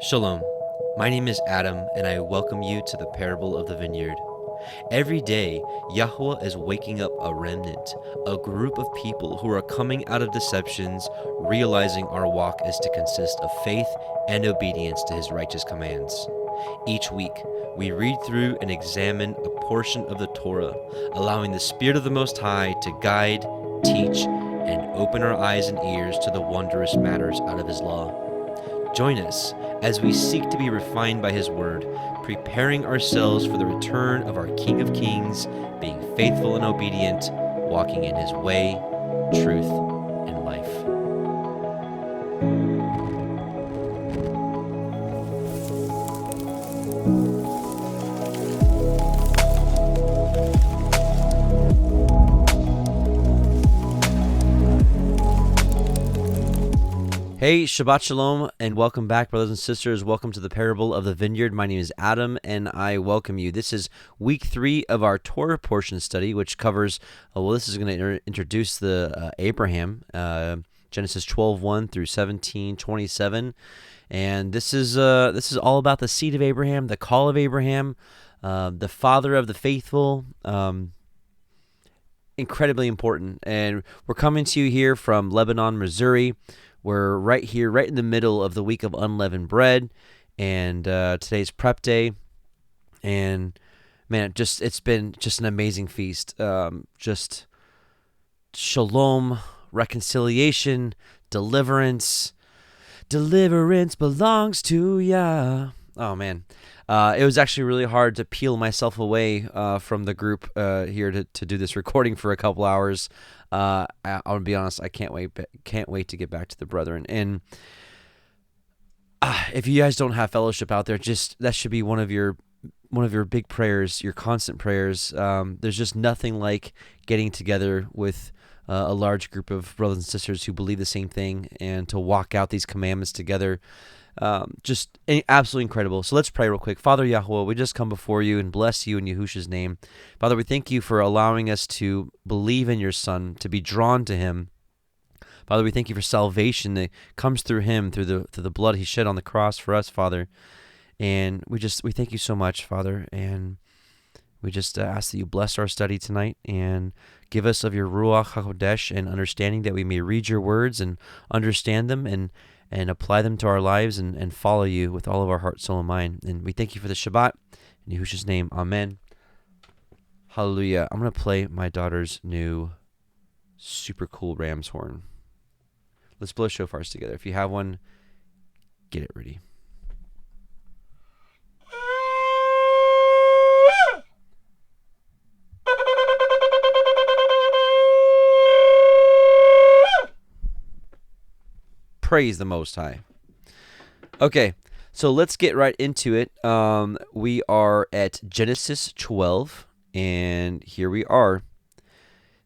Shalom. My name is Adam, and I welcome you to the parable of the Vineyard. Every day, Yahweh is waking up a remnant, a group of people who are coming out of deceptions, realizing our walk is to consist of faith and obedience to His righteous commands. Each week, we read through and examine a portion of the Torah, allowing the Spirit of the Most High to guide, teach, and open our eyes and ears to the wondrous matters out of His law. Join us as we seek to be refined by His Word, preparing ourselves for the return of our King of Kings, being faithful and obedient, walking in His way, truth, and life. Hey, Shabbat Shalom, and welcome back, brothers and sisters. Welcome to the Parable of the Vineyard. My name is Adam, and I welcome you. This is week 3 of our Torah portion study, which covers, this is going to introduce the Abraham, Genesis 12:1 through 17:27, and this is all about the seed of Abraham, the call of Abraham, the father of the faithful. Incredibly important, and we're coming to you here from Lebanon, Missouri. We're right here, right in the middle of the week of unleavened bread, and today's prep day. And man, it's been just an amazing feast. Just shalom, reconciliation, deliverance. Deliverance belongs to Yah. Oh man, it was actually really hard to peel myself away from the group here to do this recording for a couple hours. I'll be honest, I can't wait to get back to the brethren. And if you guys don't have fellowship out there, just that should be one of your big prayers, your constant prayers. There's just nothing like getting together with a large group of brothers and sisters who believe the same thing and to walk out these commandments together. Just absolutely incredible. So let's pray real quick. Father Yahweh, we just come before you and bless you in Yahushua's name. Father, we thank you for allowing us to believe in your Son, to be drawn to him. Father, we thank you for salvation that comes through him, through the blood he shed on the cross for us, Father. And we thank you so much, Father. And we just ask that you bless our study tonight and give us of your Ruach HaKodesh and understanding that we may read your words and understand them and apply them to our lives and follow you with all of our heart, soul, and mind. And we thank you for the Shabbat. In Yahushua's name, amen. Hallelujah. I'm going to play my daughter's new super cool ram's horn. Let's blow shofars together. If you have one, get it ready. Praise the Most High. Okay, so let's get right into it. We are at Genesis 12, and here we are.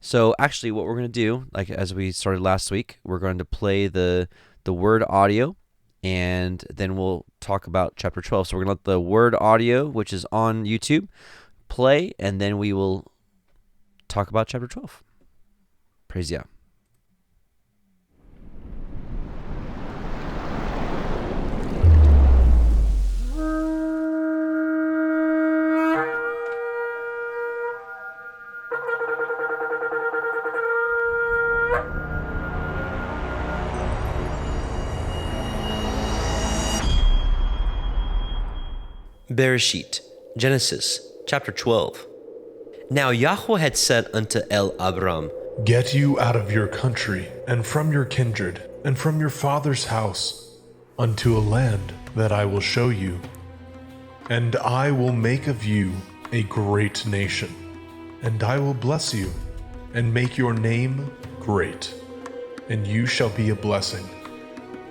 So actually what we're going to do, like as we started last week, we're going to play the word audio, and then we'll talk about chapter 12. So we're going to let the word audio, which is on YouTube, play, and then we will talk about chapter 12. Praise Yah. Bereshit, Genesis, chapter 12. Now Yahweh had said unto Abram, Get you out of your country, and from your kindred, and from your father's house, unto a land that I will show you. And I will make of you a great nation, and I will bless you, and make your name great, and you shall be a blessing.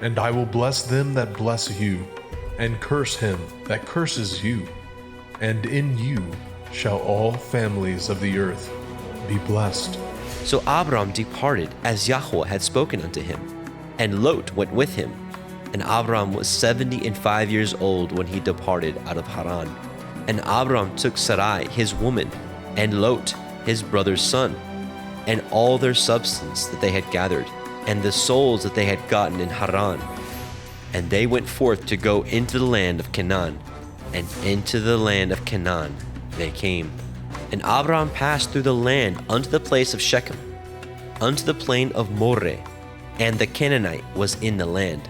And I will bless them that bless you, and curse him that curses you, and in you shall all families of the earth be blessed. So Abram departed as Yahweh had spoken unto him, and Lot went with him. And Abram was 75 years old when he departed out of Haran. And Abram took Sarai his woman, and Lot his brother's son, and all their substance that they had gathered, and the souls that they had gotten in Haran, And they went forth to go into the land of Canaan, and into the land of Canaan they came. And Abram passed through the land unto the place of Shechem, unto the plain of Moreh, and the Canaanite was in the land.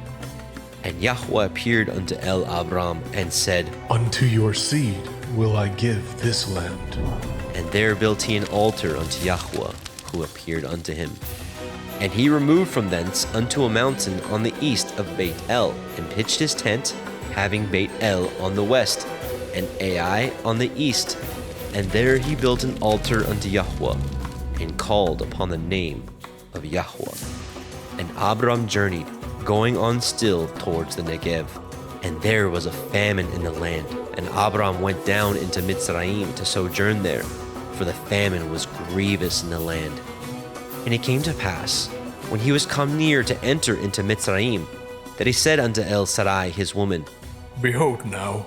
And Yahweh appeared unto Abram and said, Unto your seed will I give this land. And there built he an altar unto Yahweh, who appeared unto him. And he removed from thence unto a mountain on the east of Beit El, and pitched his tent, having Beit El on the west, and Ai on the east. And there he built an altar unto Yahweh, and called upon the name of Yahweh. And Abram journeyed, going on still towards the Negev. And there was a famine in the land, and Abram went down into Mitzrayim to sojourn there, for the famine was grievous in the land. And it came to pass, when he was come near to enter into Mitzrayim, that he said unto Sarai his woman, Behold now,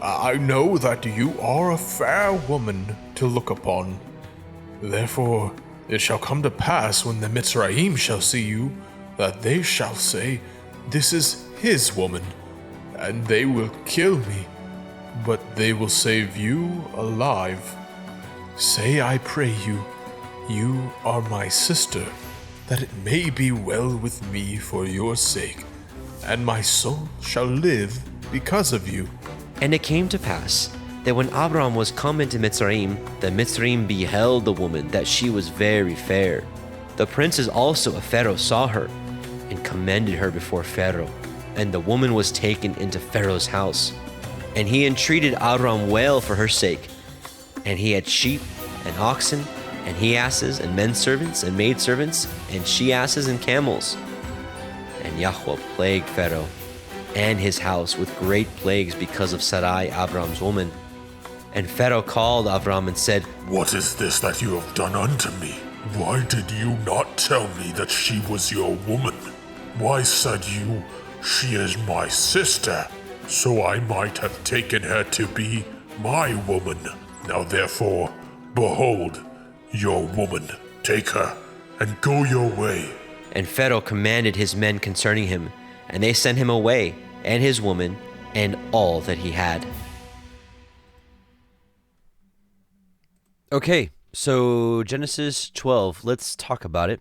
I know that you are a fair woman to look upon. Therefore it shall come to pass when the Mitzrayim shall see you, that they shall say, This is his woman, and they will kill me, but they will save you alive. Say, I pray you, you are my sister, that it may be well with me for your sake, and my soul shall live because of you. And it came to pass, that when Abram was come into Mitzrayim, the Mitzrayim beheld the woman, that she was very fair. The princes also of Pharaoh saw her, and commended her before Pharaoh. And the woman was taken into Pharaoh's house. And he entreated Abram well for her sake. And he had sheep and oxen, and he asses, and men servants, and maid servants, and she asses, and camels. And Yahweh plagued Pharaoh and his house with great plagues because of Sarai, Abram's woman. And Pharaoh called Abram and said, What is this that you have done unto me? Why did you not tell me that she was your woman? Why said you, She is my sister, so I might have taken her to be my woman? Now therefore, behold, your woman, take her, and go your way. And Pharaoh commanded his men concerning him, and they sent him away, and his woman, and all that he had. Okay, so Genesis 12, let's talk about it.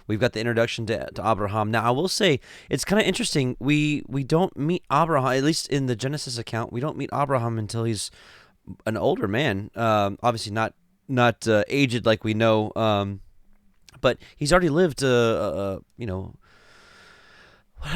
We've got the introduction to Abraham. Now, I will say, it's kind of interesting. We don't meet Abraham, at least in the Genesis account, we don't meet Abraham until he's an older man. Obviously not aged like we know, but he's already lived,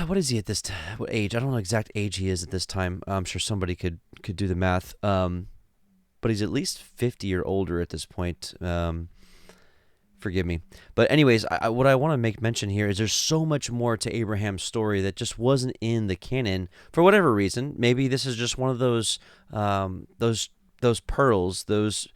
what is he at this what age? I don't know exact age he is at this time. I'm sure somebody could do the math. But he's at least 50 or older at this point. Forgive me. But anyways, what I want to make mention here is there's so much more to Abraham's story that just wasn't in the canon for whatever reason. Maybe this is just one of those pearls, those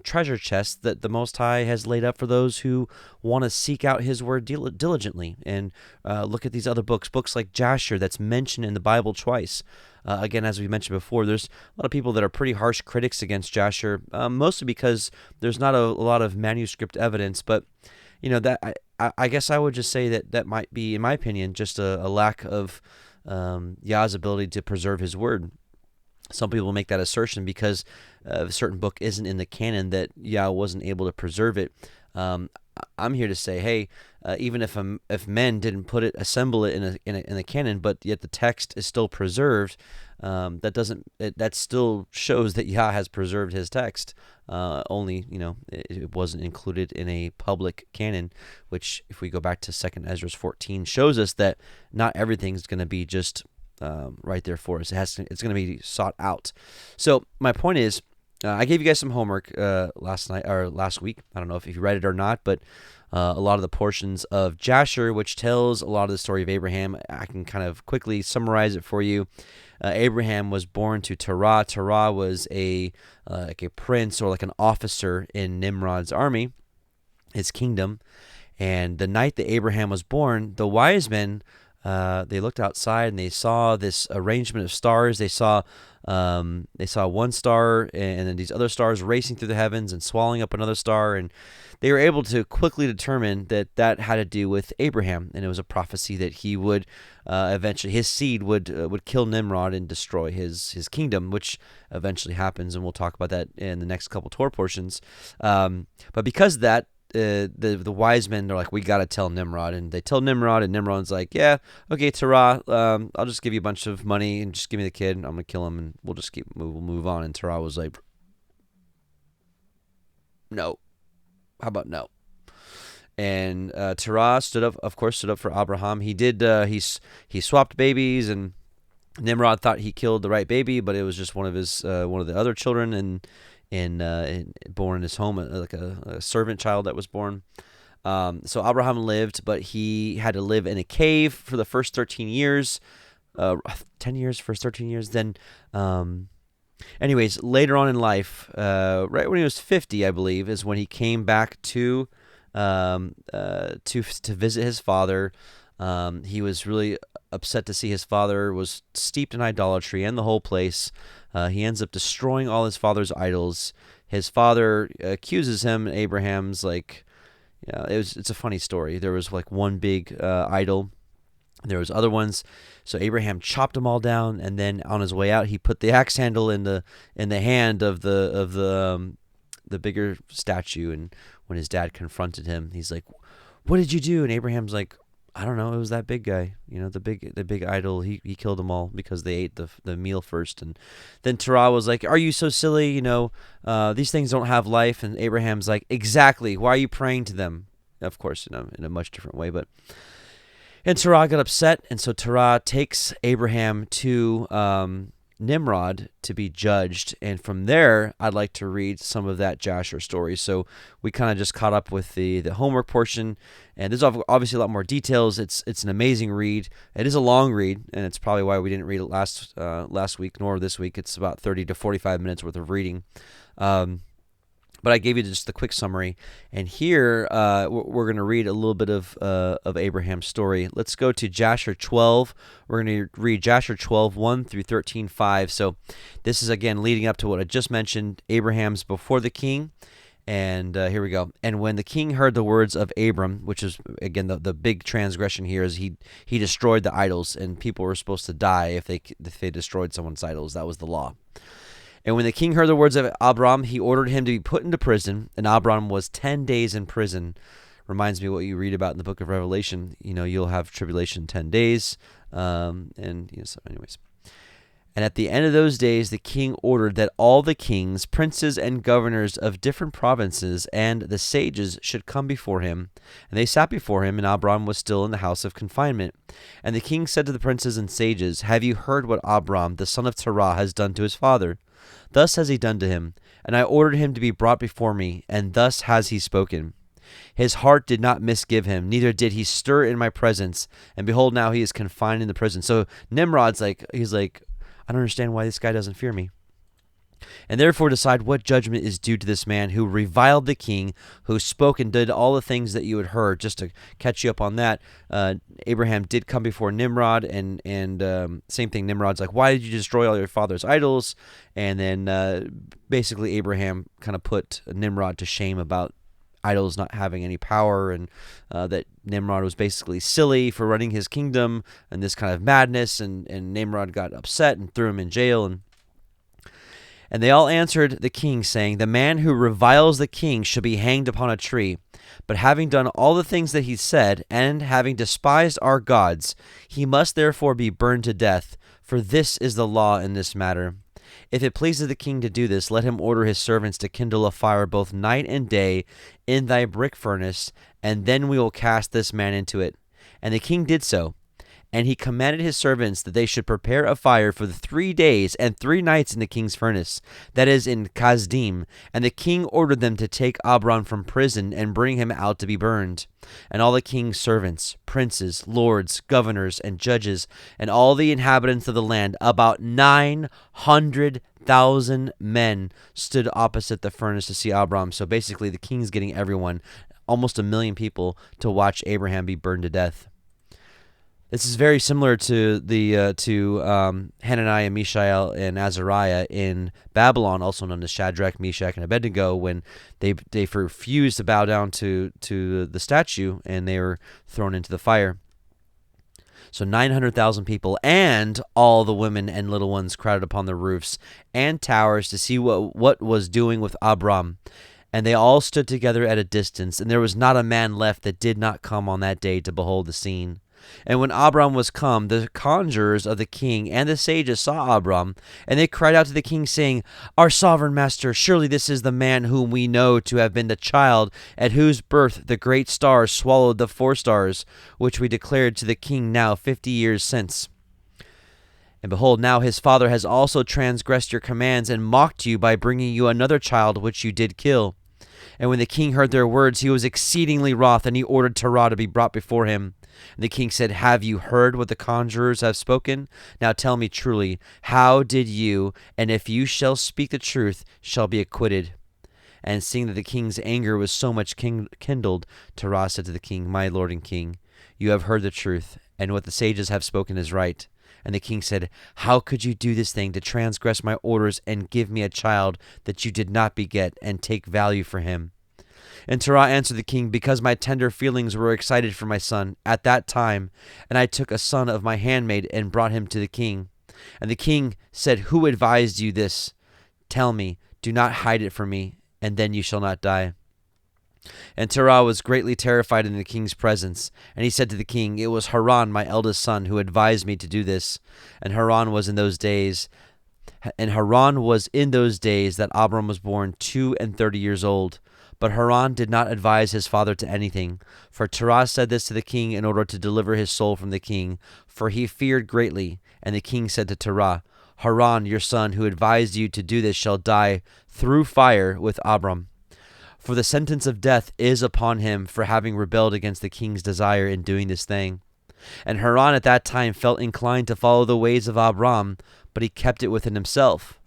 treasure chests that the Most High has laid up for those who want to seek out His Word diligently and look at these other books like Jasher that's mentioned in the Bible twice. Again, as we mentioned before, there's a lot of people that are pretty harsh critics against Jasher, mostly because there's not a lot of manuscript evidence. But that I guess I would just say that might be, in my opinion, just a lack of Yah's ability to preserve His Word. Some people make that assertion because a certain book isn't in the canon that Yah wasn't able to preserve it. I'm here to say, hey, even if men didn't assemble it in a canon, but yet the text is still preserved, that still shows that Yah has preserved His text. Only it wasn't included in a public canon, which if we go back to 2 Ezra 14 shows us that not everything's going to be just right there for us. It's going to be sought out. So my point is, I gave you guys some homework last week. I don't know if you read it or not, but a lot of the portions of Jasher, which tells a lot of the story of Abraham, I can kind of quickly summarize it for you. Abraham was born to Terah. Terah was like a prince or like an officer in Nimrod's army, his kingdom. And the night that Abraham was born, the wise men they looked outside and they saw this arrangement of stars. They saw one star and then these other stars racing through the heavens and swallowing up another star, and they were able to quickly determine that that had to do with Abraham, and it was a prophecy that he would eventually, his seed would kill Nimrod and destroy his kingdom, which eventually happens, and we'll talk about that in the next couple Torah portions. But because of that, the wise men are like, we got to tell Nimrod, and they tell Nimrod, and Nimrod's like, yeah, okay, Torah, I'll just give you a bunch of money and just give me the kid, and I'm gonna kill him, and we'll just we'll move on. And Torah was like, no, how about no? And Torah stood up for Abraham. He did, he swapped babies, and Nimrod thought he killed the right baby, but it was just one of the other children, and born in his home, like a servant child that was born. So Abraham lived, but he had to live in a cave for the first 13 years, 10 years, first 13 years. Then, anyways, later on in life, right when he was 50, I believe, is when he came back to visit his father. He was really upset to see his father was steeped in idolatry and the whole place. He ends up destroying all his father's idols. His father accuses him. Abraham's like, yeah, it's a funny story. There was like one big idol. There was other ones. So Abraham chopped them all down, and then on his way out, he put the axe handle in the hand of the bigger statue. And when his dad confronted him, he's like, "What did you do?" And Abraham's like, I don't know. It was that big guy, the big idol. He killed them all because they ate the meal first. And then Terah was like, "Are you so silly? These things don't have life." And Abraham's like, "Exactly. Why are you praying to them?" Of course, in a much different way. And Terah got upset, and so Terah takes Abraham to Nimrod to be judged, and from there I'd like to read some of that Jasher story. So we kind of just caught up with the homework portion, and there's obviously a lot more details. It's an amazing read. It is a long read, and it's probably why we didn't read it last week nor this week. It's about 30 to 45 minutes worth of reading. But I gave you just the quick summary, and here we're going to read a little bit of Abraham's story. Let's go to Jasher 12. We're going to read Jasher 12, 1 through 13, 5. So this is, again, leading up to what I just mentioned. Abraham's before the king, and here we go. And when the king heard the words of Abram, which is, again, the big transgression here is he destroyed the idols, and people were supposed to die if they destroyed someone's idols. That was the law. And when the king heard the words of Abram, he ordered him to be put into prison, and Abram was 10 days in prison. Reminds me of what you read about in the book of Revelation. You'll have tribulation 10 days. So anyways. And at the end of those days, the king ordered that all the kings, princes, and governors of different provinces and the sages should come before him. And they sat before him, and Abram was still in the house of confinement. And the king said to the princes and sages, "Have you heard what Abram, the son of Terah, has done to his father? Thus has he done to him, and I ordered him to be brought before me, and thus has he spoken. His heart did not misgive him, neither did he stir in my presence, and behold, now he is confined in the prison." So Nimrod's he's like, I don't understand why this guy doesn't fear me. "And therefore decide what judgment is due to this man who reviled the king, who spoke and did all the things that you had heard." Just to catch you up on that, Abraham did come before Nimrod, and same thing. Nimrod's like, "Why did you destroy all your father's idols?" And then basically Abraham kind of put Nimrod to shame about idols not having any power, and that Nimrod was basically silly for running his kingdom and this kind of madness, and Nimrod got upset and threw him in jail. And they all answered the king, saying, "The man who reviles the king shall be hanged upon a tree. But having done all the things that he said, and having despised our gods, he must therefore be burned to death, for this is the law in this matter. If it pleases the king to do this, let him order his servants to kindle a fire both night and day in thy brick furnace, and then we will cast this man into it." And the king did so. And he commanded his servants that they should prepare a fire for the 3 days and 3 nights in the king's furnace, that is, in Kasdim. And the king ordered them to take Abram from prison and bring him out to be burned. And all the king's servants, princes, lords, governors, and judges, and all the inhabitants of the land, about 900,000 men, stood opposite the furnace to see Abram. So basically the king's getting everyone, almost 1 million people, to watch Abraham be burned to death. This is very similar to the Hananiah, Mishael, and Azariah in Babylon, also known as Shadrach, Meshach, and Abednego, when they refused to bow down to the statue and they were thrown into the fire. So 900,000 people and all the women and little ones crowded upon the roofs and towers to see what was doing with Abram. And they all stood together at a distance, and there was not a man left that did not come on that day to behold the scene. And when Abram was come, the conjurers of the king and the sages saw Abram, and they cried out to the king, saying, Our sovereign master, surely this is the man whom we know to have been the child at whose birth the great stars swallowed the 4 stars, which we declared to the king now 50 years since. And behold, now his father has also transgressed your commands and mocked you by bringing you another child which you did kill. And when the king heard their words, he was exceedingly wroth, and he ordered Torah to be brought before him. And the king said, Have you heard what the conjurers have spoken? Now tell me truly, how did you, and if you shall speak the truth, shall be acquitted? And seeing that the king's anger was so much kindled, Torah said to the king, My lord and king, you have heard the truth, and what the sages have spoken is right. And the king said, How could you do this thing to transgress my orders and give me a child that you did not beget and take value for him? And Torah answered the king, Because my tender feelings were excited for my son at that time, and I took a son of my handmaid and brought him to the king. And the king said, Who advised you this? Tell me, do not hide it from me, and then you shall not die. And Terah was greatly terrified in the king's presence. And he said to the king, It was Haran, my eldest son, who advised me to do this. And Haran was in those days that Abram was born 32 years old. But Haran did not advise his father to anything. For Terah said this to the king in order to deliver his soul from the king, for he feared greatly. And the king said to Terah, Haran, your son, who advised you to do this, shall die through fire with Abram. For the sentence of death is upon him for having rebelled against the king's desire in doing this thing. And Haran at that time felt inclined to follow the ways of Abram, but he kept it within himself.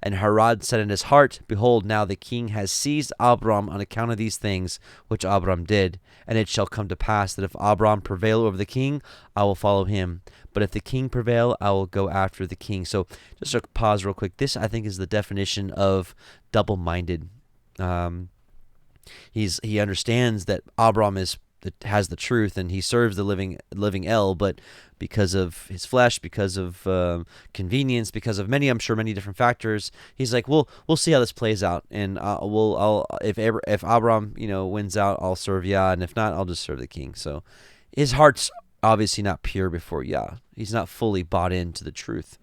And Haran said in his heart, Behold, now the king has seized Abram on account of these things which Abram did. And it shall come to pass that if Abram prevail over the king, I will follow him. But if the king prevail, I will go after the king. So just to pause real quick. This, I think, is the definition of double-minded. He understands that Abram has the truth and he serves the living El, but because of his flesh, because of convenience, because of many different factors, he's like, we'll see how this plays out, and if Abram wins out, I'll serve Yah, and if not, I'll just serve the king. So his heart's obviously not pure before Yah. He's not fully bought into the truth.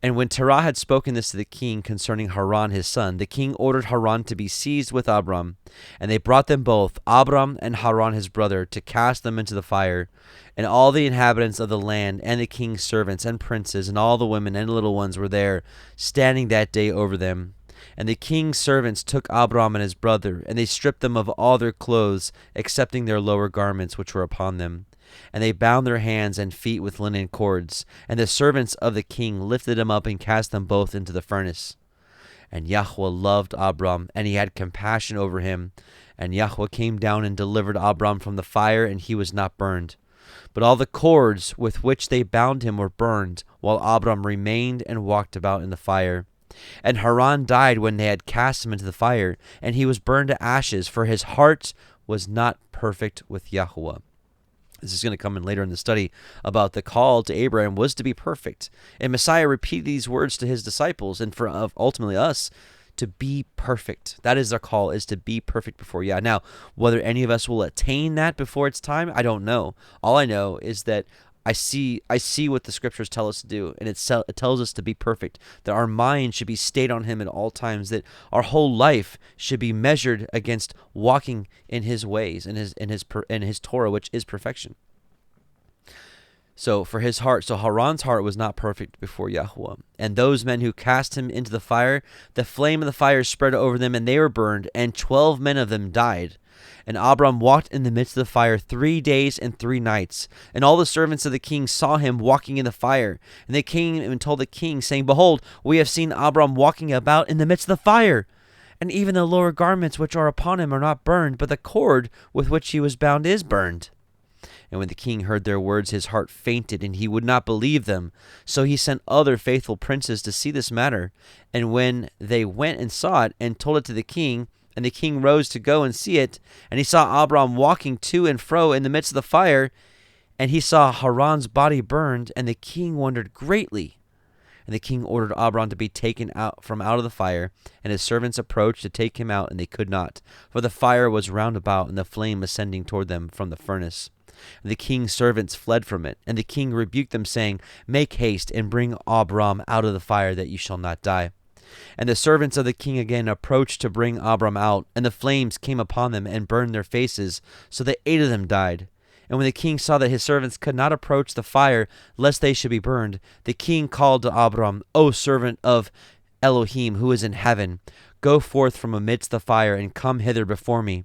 And when Terah had spoken this to the king concerning Haran his son, the king ordered Haran to be seized with Abram. And they brought them both, Abram and Haran his brother, to cast them into the fire. And all the inhabitants of the land, and the king's servants and princes, and all the women and little ones were there, standing that day over them. And the king's servants took Abram and his brother, and they stripped them of all their clothes, excepting their lower garments which were upon them. And they bound their hands and feet with linen cords. And the servants of the king lifted them up and cast them both into the furnace. And Yahweh loved Abram, and he had compassion over him. And Yahweh came down and delivered Abram from the fire, and he was not burned. But all the cords with which they bound him were burned, while Abram remained and walked about in the fire. And Haran died when they had cast him into the fire, and he was burned to ashes, for his heart was not perfect with Yahweh. This is going to come in later in the study about the call to Abraham was to be perfect. And Messiah repeated these words to his disciples and for ultimately us to be perfect. That is our call, is to be perfect before Yah. Now, whether any of us will attain that before it's time, I don't know. All I know is that I see what the scriptures tell us to do, and it tells us to be perfect, that our mind should be stayed on him at all times, that our whole life should be measured against walking in his ways, in his Torah, which is perfection. So for his heart, so Haran's heart was not perfect before Yahweh. And those men who cast him into the fire, the flame of the fire spread over them, and they were burned, and 12 men of them died. And Abram walked in the midst of the fire 3 days and 3 nights. And all the servants of the king saw him walking in the fire. And they came and told the king, saying, Behold, we have seen Abram walking about in the midst of the fire. And even the lower garments which are upon him are not burned, but the cord with which he was bound is burned. And when the king heard their words, his heart fainted, and he would not believe them. So he sent other faithful princes to see this matter. And when they went and saw it, and told it to the king, and the king rose to go and see it, and he saw Abram walking to and fro in the midst of the fire, and he saw Haran's body burned, and the king wondered greatly. And the king ordered Abram to be taken out of the fire, and his servants approached to take him out, and they could not, for the fire was round about, and the flame ascending toward them from the furnace. And the king's servants fled from it, and the king rebuked them, saying, Make haste, and bring Abram out of the fire, that you shall not die. And the servants of the king again approached to bring Abram out, and the flames came upon them, and burned their faces, so that 8 of them died. And when the king saw that his servants could not approach the fire, lest they should be burned, the king called to Abram, O servant of Elohim, who is in heaven, go forth from amidst the fire, and come hither before me.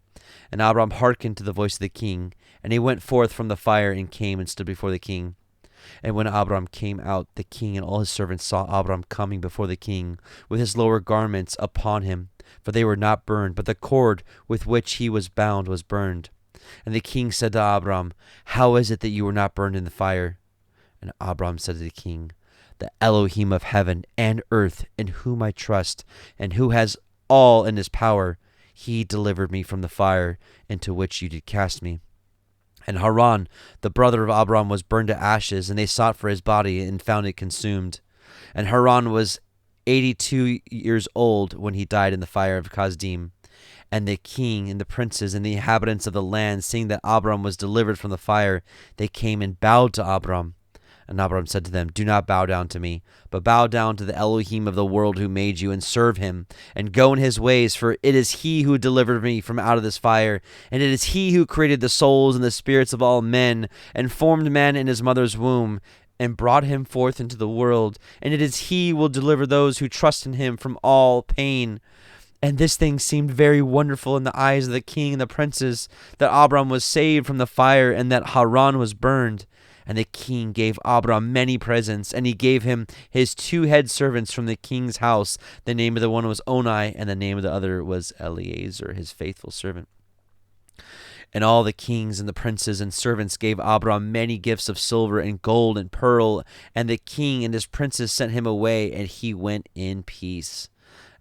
And Abram hearkened to the voice of the king, and he went forth from the fire, and came and stood before the king. And when Abram came out, the king and all his servants saw Abram coming before the king, with his lower garments upon him, for they were not burned, but the cord with which he was bound was burned. And the king said to Abram, How is it that you were not burned in the fire? And Abram said to the king, The Elohim of heaven and earth, in whom I trust, and who has all in his power, he delivered me from the fire into which you did cast me. And Haran, the brother of Abram, was burned to ashes, and they sought for his body, and found it consumed. And Haran was 82 years old when he died in the fire of Kasdim. And the king and the princes and the inhabitants of the land, seeing that Abram was delivered from the fire, they came and bowed to Abram. And Abram said to them, Do not bow down to me, but bow down to the Elohim of the world who made you, and serve him, and go in his ways, for it is he who delivered me from out of this fire, and it is he who created the souls and the spirits of all men, and formed man in his mother's womb, and brought him forth into the world, and it is he who will deliver those who trust in him from all pain. And this thing seemed very wonderful in the eyes of the king and the princes, that Abram was saved from the fire, and that Haran was burned. And the king gave Abram many presents, and he gave him his 2 head servants from the king's house. The name of the one was Onai, and the name of the other was Eliezer, his faithful servant. And all the kings and the princes and servants gave Abram many gifts of silver and gold and pearl, and the king and his princes sent him away, and he went in peace.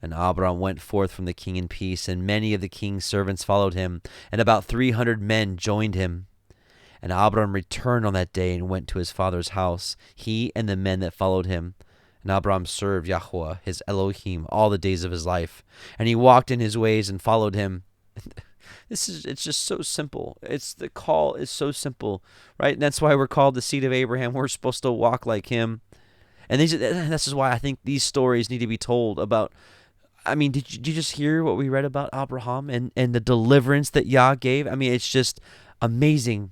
And Abram went forth from the king in peace, and many of the king's servants followed him, and about 300 men joined him. And Abram returned on that day and went to his father's house, he and the men that followed him. And Abram served Yahweh, his Elohim, all the days of his life. And he walked in his ways and followed him. It's just so simple. The call is so simple, right? And that's why we're called the seed of Abraham. We're supposed to walk like him. And this is why I think these stories need to be told about. I mean, did you just hear what we read about Abraham and the deliverance that Yah gave? I mean, it's just amazing.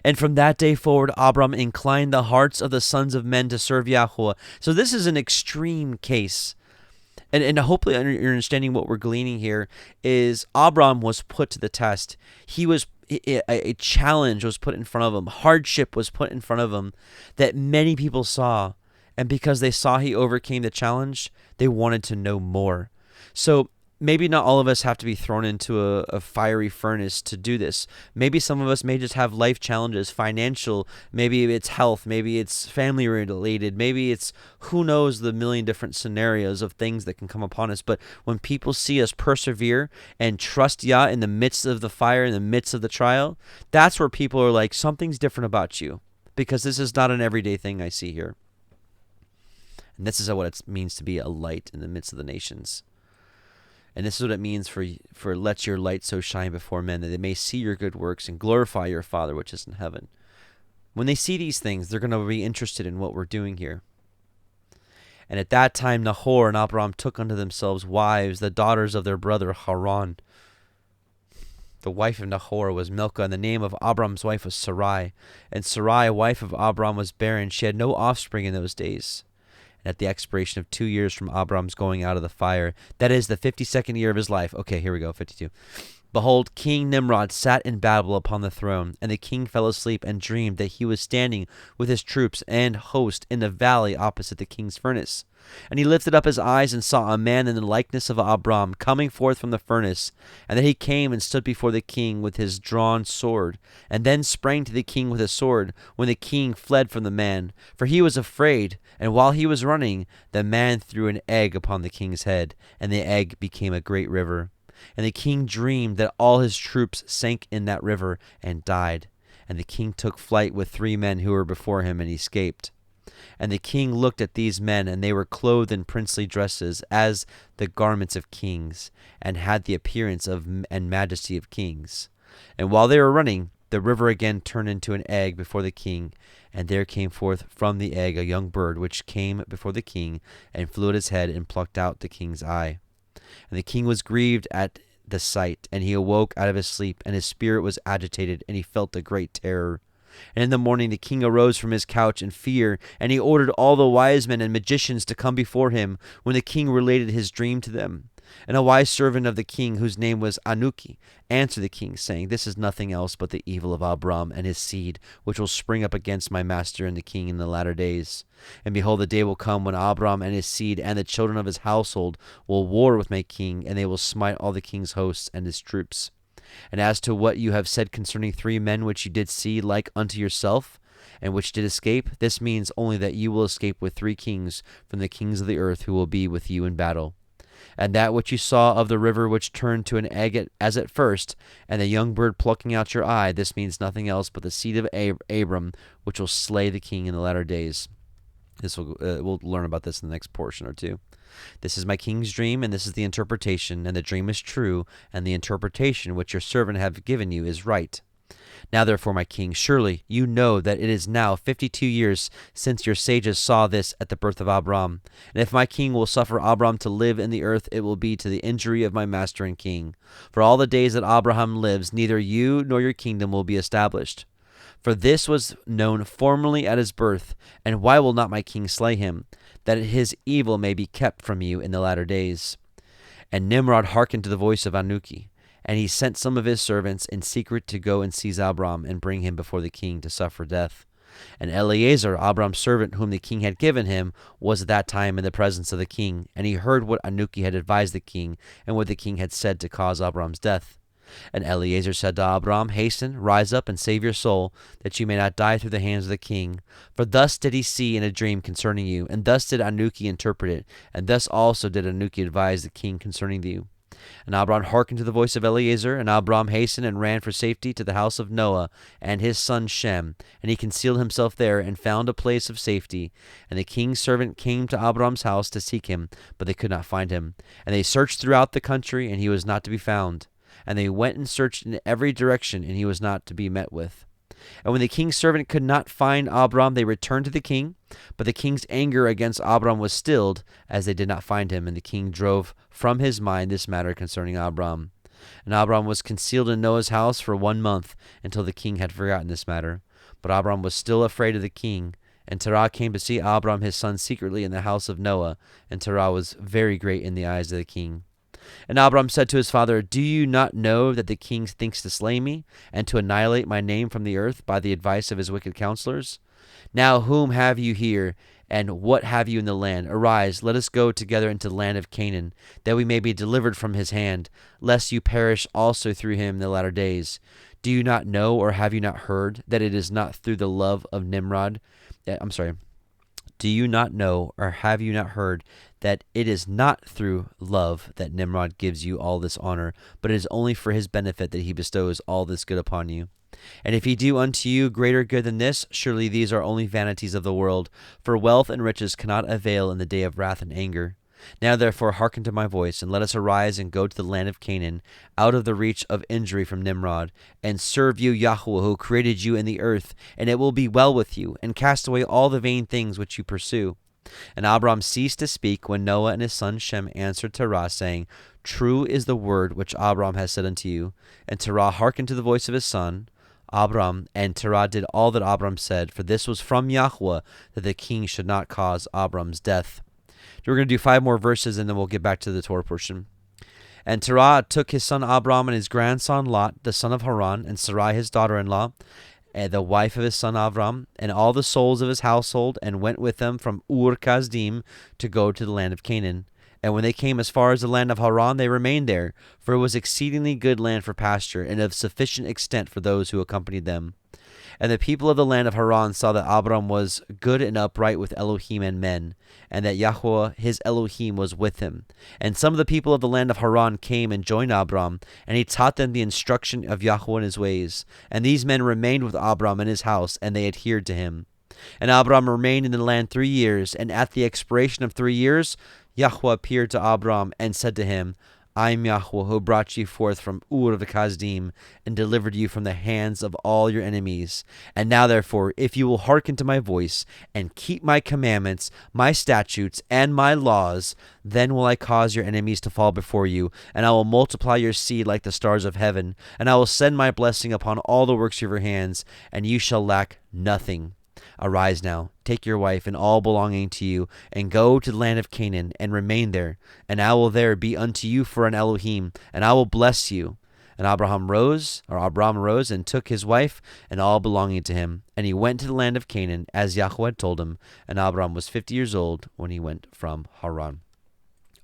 And from that day forward, Abram inclined the hearts of the sons of men to serve Yahweh. So this is an extreme case. And hopefully you're understanding what we're gleaning here is Abram was put to the test. A challenge was put in front of him. Hardship was put in front of him that many people saw. And because they saw he overcame the challenge, they wanted to know more. So maybe not all of us have to be thrown into a fiery furnace to do this. Maybe some of us may just have life challenges, financial, maybe it's health, maybe it's family related, maybe it's who knows the million different scenarios of things that can come upon us. But when people see us persevere and trust Yah in the midst of the fire, in the midst of the trial, that's where people are like, something's different about you, because this is not an everyday thing I see here. And this is what it means to be a light in the midst of the nations. And this is what it means for let your light so shine before men, that they may see your good works and glorify your Father which is in heaven. When they see these things, they're going to be interested in what we're doing here. And at that time, Nahor and Abram took unto themselves wives, the daughters of their brother Haran. The wife of Nahor was Milcah, and the name of Abram's wife was Sarai. And Sarai, wife of Abram, was barren. She had no offspring in those days. And at the expiration of 2 years from Abram's going out of the fire, that is the 52nd year of his life. Okay, here we go, 52. Behold, King Nimrod sat in Babel upon the throne, and the king fell asleep and dreamed that he was standing with his troops and host in the valley opposite the king's furnace. And he lifted up his eyes and saw a man in the likeness of Abram coming forth from the furnace. And then he came and stood before the king with his drawn sword, and then sprang to the king with his sword, when the king fled from the man, for he was afraid. And while he was running, the man threw an egg upon the king's head, and the egg became a great river. And the king dreamed that all his troops sank in that river and died. And the king took flight with 3 men who were before him and escaped. And the king looked at these men, and they were clothed in princely dresses, as the garments of kings, and had the appearance of and majesty of kings. And while they were running, the river again turned into an egg before the king, and there came forth from the egg a young bird, which came before the king, and flew at his head, and plucked out the king's eye. And the king was grieved at the sight, and he awoke out of his sleep, and his spirit was agitated, and he felt a great terror. And in the morning the king arose from his couch in fear, and he ordered all the wise men and magicians to come before him, when the king related his dream to them. And a wise servant of the king, whose name was Anuki, answered the king, saying, This is nothing else but the evil of Abram and his seed, which will spring up against my master and the king in the latter days. And behold, the day will come when Abram and his seed and the children of his household will war with my king, and they will smite all the king's hosts and his troops. And as to what you have said concerning 3 men which you did see like unto yourself, and which did escape, this means only that you will escape with 3 kings from the kings of the earth, who will be with you in battle. And that which you saw of the river which turned to an egg as at first, and the young bird plucking out your eye, this means nothing else but the seed of Abram, which will slay the king in the latter days. We'll learn about this in the next portion or two. This is my king's dream, and this is the interpretation, and the dream is true, and the interpretation which your servant have given you is right. Now therefore, my king, surely you know that it is now 52 years since your sages saw this at the birth of Abram. And if my king will suffer Abram to live in the earth, it will be to the injury of my master and king. For all the days that Abraham lives, neither you nor your kingdom will be established. For this was known formerly at his birth, and why will not my king slay him, that his evil may be kept from you in the latter days? And Nimrod hearkened to the voice of Anuki, and he sent some of his servants in secret to go and seize Abram, and bring him before the king to suffer death. And Eleazar, Abram's servant, whom the king had given him, was at that time in the presence of the king, and he heard what Anuki had advised the king, and what the king had said to cause Abram's death. And Eleazar said to Abram, Hasten, rise up, and save your soul, that you may not die through the hands of the king. For thus did he see in a dream concerning you, and thus did Anuki interpret it, and thus also did Anuki advise the king concerning you. And Abram hearkened to the voice of Eleazar, and Abram hastened and ran for safety to the house of Noah and his son Shem, and he concealed himself there, and found a place of safety. And the king's servant came to Abram's house to seek him, but they could not find him. And they searched throughout the country, and he was not to be found. And they went and searched in every direction, and he was not to be met with. And when the king's servant could not find Abram, they returned to the king. But the king's anger against Abram was stilled, as they did not find him. And the king drove from his mind this matter concerning Abram. And Abram was concealed in Noah's house for 1 month, until the king had forgotten this matter. But Abram was still afraid of the king. And Terah came to see Abram his son secretly in the house of Noah. And Terah was very great in the eyes of the king. And Abram said to his father, Do you not know that the king thinks to slay me, and to annihilate my name from the earth by the advice of his wicked counselors? Now whom have you here, and what have you in the land? Arise, let us go together into the land of Canaan, that we may be delivered from his hand, lest you perish also through him in the latter days. Do you not know, or have you not heard, that it is not through the love of Nimrod? Do you not know, or have you not heard, that it is not through love that Nimrod gives you all this honor, but it is only for his benefit that he bestows all this good upon you? And if he do unto you greater good than this, surely these are only vanities of the world, for wealth and riches cannot avail in the day of wrath and anger. Now therefore hearken to my voice, and let us arise and go to the land of Canaan, out of the reach of injury from Nimrod, and serve you Yahweh, who created you in the earth, and it will be well with you, and cast away all the vain things which you pursue. And Abram ceased to speak, when Noah and his son Shem answered Terah, saying, True is the word which Abram has said unto you. And Terah hearkened to the voice of his son Abram, and Terah did all that Abram said, for this was from Yahweh, that the king should not cause Abram's death. We're going to do 5 more verses, and then we'll get back to the Torah portion. And Terah took his son Abram and his grandson Lot, the son of Haran, and Sarai his daughter-in-law, and the wife of his son Avram, and all the souls of his household, and went with them from Ur-Kasdim to go to the land of Canaan. And when they came as far as the land of Haran, they remained there, for it was exceedingly good land for pasture, and of sufficient extent for those who accompanied them. And the people of the land of Haran saw that Abram was good and upright with Elohim and men, and that Yahweh his Elohim was with him. And some of the people of the land of Haran came and joined Abram, and he taught them the instruction of Yahweh and his ways. And these men remained with Abram in his house, and they adhered to him. And Abram remained in the land 3 years, and at the expiration of 3 years, Yahweh appeared to Abram and said to him, I am Yahweh, who brought you forth from Ur of the Kasdim, and delivered you from the hands of all your enemies. And now, therefore, if you will hearken to my voice, and keep my commandments, my statutes, and my laws, then will I cause your enemies to fall before you, and I will multiply your seed like the stars of heaven, and I will send my blessing upon all the works of your hands, and you shall lack nothing. Arise now, take your wife and all belonging to you, and go to the land of Canaan, and remain there. And I will there be unto you for an Elohim, and I will bless you. And Abram rose, and took his wife and all belonging to him, and he went to the land of Canaan, as Yahweh had told him. And Abram was 50 years old when he went from Haran.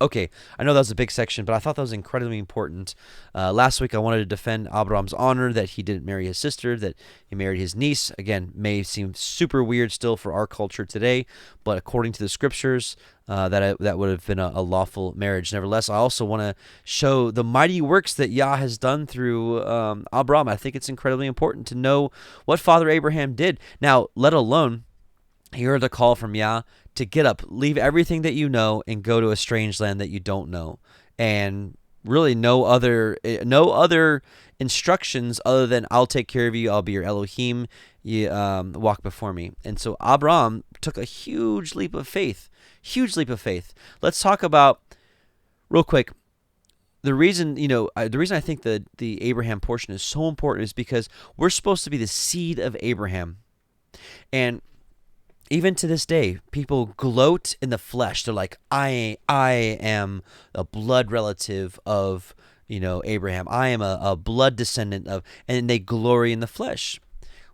Okay, I know that was a big section, but I thought that was incredibly important. Last week, I wanted to defend Abram's honor, that he didn't marry his sister, that he married his niece. Again, may seem super weird still for our culture today, but according to the scriptures, that would have been a lawful marriage. Nevertheless, I also want to show the mighty works that Yah has done through Abram. I think it's incredibly important to know what Father Abraham did. Now, let alone, he heard the call from Yah to get up, leave everything that you know, and go to a strange land that you don't know. And really no other instructions other than I'll take care of you, I'll be your Elohim, you walk before me. And so Abram took a huge leap of faith. Let's talk about, real quick, the reason I think the Abraham portion is so important is because we're supposed to be the seed of Abraham. And even to this day, people gloat in the flesh. They're like, I am a blood relative of, Abraham. I am a blood descendant of, and they glory in the flesh.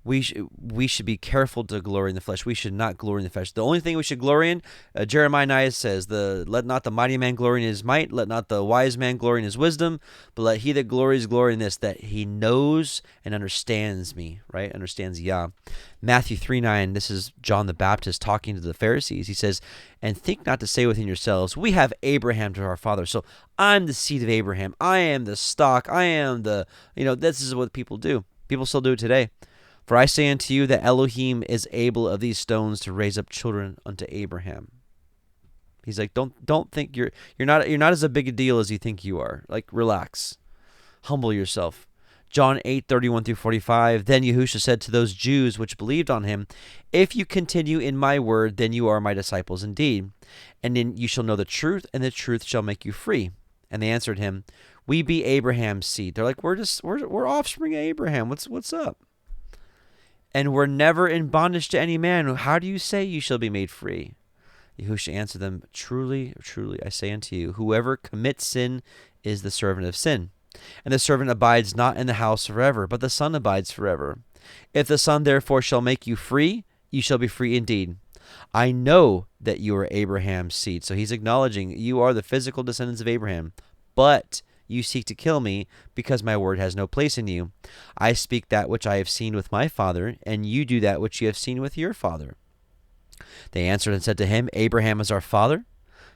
We should be careful to glory in the flesh. We should not glory in the flesh. The only thing we should glory in, Jeremiah 9 says, let not the mighty man glory in his might, let not the wise man glory in his wisdom, but let he that glories glory in this, that he knows and understands me, right? Understands Yah. Matthew 3:9, this is John the Baptist talking to the Pharisees. He says, and think not to say within yourselves, we have Abraham to our father. So I'm the seed of Abraham. I am the stock. I am this is what people do. People still do it today. For I say unto you that Elohim is able of these stones to raise up children unto Abraham. He's like, don't think you're not as a big a deal as you think you are. Like, relax, humble yourself. John 8:31-45. Then Yahushua said to those Jews which believed on him, if you continue in my word, then you are my disciples indeed, and then you shall know the truth, and the truth shall make you free. And they answered him, we be Abraham's seed. They're like, we're offspring of Abraham. What's up? And we're never in bondage to any man. How do you say you shall be made free? Yahushua answered them, truly, truly, I say unto you, whoever commits sin is the servant of sin. And the servant abides not in the house forever, but the Son abides forever. If the Son therefore shall make you free, you shall be free indeed. I know that you are Abraham's seed. So he's acknowledging you are the physical descendants of Abraham, but you seek to kill me because my word has no place in you. I speak that which I have seen with my father, and you do that which you have seen with your father. They answered and said to him, Abraham is our father.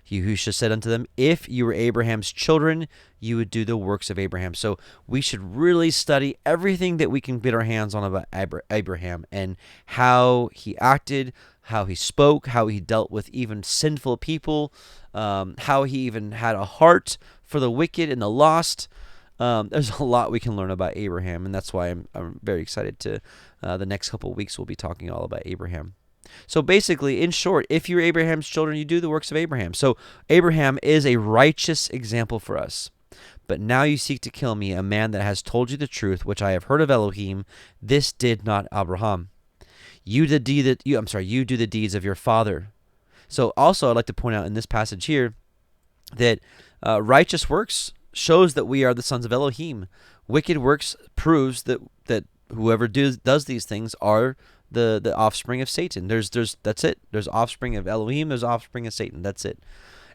Yahushua said unto them, if you were Abraham's children, you would do the works of Abraham. So we should really study everything that we can get our hands on about Abraham and how he acted, how he spoke, how he dealt with even sinful people, how he even had a heart for the wicked and the lost. There's a lot we can learn about Abraham, and that's why I'm very excited to the next couple of weeks we'll be talking all about Abraham. So basically, in short, if you're Abraham's children, you do the works of Abraham. So Abraham is a righteous example for us. But now you seek to kill me, a man that has told you the truth, which I have heard of Elohim. This did not Abraham. You do the deeds of your father. So also, I'd like to point out in this passage here that righteous works shows that we are the sons of Elohim. Wicked works proves that whoever does these things are the offspring of Satan. That's it. There's offspring of Elohim. There's offspring of Satan. That's it.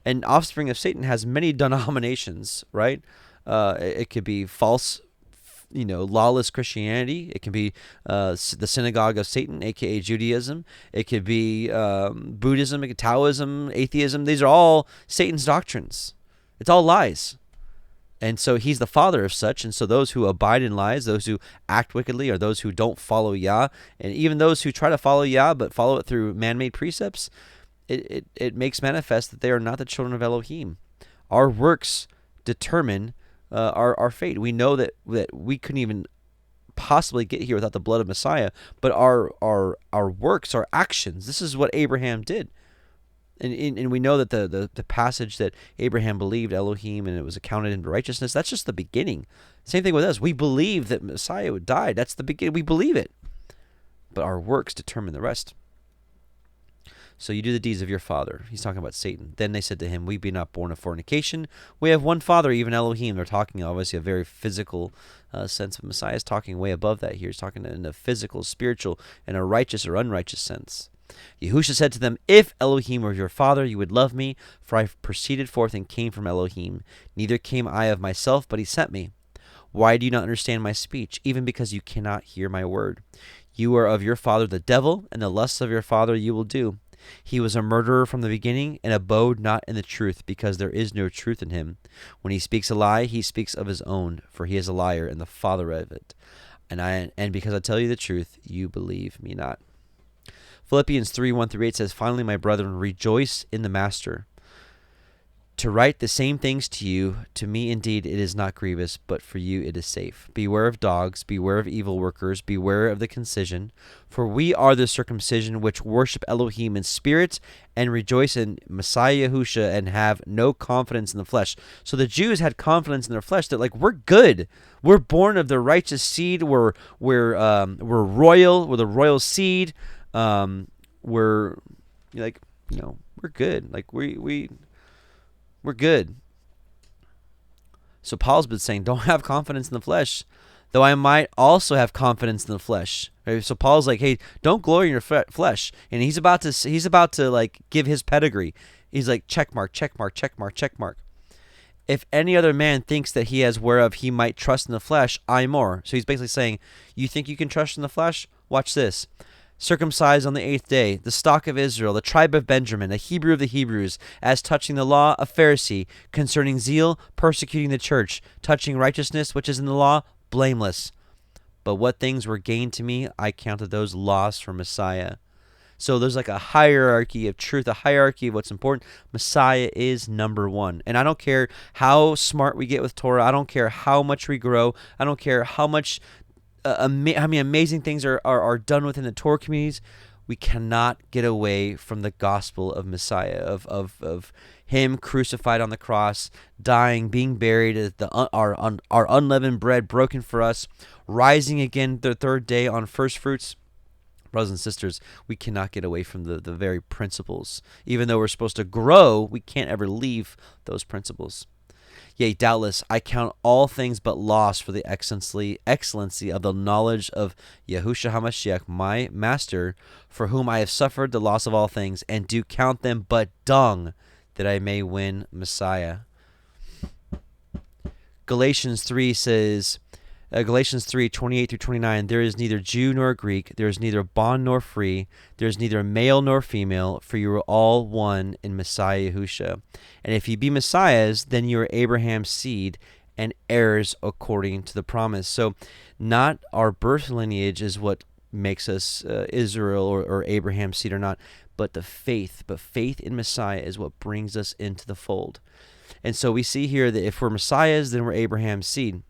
And offspring of Satan has many denominations, right? It could be false, lawless Christianity. It can be the synagogue of Satan, aka Judaism. It could be Buddhism, Taoism, atheism. These are all Satan's doctrines. It's all lies. And so he's the father of such. And so those who abide in lies, those who act wickedly, or those who don't follow Yah, and even those who try to follow Yah but follow it through man-made precepts, it makes manifest that they are not the children of Elohim. Our works determine our fate. We know that we couldn't even possibly get here without the blood of Messiah, but our works, our actions, this is what Abraham did. And we know that the passage that Abraham believed Elohim and it was accounted into righteousness, that's just the beginning. Same thing with us. We believe that Messiah would die. That's the beginning. We believe it. But our works determine the rest. So you do the deeds of your father. He's talking about Satan. Then they said to him, we be not born of fornication. We have one father, even Elohim. They're talking obviously a very physical sense of Messiah. Is talking way above that here. He's talking in a physical, spiritual, and a righteous or unrighteous sense. Yahusha said to them, if Elohim were your father, you would love me, for I proceeded forth and came from Elohim. Neither came I of myself, but he sent me. Why do you not understand my speech, even because you cannot hear my word? You are of your father the devil, and the lusts of your father you will do. He was a murderer from the beginning, and abode not in the truth, because there is no truth in him. When he speaks a lie, he speaks of his own, for he is a liar and the father of it. And because I tell you the truth, you believe me not. Philippians 3:1-8 says, finally, my brethren, rejoice in the master. To write the same things to you, to me indeed it is not grievous, but for you it is safe. Beware of dogs, beware of evil workers, beware of the concision. For we are the circumcision which worship Elohim in spirit and rejoice in Messiah Yahusha and have no confidence in the flesh. So the Jews had confidence in their flesh. They're like, we're good. We're born of the righteous seed. We're royal. We're the royal seed. We're good. Like we're good. So Paul's been saying, don't have confidence in the flesh, though I might also have confidence in the flesh. Right? So Paul's like, hey, don't glory in your flesh. And he's about to like give his pedigree. He's like, check mark, check mark, check mark, check mark. If any other man thinks that he has whereof he might trust in the flesh, I more. So he's basically saying, you think you can trust in the flesh? Watch this. Circumcised on the 8th day, the stock of Israel, the tribe of Benjamin, a Hebrew of the Hebrews, as touching the law, a Pharisee, concerning zeal, persecuting the church, touching righteousness, which is in the law, blameless. But what things were gained to me, I counted those loss for Messiah. So there's like a hierarchy of truth, a hierarchy of what's important. Messiah is number one. And I don't care how smart we get with Torah. I don't care how much we grow. I don't care how much how many amazing things are done within the Torah communities. We cannot get away from the gospel of Messiah, of him crucified on the cross, dying, being buried, our unleavened bread broken for us, rising again the third day on first fruits. Brothers and sisters, we cannot get away from the very principles. Even though we're supposed to grow, we can't ever leave those principles. Yea, doubtless, I count all things but loss for the excellency of the knowledge of Yahushua HaMashiach, my master, for whom I have suffered the loss of all things, and do count them but dung, that I may win Messiah. Galatians 3 says, Galatians 3:28-29, there is neither Jew nor Greek, there is neither bond nor free, there is neither male nor female, for you are all one in Messiah Yahusha. And if you be Messiahs, then you are Abraham's seed and heirs according to the promise. So not our birth lineage is what makes us Israel or Abraham's seed or not, but the faith. But faith in Messiah is what brings us into the fold. And so we see here that if we're Messiahs, then we're Abraham's seed.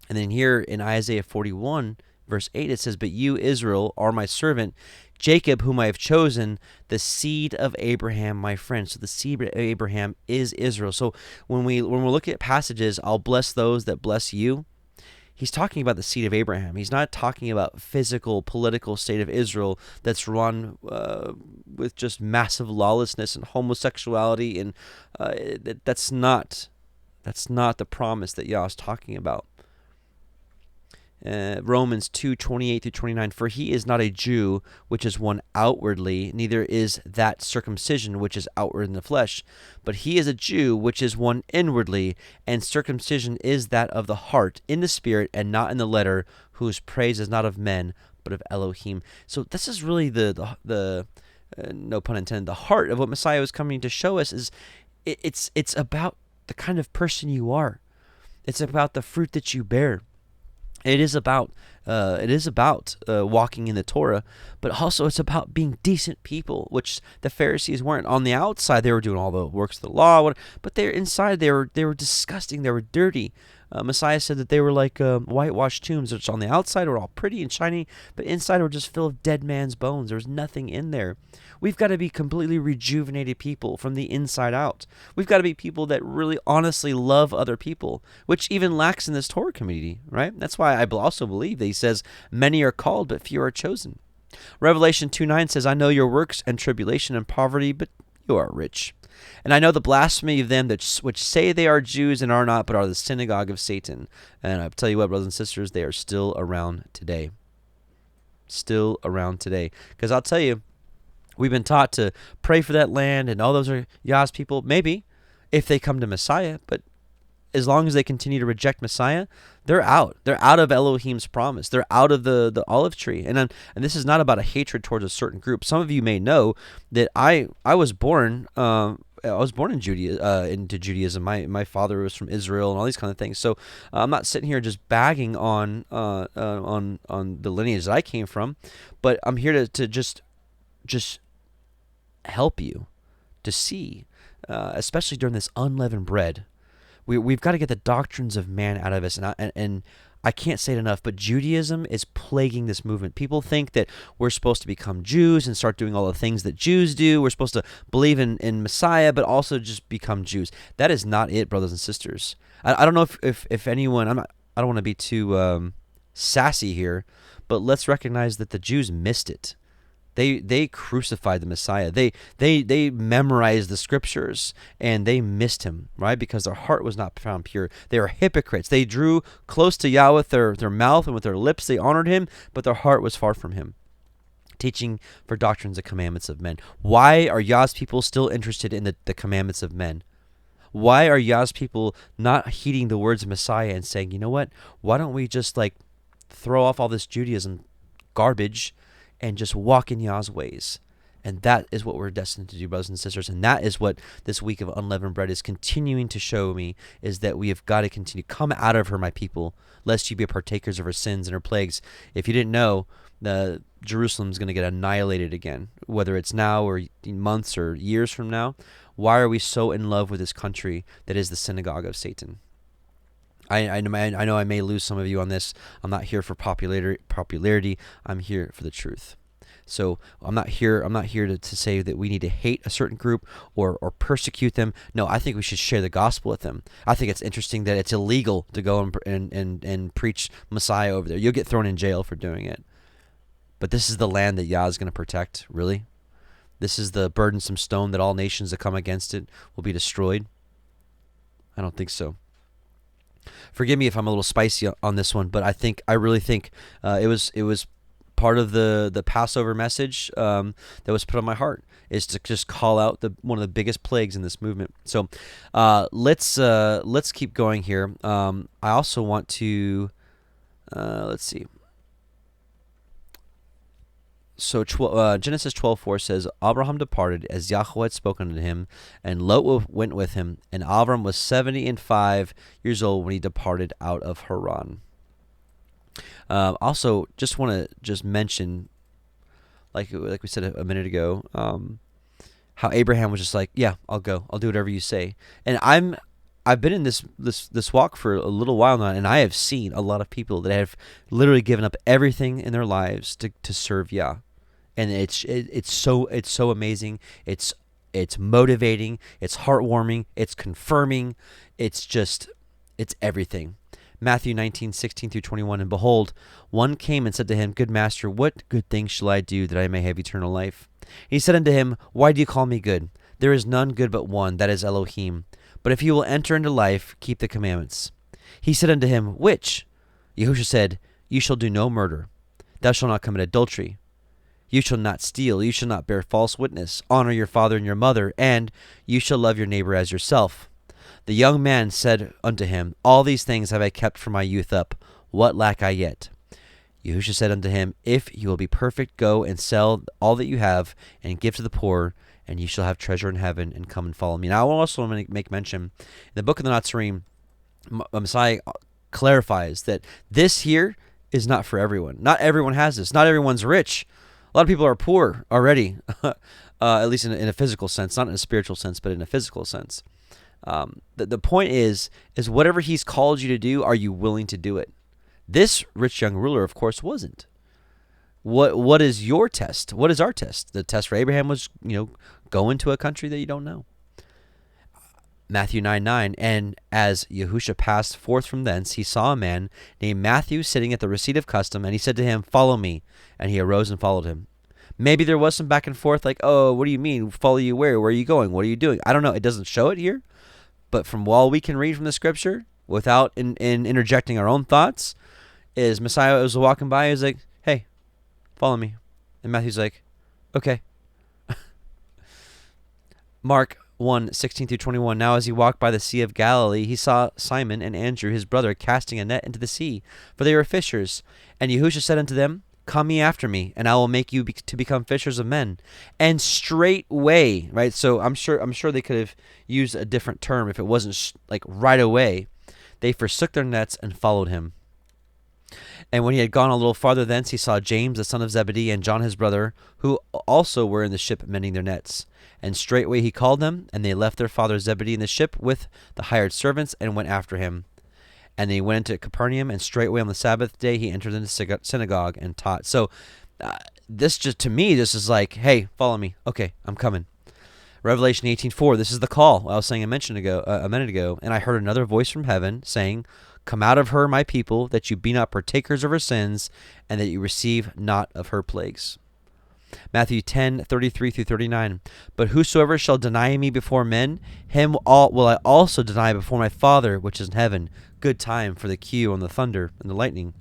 And then here in Isaiah 41, verse 8, it says, but you, Israel, are my servant, Jacob, whom I have chosen, the seed of Abraham, my friend. So the seed of Abraham is Israel. So when we look at passages, I'll bless those that bless you, he's talking about the seed of Abraham. He's not talking about physical, political state of Israel that's run with just massive lawlessness and homosexuality. And that's not That's not the promise that Yah is talking about. Romans 2:28-29, for he is not a Jew, which is one outwardly, neither is that circumcision, which is outward in the flesh, but he is a Jew, which is one inwardly, and circumcision is that of the heart, in the spirit, and not in the letter, whose praise is not of men, but of Elohim. So this is really the no pun intended, the heart of what Messiah was coming to show us. Is it's about the kind of person you are. It's about the fruit that you bear. It is about walking in the Torah, but also it's about being decent people, which the Pharisees weren't. On the outside, they were doing all the works of the law, but they're inside. They were disgusting. They were dirty. Messiah said that they were like whitewashed tombs, which on the outside were all pretty and shiny, but inside were just filled with dead man's bones. There was nothing in there. We've got to be completely rejuvenated people from the inside out. We've got to be people that really honestly love other people, which even lacks in this Torah community, right? That's why I also believe that he says, many are called, but few are chosen. Revelation 2:9 says, I know your works and tribulation and poverty, but you are rich. And I know the blasphemy of them which say they are Jews and are not, but are the synagogue of Satan. And I tell you what, brothers and sisters, they are still around today. Still around today. Because I'll tell you, we've been taught to pray for that land, and all those are Yah's people. Maybe, if they come to Messiah, but as long as they continue to reject Messiah, they're out. They're out of Elohim's promise. They're out of the olive tree. And this is not about a hatred towards a certain group. Some of you may know that I was born in into Judaism. My father was from Israel and all these kind of things. So I'm not sitting here just bagging on the lineage that I came from, but I'm here to just help you to see, especially during this unleavened bread. We've got to get the doctrines of man out of us, and I can't say it enough, but Judaism is plaguing this movement. People think that we're supposed to become Jews and start doing all the things that Jews do. We're supposed to believe in Messiah, but also just become Jews. That is not it, brothers and sisters. I don't know if anyone, I don't want to be too sassy here, but let's recognize that the Jews missed it. They crucified the Messiah. They memorized the scriptures, and they missed him, right? Because their heart was not found pure. They are hypocrites. They drew close to Yahweh with their mouth, and with their lips they honored him, but their heart was far from him. Teaching for doctrines and commandments of men. Why are Yah's people still interested in the commandments of men? Why are Yah's people not heeding the words of Messiah and saying, you know what? Why don't we just throw off all this Judaism garbage and just walk in Yah's ways? And that is what we're destined to do, brothers and sisters. And that is what this week of unleavened bread is continuing to show me, is that we have got to continue. Come out of her, my people, lest you be partakers of her sins and her plagues. If you didn't know, Jerusalem's going to get annihilated again, whether it's now or months or years from now. Why are we so in love with this country that is the synagogue of Satan? I know I may lose some of you on this. I'm not here for popularity. I'm here for the truth. So I'm not here to say that we need to hate a certain group or persecute them. No, I think we should share the gospel with them. I think it's interesting that it's illegal to go and preach Messiah over there. You'll get thrown in jail for doing it. But this is the land that Yah is going to protect, really? This is the burdensome stone that all nations that come against it will be destroyed? I don't think so. Forgive me if I'm a little spicy on this one, but I really think it was part of the Passover message that was put on my heart, is to just call out one of the biggest plagues in this movement. So let's keep going here. I also want to let's see. So Genesis 12:4 says, Abraham departed as Yahweh had spoken to him, and Lot went with him. And Abram was 75 years old when he departed out of Haran. Also, just want to mention, like we said a minute ago, how Abraham was just like, yeah, I'll go. I'll do whatever you say. And I've been in this walk for a little while now, and I have seen a lot of people that have literally given up everything in their lives to serve Yah. And it's so amazing. It's motivating. It's heartwarming. It's confirming. It's everything. Matthew 19:16-21, and behold, one came and said to him, Good master, what good thing shall I do that I may have eternal life? He said unto him, Why do you call me good? There is none good but one, that is Elohim. But if you will enter into life, keep the commandments. He said unto him, Which? Yahushua said, You shall do no murder. Thou shalt not commit adultery. You shall not steal. You shall not bear false witness. Honor your father and your mother, and you shall love your neighbor as yourself. The young man said unto him, All these things have I kept from my youth up. What lack I yet? Yahushua said unto him, If you will be perfect, go and sell all that you have, and give to the poor, and you shall have treasure in heaven, and come and follow me. Now, I also want to make mention, in the book of the Nazarene, Messiah clarifies that this here is not for everyone. Not everyone has this. Not everyone's rich. A lot of people are poor already, at least in a physical sense, not in a spiritual sense, but in a physical sense. The point is whatever he's called you to do, are you willing to do it? This rich young ruler, of course, wasn't. What is your test? What is our test? The test for Abraham was, go into a country that you don't know. Matthew 9:9, and as Yahushua passed forth from thence, he saw a man named Matthew sitting at the receipt of custom, and he said to him, Follow me. And he arose and followed him. Maybe there was some back and forth like, oh, what do you mean? Follow you where? Where are you going? What are you doing? I don't know. It doesn't show it here. But from all we can read from the scripture, without in interjecting our own thoughts, is Messiah was walking by, he was like, Hey, follow me. And Matthew's like, okay. Mark 1:16-21. Now as he walked by the Sea of Galilee, he saw Simon and Andrew, his brother, casting a net into the sea, for they were fishers. And Yahushua said unto them, Come ye after me, and I will make you to become fishers of men. And straightway, right? So I'm sure they could have used a different term if it wasn't like right away. They forsook their nets and followed him. And when he had gone a little farther thence, he saw James the son of Zebedee and John his brother, who also were in the ship mending their nets. And straightway he called them, and they left their father Zebedee in the ship with the hired servants, and went after him. And they went into Capernaum, and straightway on the Sabbath day he entered into the synagogue and taught. So this just, to me, this is like, hey, follow me. Okay, I'm coming. Revelation 18:4, this is the call I was saying a minute ago. And I heard another voice from heaven saying, Come out of her, my people, that you be not partakers of her sins, and that you receive not of her plagues. Matthew 10:33-39. But whosoever shall deny me before men, him will I also deny before my Father which is in heaven. Good time for the cue on the thunder and the lightning.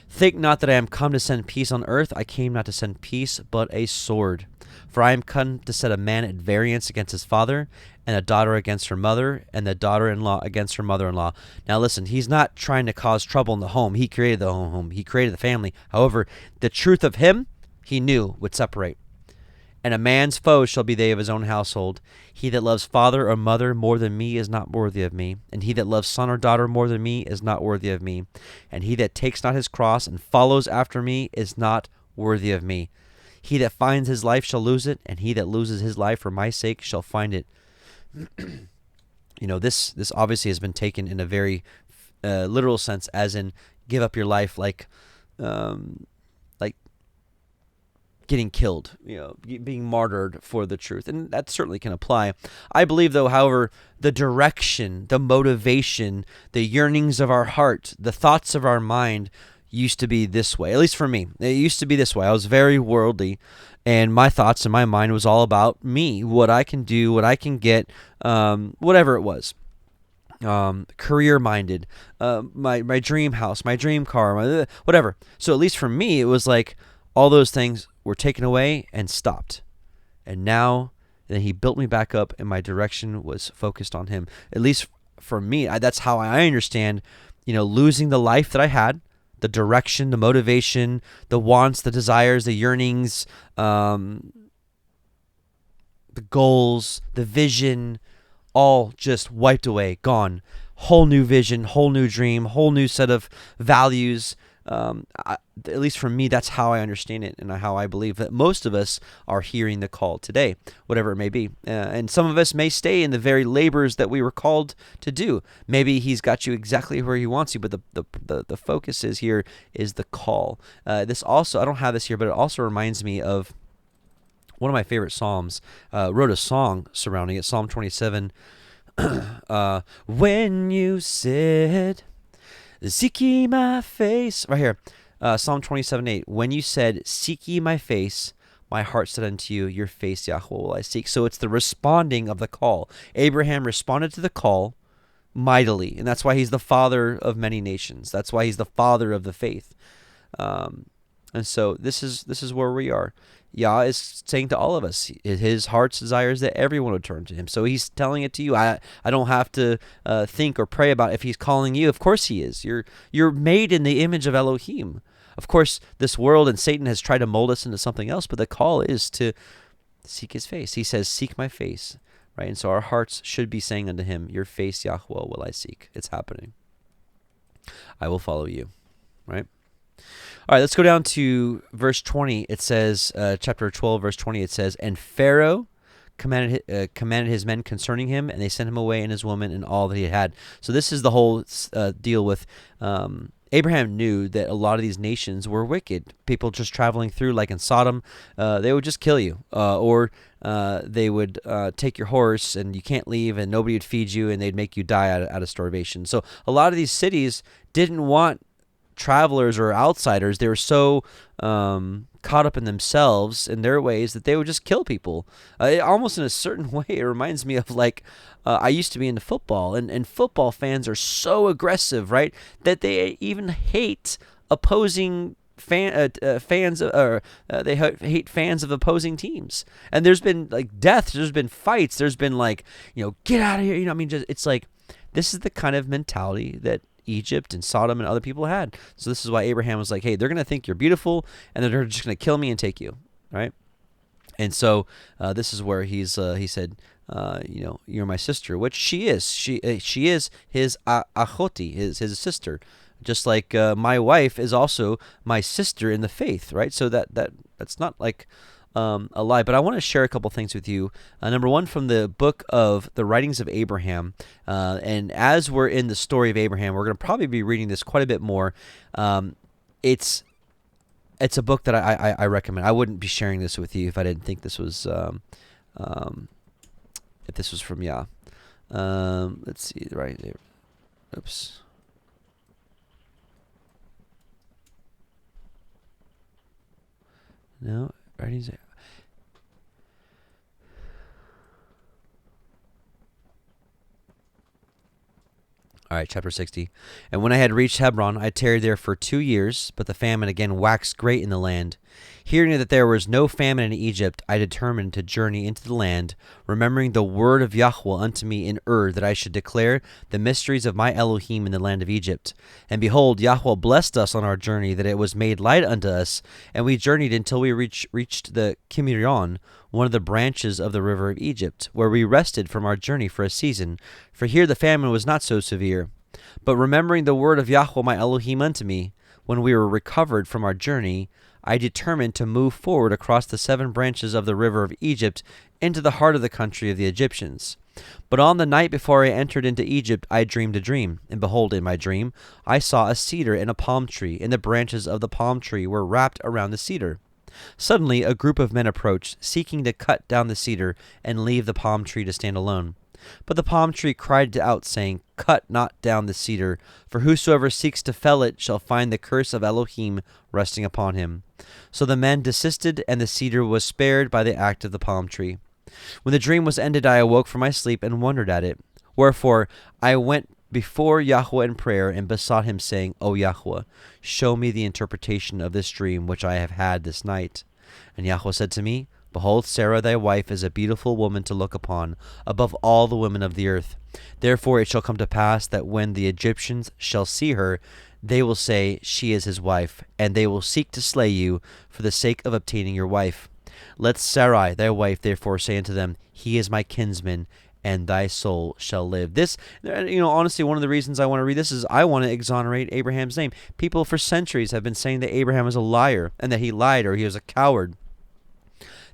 Think not that I am come to send peace on earth. I came not to send peace, but a sword. For I am come to set a man at variance against his father, and a daughter against her mother, and the daughter-in-law against her mother-in-law. Now listen, he's not trying to cause trouble in the home. He created the home. He created the family. However, the truth of him, he knew would separate. And a man's foes shall be they of his own household. He that loves father or mother more than me is not worthy of me. And he that loves son or daughter more than me is not worthy of me. And he that takes not his cross and follows after me is not worthy of me. He that finds his life shall lose it, and he that loses his life for my sake shall find it. This obviously has been taken in a very literal sense, as in give up your life, like getting killed, being martyred for the truth. And that certainly can apply. I believe, though, however, the direction, the motivation, the yearnings of our heart, the thoughts of our mind used to be this way. At least for me, it used to be this way. I was very worldly, and my thoughts and my mind was all about me, what I can do, what I can get, whatever it was. Career-minded, my dream house, my dream car, whatever. So at least for me, it was like all those things were taken away and stopped. And now then he built me back up, and my direction was focused on him. At least for me, that's how I understand, losing the life that I had, the direction, the motivation, the wants, the desires, the yearnings, the goals, the vision, all just wiped away, gone. Whole new vision, whole new dream, whole new set of values. At least for me, that's how I understand it, and how I believe that most of us are hearing the call today, whatever it may be. And some of us may stay in the very labors that we were called to do. Maybe he's got you exactly where he wants you, but the focus is the call. This also, I don't have this here, but it also reminds me of one of my favorite Psalms. Wrote a song surrounding it, Psalm 27. When you said, seek ye my face. Right here. Psalm 27:8. When you said, seek ye my face, My heart said unto you, your face, Yahweh, will I seek. So it's the responding of the call. Abraham responded to the call mightily, and that's why he's the father of many nations. That's why he's the father of the faith. And so this is where we are. Yah is saying to all of us, his heart's desire is that everyone would turn to him. So he's telling it to you. I don't have to think or pray about if he's calling you. Of course he is. You're made in the image of Elohim. Of course, this world and Satan has tried to mold us into something else, but the call is to seek his face. He says, seek my face, right? And so our hearts should be saying unto him, your face, Yahweh, will I seek. It's happening. I will follow you, right? All right, let's go down to verse 20. It says, chapter 12, verse 20, it says, and Pharaoh commanded his men concerning him, and they sent him away and his woman and all that he had. So this is the whole deal with Abraham knew that a lot of these nations were wicked. People just traveling through, like in Sodom, they would just kill you, or they would take your horse and you can't leave and nobody would feed you and they'd make you die out of starvation. So a lot of these cities didn't want travelers or outsiders. They were so caught up in themselves and their ways that they would just kill people. Almost in a certain way, it reminds me of like, I used to be into football, and football fans are so aggressive, right, that they even hate opposing fans, or they hate fans of opposing teams. And there's been like deaths, there's been fights, there's been like, get out of here. I mean, just, it's like, this is the kind of mentality that Egypt and Sodom and other people had. So this is why Abraham was like, hey, they're going to think you're beautiful and they're just going to kill me and take you, right? And so this is where he said, you're my sister, which she is. She is his achoti, his sister, just like my wife is also my sister in the faith, right? So that's not like a lie. But I want to share a couple things with you. Number one, from the book of the writings of Abraham. And as we're in the story of Abraham, we're going to probably be reading this quite a bit more. It's a book that I recommend. I wouldn't be sharing this with you if I didn't think this was if this was from Yah. Let's see, right there. Oops. No, writings. All right, chapter 60. And when I had reached Hebron, I tarried there for 2 years, but the famine again waxed great in the land. Hearing that there was no famine in Egypt, I determined to journey into the land, remembering the word of Yahweh unto me in that I should declare the mysteries of my Elohim in the land of Egypt. And behold, Yahweh blessed us on our journey, that it was made light unto us, and we journeyed until we reached the Kimirion, one of the branches of the river of Egypt, where we rested from our journey for a season, for here the famine was not so severe. But remembering the word of Yahweh my Elohim unto me, when we were recovered from our journey, I determined to move forward across the 7 branches of the river of Egypt into the heart of the country of the Egyptians. But on the night before I entered into Egypt, I dreamed a dream, and behold, in my dream, I saw a cedar and a palm tree, and the branches of the palm tree were wrapped around the cedar. Suddenly a group of men approached, seeking to cut down the cedar and leave the palm tree to stand alone. But the palm tree cried out, saying, Cut not down the cedar, for whosoever seeks to fell it shall find the curse of Elohim resting upon him. So the men desisted, and the cedar was spared by the act of the palm tree. When the dream was ended, I awoke from my sleep and wondered at it. Wherefore I went before Yahweh in prayer and besought him, saying, O Yahweh, show me the interpretation of this dream which I have had this night. And Yahweh said to me, Behold, Sarah thy wife is a beautiful woman to look upon, above all the women of the earth. Therefore it shall come to pass that when the Egyptians shall see her, they will say, She is his wife, and they will seek to slay you for the sake of obtaining your wife. Let Sarai thy wife therefore say unto them, He is my kinsman, and thy soul shall live. This, honestly, one of the reasons I want to read this is I want to exonerate Abraham's name. People for centuries have been saying that Abraham is a liar, and that he lied or he was a coward.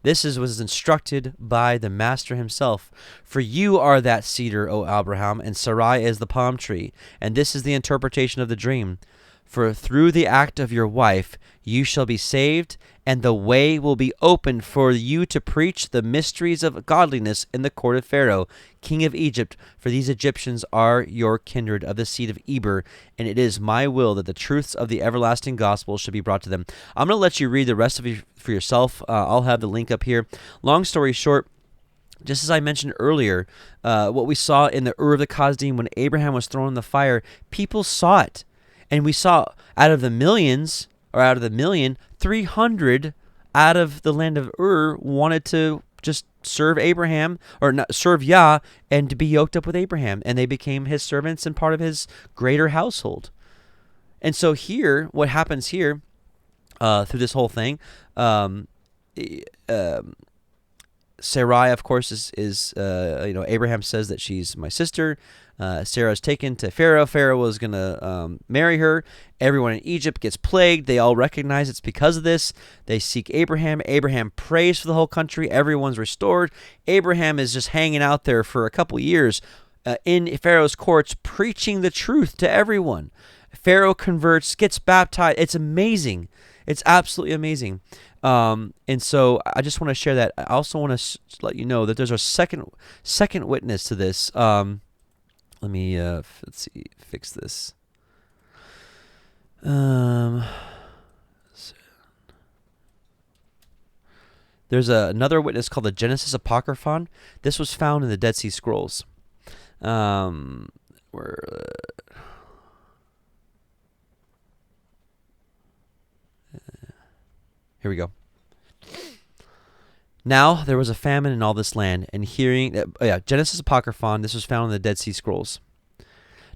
This was instructed by the Master himself. For you are that cedar, O Abraham, and Sarai is the palm tree. And this is the interpretation of the dream. For through the act of your wife you shall be saved, and the way will be opened for you to preach the mysteries of godliness in the court of Pharaoh, king of Egypt. For these Egyptians are your kindred of the seed of Eber, and it is my will that the truths of the everlasting gospel should be brought to them. I'm going to let you read the rest of it for yourself. I'll have the link up here. Long story short, just as I mentioned earlier, what we saw in the Ur of the Chaldean when Abraham was thrown in the fire, people saw it. And we saw out of the millions, or out of the million, 300 out of the land of Ur wanted to just serve Abraham, or not serve Yah, and to be yoked up with Abraham. And they became his servants and part of his greater household. And so here, what happens here, through this whole thing, Sarai, of course, is Abraham says that she's my sister. Sarah is taken to Pharaoh. Pharaoh was going to marry her. Everyone in Egypt gets plagued. They all recognize it's because of this. They seek Abraham. Abraham prays for the whole country. Everyone's restored. Abraham is just hanging out there for a couple years in Pharaoh's courts, preaching the truth to everyone. Pharaoh converts, gets baptized. It's amazing. It's absolutely amazing. And so I just want to share that. I also want to let you know that there's a second witness to this. Let me let's see, fix this. There's another witness called the Genesis apocryphon. This was found in the Dead Sea Scrolls. Here we go. Now there was a famine in all this land, and hearing Genesis apocryphon. This was found in the Dead Sea Scrolls.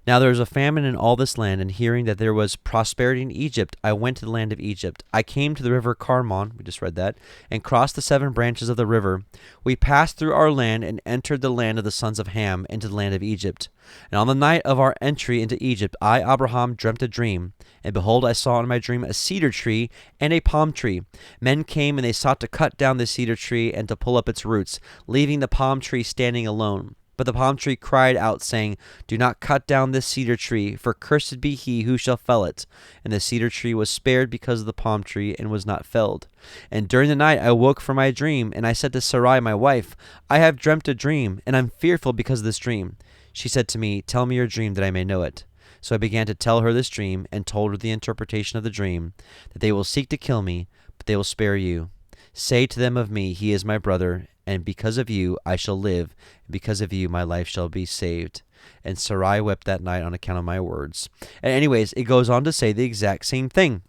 Now there was a famine in all this land, and hearing that there was prosperity in Egypt, I went to the land of Egypt. I came to the river Carmon, we just read that, and crossed the 7 branches of the river. We passed through our land and entered the land of the sons of Ham, into the land of Egypt. And on the night of our entry into Egypt, I, Abraham, dreamt a dream. And behold, I saw in my dream a cedar tree and a palm tree. Men came and they sought to cut down the cedar tree and to pull up its roots, leaving the palm tree standing alone. But the palm tree cried out, saying, Do not cut down this cedar tree, for cursed be he who shall fell it. And the cedar tree was spared because of the palm tree, and was not felled. And during the night I woke from my dream, and I said to Sarai my wife, I have dreamt a dream, and I'm fearful because of this dream. She said to me, Tell me your dream, that I may know it. So I began to tell her this dream, and told her the interpretation of the dream, that they will seek to kill me, but they will spare you. Say to them of me, He is my brother, and because of you I shall live, and because of you my life shall be saved. And Sarai wept that night on account of my words. And anyways, it goes on to say the exact same thing.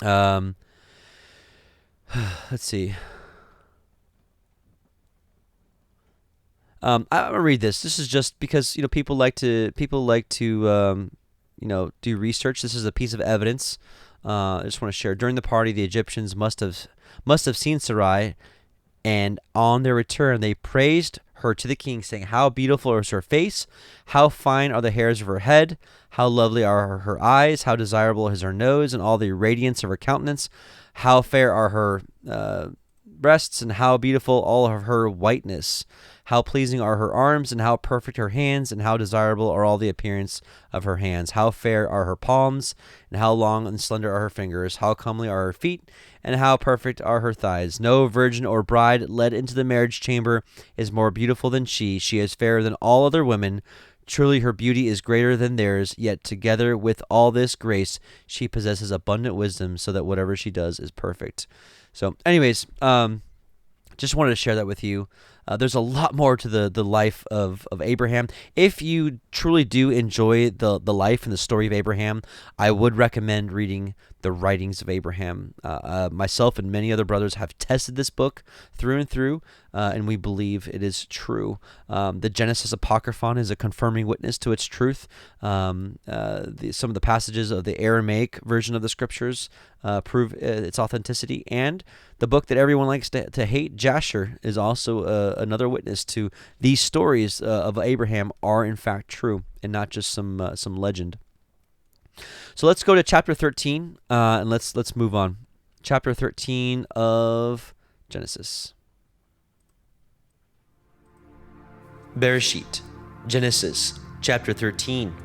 Let's see. I'm gonna read this. This is just because people like to do research. This is a piece of evidence. I just want to share. During the party, the Egyptians must have seen Sarai, and on their return, they praised her to the king, saying, How beautiful is her face, how fine are the hairs of her head, how lovely are her eyes, how desirable is her nose, and all the radiance of her countenance, how fair are her breasts, and how beautiful all of her whiteness. How pleasing are her arms, and how perfect her hands, and how desirable are all the appearance of her hands. How fair are her palms, and how long and slender are her fingers. How comely are her feet, and how perfect are her thighs. No virgin or bride led into the marriage chamber is more beautiful than she. She is fairer than all other women. Truly her beauty is greater than theirs, yet together with all this grace, she possesses abundant wisdom, so that whatever she does is perfect. So anyways, just wanted to share that with you. There's a lot more to the life of Abraham. If you truly do enjoy the life and the story of Abraham, I would recommend reading the writings of Abraham. Myself and many other brothers have tested this book through and through, and we believe it is true. The Genesis apocryphon is a confirming witness to its truth. Some of the passages of the Aramaic version of the scriptures prove its authenticity, and the book that everyone likes to hate, Jasher, is also another witness to these stories of Abraham are in fact true and not just some legend. So let's go to chapter 13, and let's move on. Chapter 13 of Genesis. Bereshit, Genesis, chapter 13.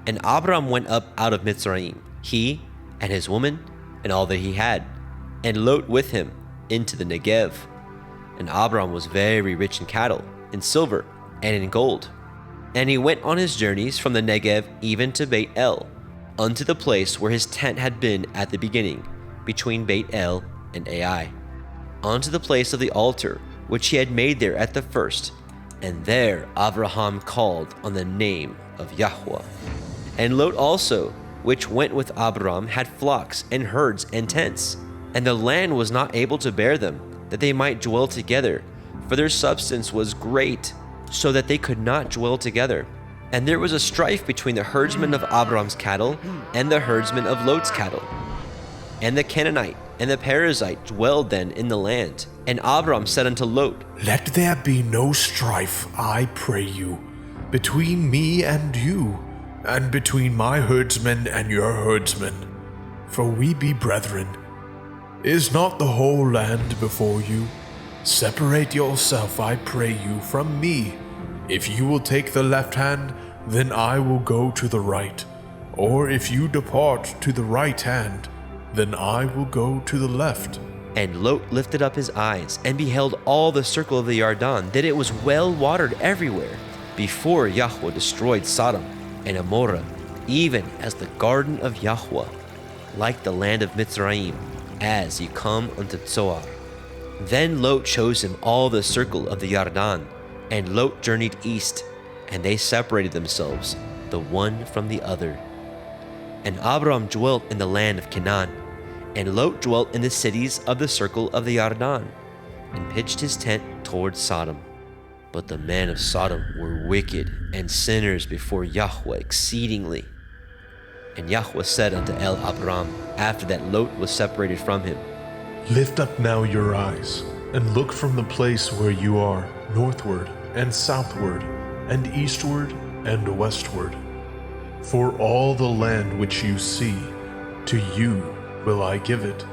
And Abram went up out of Mitzrayim, he and his woman and all that he had, and Lot with him into the Negev. And Abram was very rich in cattle, in silver, and in gold. And he went on his journeys from the Negev even to Beit El, unto the place where his tent had been at the beginning, between Beit El and Ai, unto the place of the altar which he had made there at the first. And there Abraham called on the name of Yahweh. And Lot also, which went with Abram, had flocks and herds and tents, and the land was not able to bear them, that they might dwell together, for their substance was great, so that they could not dwell together. And there was a strife between the herdsmen of Abram's cattle and the herdsmen of Lot's cattle. And the Canaanite and the Perizzite dwelled then in the land. And Abram said unto Lot, Let there be no strife, I pray you, between me and you, and between my herdsmen and your herdsmen, for we be brethren. Is not the whole land before you? Separate yourself, I pray you, from me. If you will take the left hand, then I will go to the right. Or if you depart to the right hand, then I will go to the left. And Lot lifted up his eyes, and beheld all the circle of the Yarden, that it was well watered everywhere, before Yahweh destroyed Sodom and Amorah, even as the garden of Yahweh, like the land of Mitzrayim, as ye come unto Zoar. Then Lot chose him all the circle of the Yarden, and Lot journeyed east, and they separated themselves, the one from the other. And Abram dwelt in the land of Canaan, and Lot dwelt in the cities of the circle of the Yarden, and pitched his tent toward Sodom. But the men of Sodom were wicked and sinners before Yahweh exceedingly. And Yahweh said unto Abram, after that Lot was separated from him, Lift up now your eyes, and look from the place where you are, northward and southward, and eastward and westward. For all the land which you see, to you will I give it,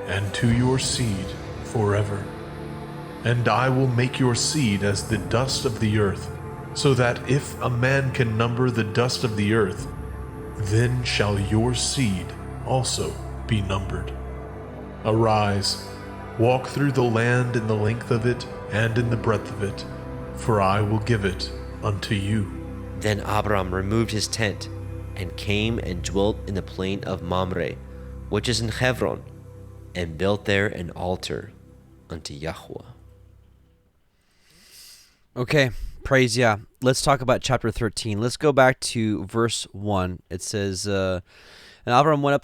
and to your seed forever. And I will make your seed as the dust of the earth, so that if a man can number the dust of the earth, then shall your seed also be numbered. Arise, walk through the land in the length of it and in the breadth of it, for I will give it unto you. Then Abram removed his tent, and came and dwelt in the plain of Mamre, which is in Hebron, and built there an altar unto Yahweh. Okay, praise Yah. Let's talk about chapter 13. Let's go back to verse 1. It says, And Abram went up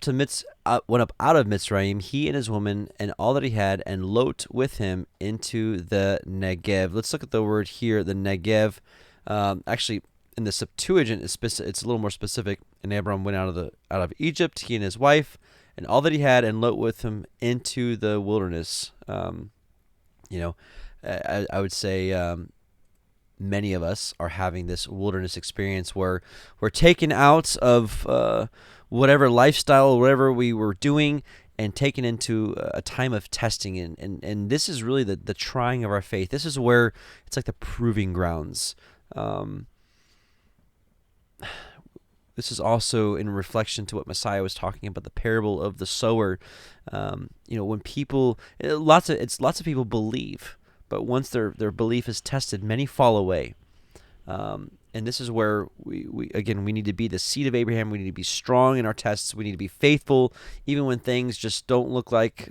out of Mitzrayim, he and his woman, and all that he had, and Lot with him into the Negev. Let's look at the word here, the Negev. Actually, in the Septuagint, it's a little more specific. And Abram went out of Egypt, he and his wife, and all that he had, and Lot with him into the wilderness. I would say many of us are having this wilderness experience where we're taken out of whatever lifestyle or whatever we were doing and taken into a time of testing. And this is really the trying of our faith. This is where it's like the proving grounds. This is also in reflection to what Messiah was talking about, the parable of the sower. When people, lots of people believe, but once their belief is tested, many fall away. And this is where we need to be the seed of Abraham. We need to be strong in our tests. We need to be faithful, even when things just don't look like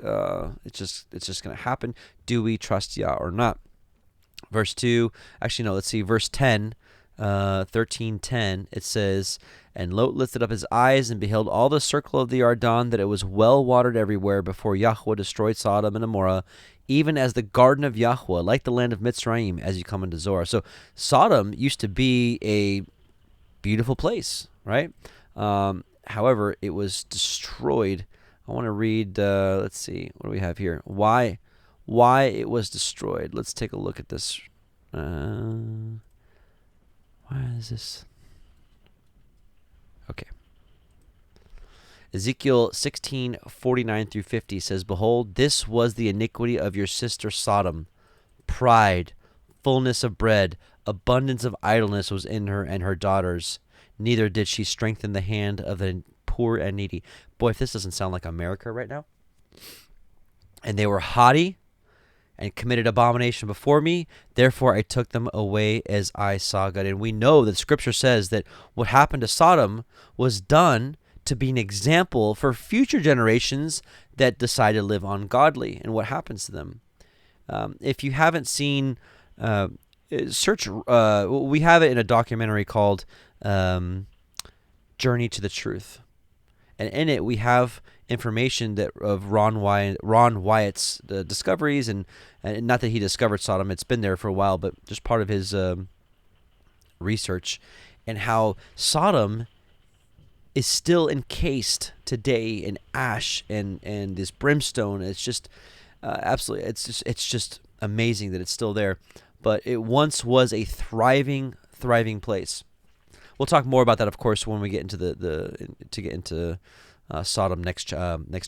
it's just going to happen. Do we trust Yah or not? Verse 2. Actually, no. Let's see. Verse 10. 13:10. It says, And Lot lifted up his eyes and beheld all the circle of the Yarden, that it was well watered everywhere, before Yahweh destroyed Sodom and Amorah, even as the garden of Yahweh, like the land of Mitzrayim, as you come into Zoar. So Sodom used to be a beautiful place, right? However, it was destroyed. I want to read, let's see, what do we have here? Why it was destroyed. Let's take a look at this. Why is this? Okay. Ezekiel 16:49-50 says, Behold, this was the iniquity of your sister Sodom. Pride, fullness of bread, abundance of idleness was in her and her daughters. neither did she strengthen the hand of the poor and needy. Boy, if this doesn't sound like America right now. And they were haughty and committed abomination before me. Therefore, I took them away as I saw good. And we know that Scripture says that what happened to Sodom was done to be an example for future generations that decide to live ungodly and what happens to them. If you haven't seen, search. We have it in a documentary called Journey to the Truth. And in it, we have information that of Ron Wyatt's discoveries, and not that he discovered Sodom; it's been there for a while, but just part of his research, and how Sodom is still encased today in ash and this brimstone. It's just absolutely, it's just amazing that it's still there. But it once was a thriving place. We'll talk more about that, of course, when we get into Sodom next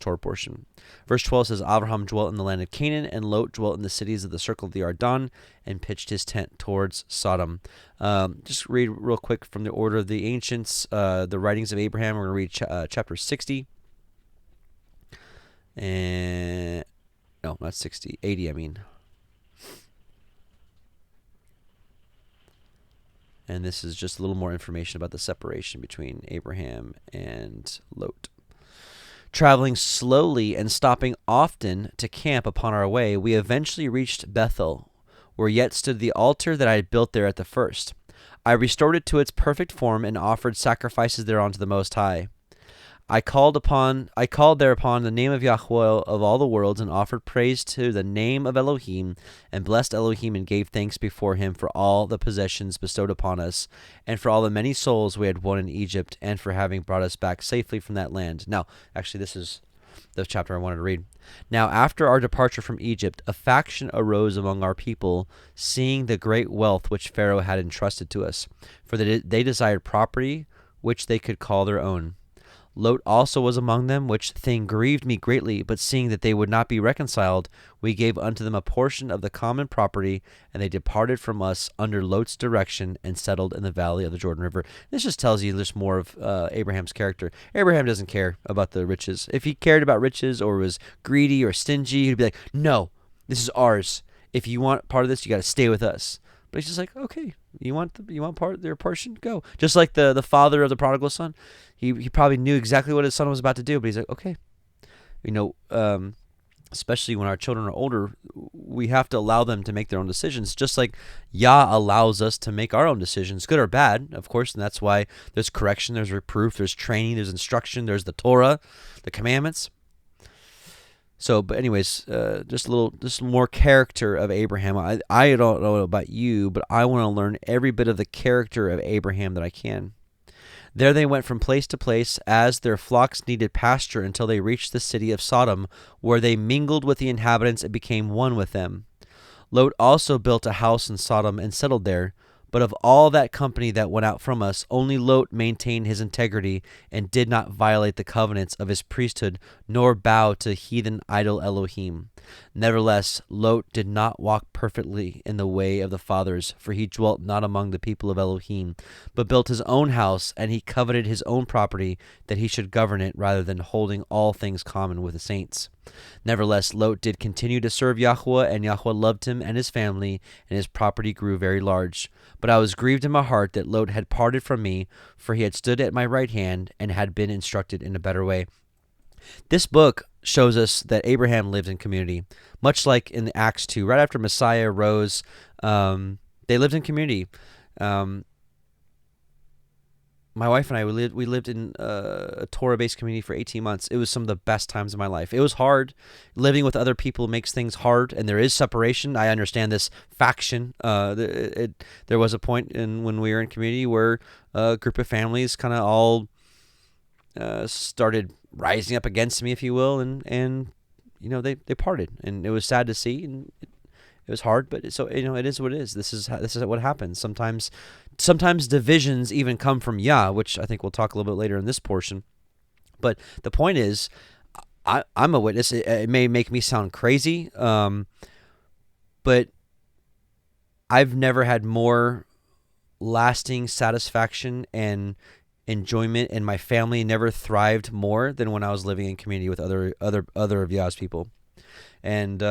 Torah portion. Verse 12 says, Abraham dwelt in the land of Canaan, and Lot dwelt in the cities of the circle of the Ardan, and pitched his tent towards Sodom. Just read real quick from the order of the ancients, the writings of Abraham. We're going to read chapter 60. And no, not 60, 80, I mean. And this is just a little more information about the separation between Abraham and Lot. Traveling slowly and stopping often to camp upon our way, we eventually reached Bethel, where yet stood the altar that I had built there at the first. I restored it to its perfect form and offered sacrifices thereon to the Most High. I called thereupon the name of Yahweh of all the worlds, and offered praise to the name of Elohim, and blessed Elohim, and gave thanks before him for all the possessions bestowed upon us, and for all the many souls we had won in Egypt, and for having brought us back safely from that land. Now, actually, this is the chapter I wanted to read. Now, after our departure from Egypt, a faction arose among our people, seeing the great wealth which Pharaoh had entrusted to us, for they desired property which they could call their own. Lot also was among them, which thing grieved me greatly, but seeing that they would not be reconciled, we gave unto them a portion of the common property, and they departed from us under Lot's direction and settled in the valley of the Jordan River. This just tells you just more of Abraham's character. Abraham doesn't care about the riches. If he cared about riches or was greedy or stingy, he'd be like, no, this is ours. If you want part of this, you got to stay with us. But he's just like, okay, you want part of their portion? Go. Just like the father of the prodigal son, he probably knew exactly what his son was about to do, but he's like, okay, especially when our children are older, we have to allow them to make their own decisions, just like Yah allows us to make our own decisions, good or bad, of course, and that's why there's correction, there's reproof, there's training, there's instruction, there's the Torah, the commandments. So, but anyways, just more character of Abraham. I don't know about you, but I want to learn every bit of the character of Abraham that I can. There they went from place to place as their flocks needed pasture until they reached the city of Sodom, where they mingled with the inhabitants and became one with them. Lot also built a house in Sodom and settled there. But of all that company that went out from us, only Lot maintained his integrity and did not violate the covenants of his priesthood, nor bow to heathen idol Elohim. Nevertheless, Lot did not walk perfectly in the way of the fathers, for he dwelt not among the people of Elohim, but built his own house, and he coveted his own property, that he should govern it, rather than holding all things common with the saints. Nevertheless, Lot did continue to serve Yahweh, and Yahweh loved him and his family, and his property grew very large. But I was grieved in my heart that Lot had parted from me, for he had stood at my right hand, and had been instructed in a better way. This book shows us that Abraham lived in community, much like in Acts 2. Right after Messiah rose, they lived in community. My wife and I, we lived in a Torah-based community for 18 months. It was some of the best times of my life. It was hard. Living with other people makes things hard, and there is separation. I understand this faction. There was a point when we were in community where a group of families kind of all started rising up against me, if you will, and they parted, and it was sad to see, and it was hard, but it is what it is. This is what happens. Sometimes divisions even come from Yah, which I think we'll talk a little bit later in this portion. But the point is, I'm a witness. It may make me sound crazy, but I've never had more lasting satisfaction and enjoyment, and my family never thrived more than when I was living in community with other of Yah's people. And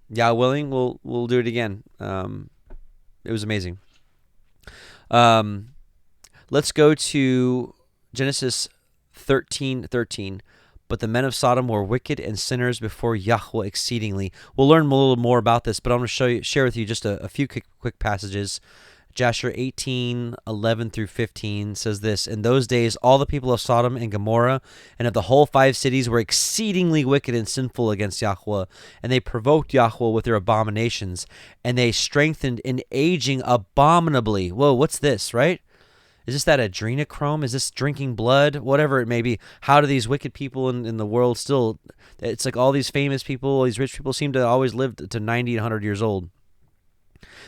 Yah willing, we'll do it again. It was amazing. Let's go to Genesis 13:13. But the men of Sodom were wicked and sinners before Yahweh exceedingly. We'll learn a little more about this, but I'm going to share with you just a few quick passages. Jasher 18:11 through 15 says this: In those days, all the people of Sodom and Gomorrah and of the whole 5 cities were exceedingly wicked and sinful against Yahweh, and they provoked Yahweh with their abominations, and they strengthened in aging abominably. Whoa, what's this, right? Is this that adrenochrome? Is this drinking blood? Whatever it may be. How do these wicked people in the world still, it's like all these famous people, all these rich people seem to always live to 90 and 100 years old.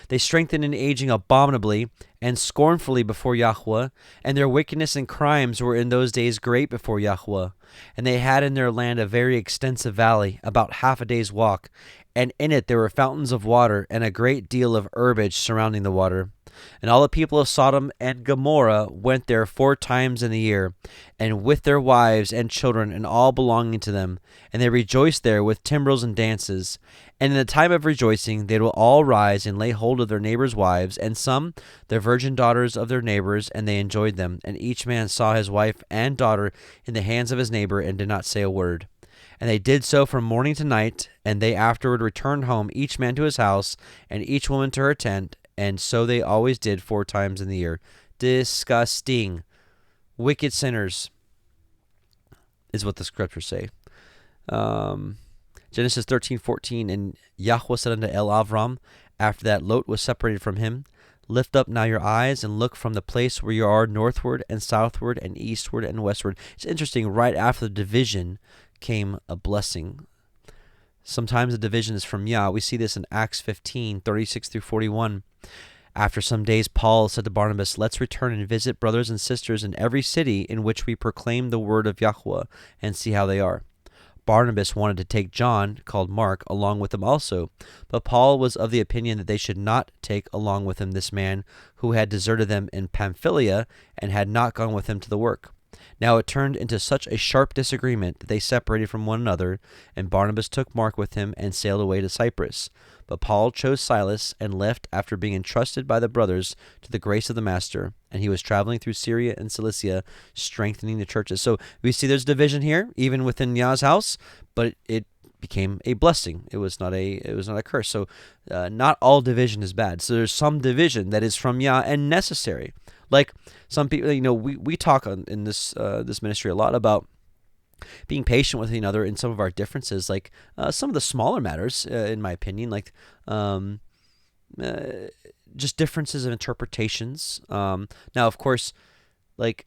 They strengthened in aging abominably and scornfully before Yahweh, and their wickedness and crimes were in those days great before Yahweh. And they had in their land a very extensive valley, about half a day's walk, and in it there were fountains of water and a great deal of herbage surrounding the water. And all the people of Sodom and Gomorrah went there 4 times in the year, and with their wives and children and all belonging to them, and they rejoiced there with timbrels and dances. And in the time of rejoicing they will all rise and lay hold of their neighbors' wives, and some the virgin daughters of their neighbors, and they enjoyed them. And each man saw his wife and daughter in the hands of his neighbor, and did not say a word. And they did so from morning to night, and they afterward returned home, each man to his house, and each woman to her tent. And so they always did 4 times in the year. Disgusting. Wicked sinners is what the scriptures say. Genesis 13:14, and Yahweh said unto Avram, after that Lot was separated from him, Lift up now your eyes and look from the place where you are northward and southward and eastward and westward. It's interesting, right after the division came a blessing. Sometimes the division is from Yah. We see this in Acts 15:36 through 41. After some days, Paul said to Barnabas, Let's return and visit brothers and sisters in every city in which we proclaim the word of Yahweh, and see how they are. Barnabas wanted to take John, called Mark, along with them also, but Paul was of the opinion that they should not take along with him this man who had deserted them in Pamphylia and had not gone with him to the work. Now it turned into such a sharp disagreement that they separated from one another, and Barnabas took Mark with him and sailed away to Cyprus. But Paul chose Silas and left after being entrusted by the brothers to the grace of the Master, and he was traveling through Syria and Cilicia, strengthening the churches. So we see there's division here, even within Yah's house, but it became a blessing. It was not a curse. So not all division is bad. So there's some division that is from Yah and necessary. Like some people, we talk in this ministry a lot about being patient with one another in some of our differences, like some of the smaller matters, in my opinion, like just differences of interpretations. Now, of course, like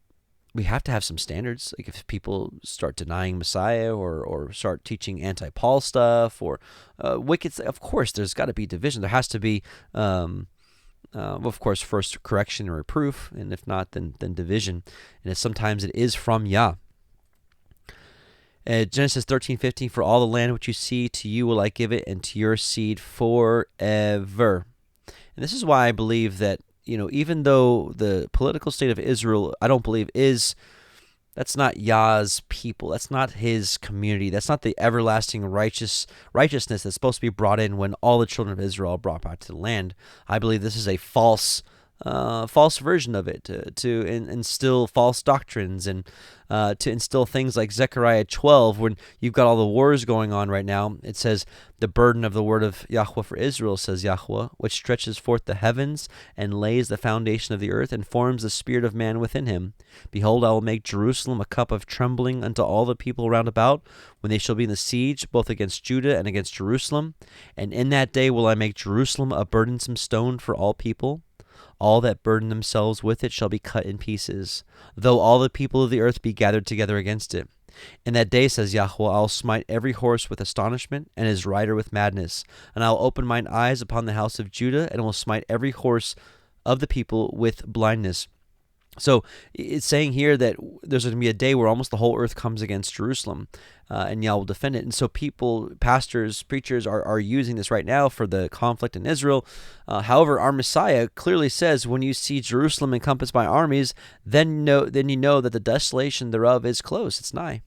we have to have some standards. Like if people start denying Messiah or start teaching anti-Paul stuff or wicked, of course, there's got to be division. There has to be, of course, first correction or reproof, and if not, then division. And sometimes it is from Yah. Genesis 13:15, for all the land which you see, to you will I give it, and to your seed forever. And this is why I believe that, even though the political state of Israel, I don't believe that's not Yah's people. That's not his community. That's not the everlasting righteousness that's supposed to be brought in when all the children of Israel are brought back to the land. I believe this is a false version of it to instill false doctrines and to instill things like Zechariah 12, when you've got all the wars going on right now. It says, the burden of the word of Yahweh for Israel, says Yahweh, which stretches forth the heavens and lays the foundation of the earth and forms the spirit of man within him. Behold, I will make Jerusalem a cup of trembling unto all the people round about, when they shall be in the siege, both against Judah and against Jerusalem. And in that day will I make Jerusalem a burdensome stone for all people. All that burden themselves with it shall be cut in pieces, though all the people of the earth be gathered together against it. In that day, says Yahweh, I will smite every horse with astonishment, and his rider with madness. And I will open mine eyes upon the house of Judah, and will smite every horse of the people with blindness. So it's saying here that there's going to be a day where almost the whole earth comes against Jerusalem, and Yah will defend it. And so people, pastors, preachers are using this right now for the conflict in Israel. However, our Messiah clearly says, when you see Jerusalem encompassed by armies, then you know that the desolation thereof is close. It's nigh.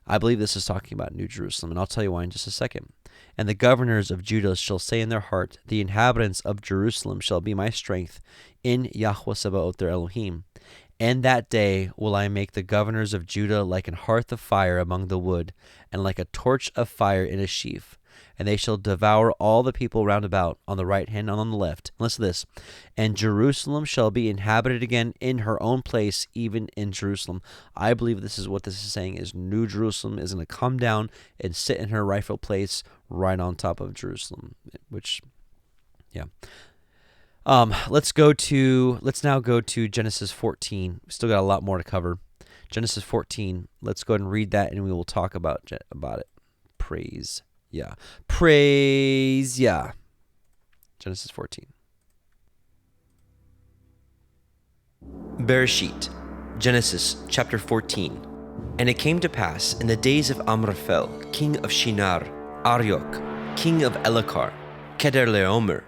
I believe this is talking about New Jerusalem, and I'll tell you why in just a second. And the governors of Judah shall say in their heart, the inhabitants of Jerusalem shall be my strength in Yahweh Sabaoth their Elohim. And that day will I make the governors of Judah like an hearth of fire among the wood, and like a torch of fire in a sheaf. And they shall devour all the people round about, on the right hand and on the left. Listen to this. And Jerusalem shall be inhabited again in her own place, even in Jerusalem. I believe this is what this is saying, is New Jerusalem is going to come down and sit in her rightful place right on top of Jerusalem, which, yeah. Let's now go to Genesis 14. We still got a lot more to cover. Genesis 14. Let's go ahead and read that, and we will talk about it. Praise Yah. Praise Yah. Genesis 14. Bereshit, Genesis chapter 14. And it came to pass in the days of Amraphel, king of Shinar, Arioch, king of Elakar, Kedorlaomer,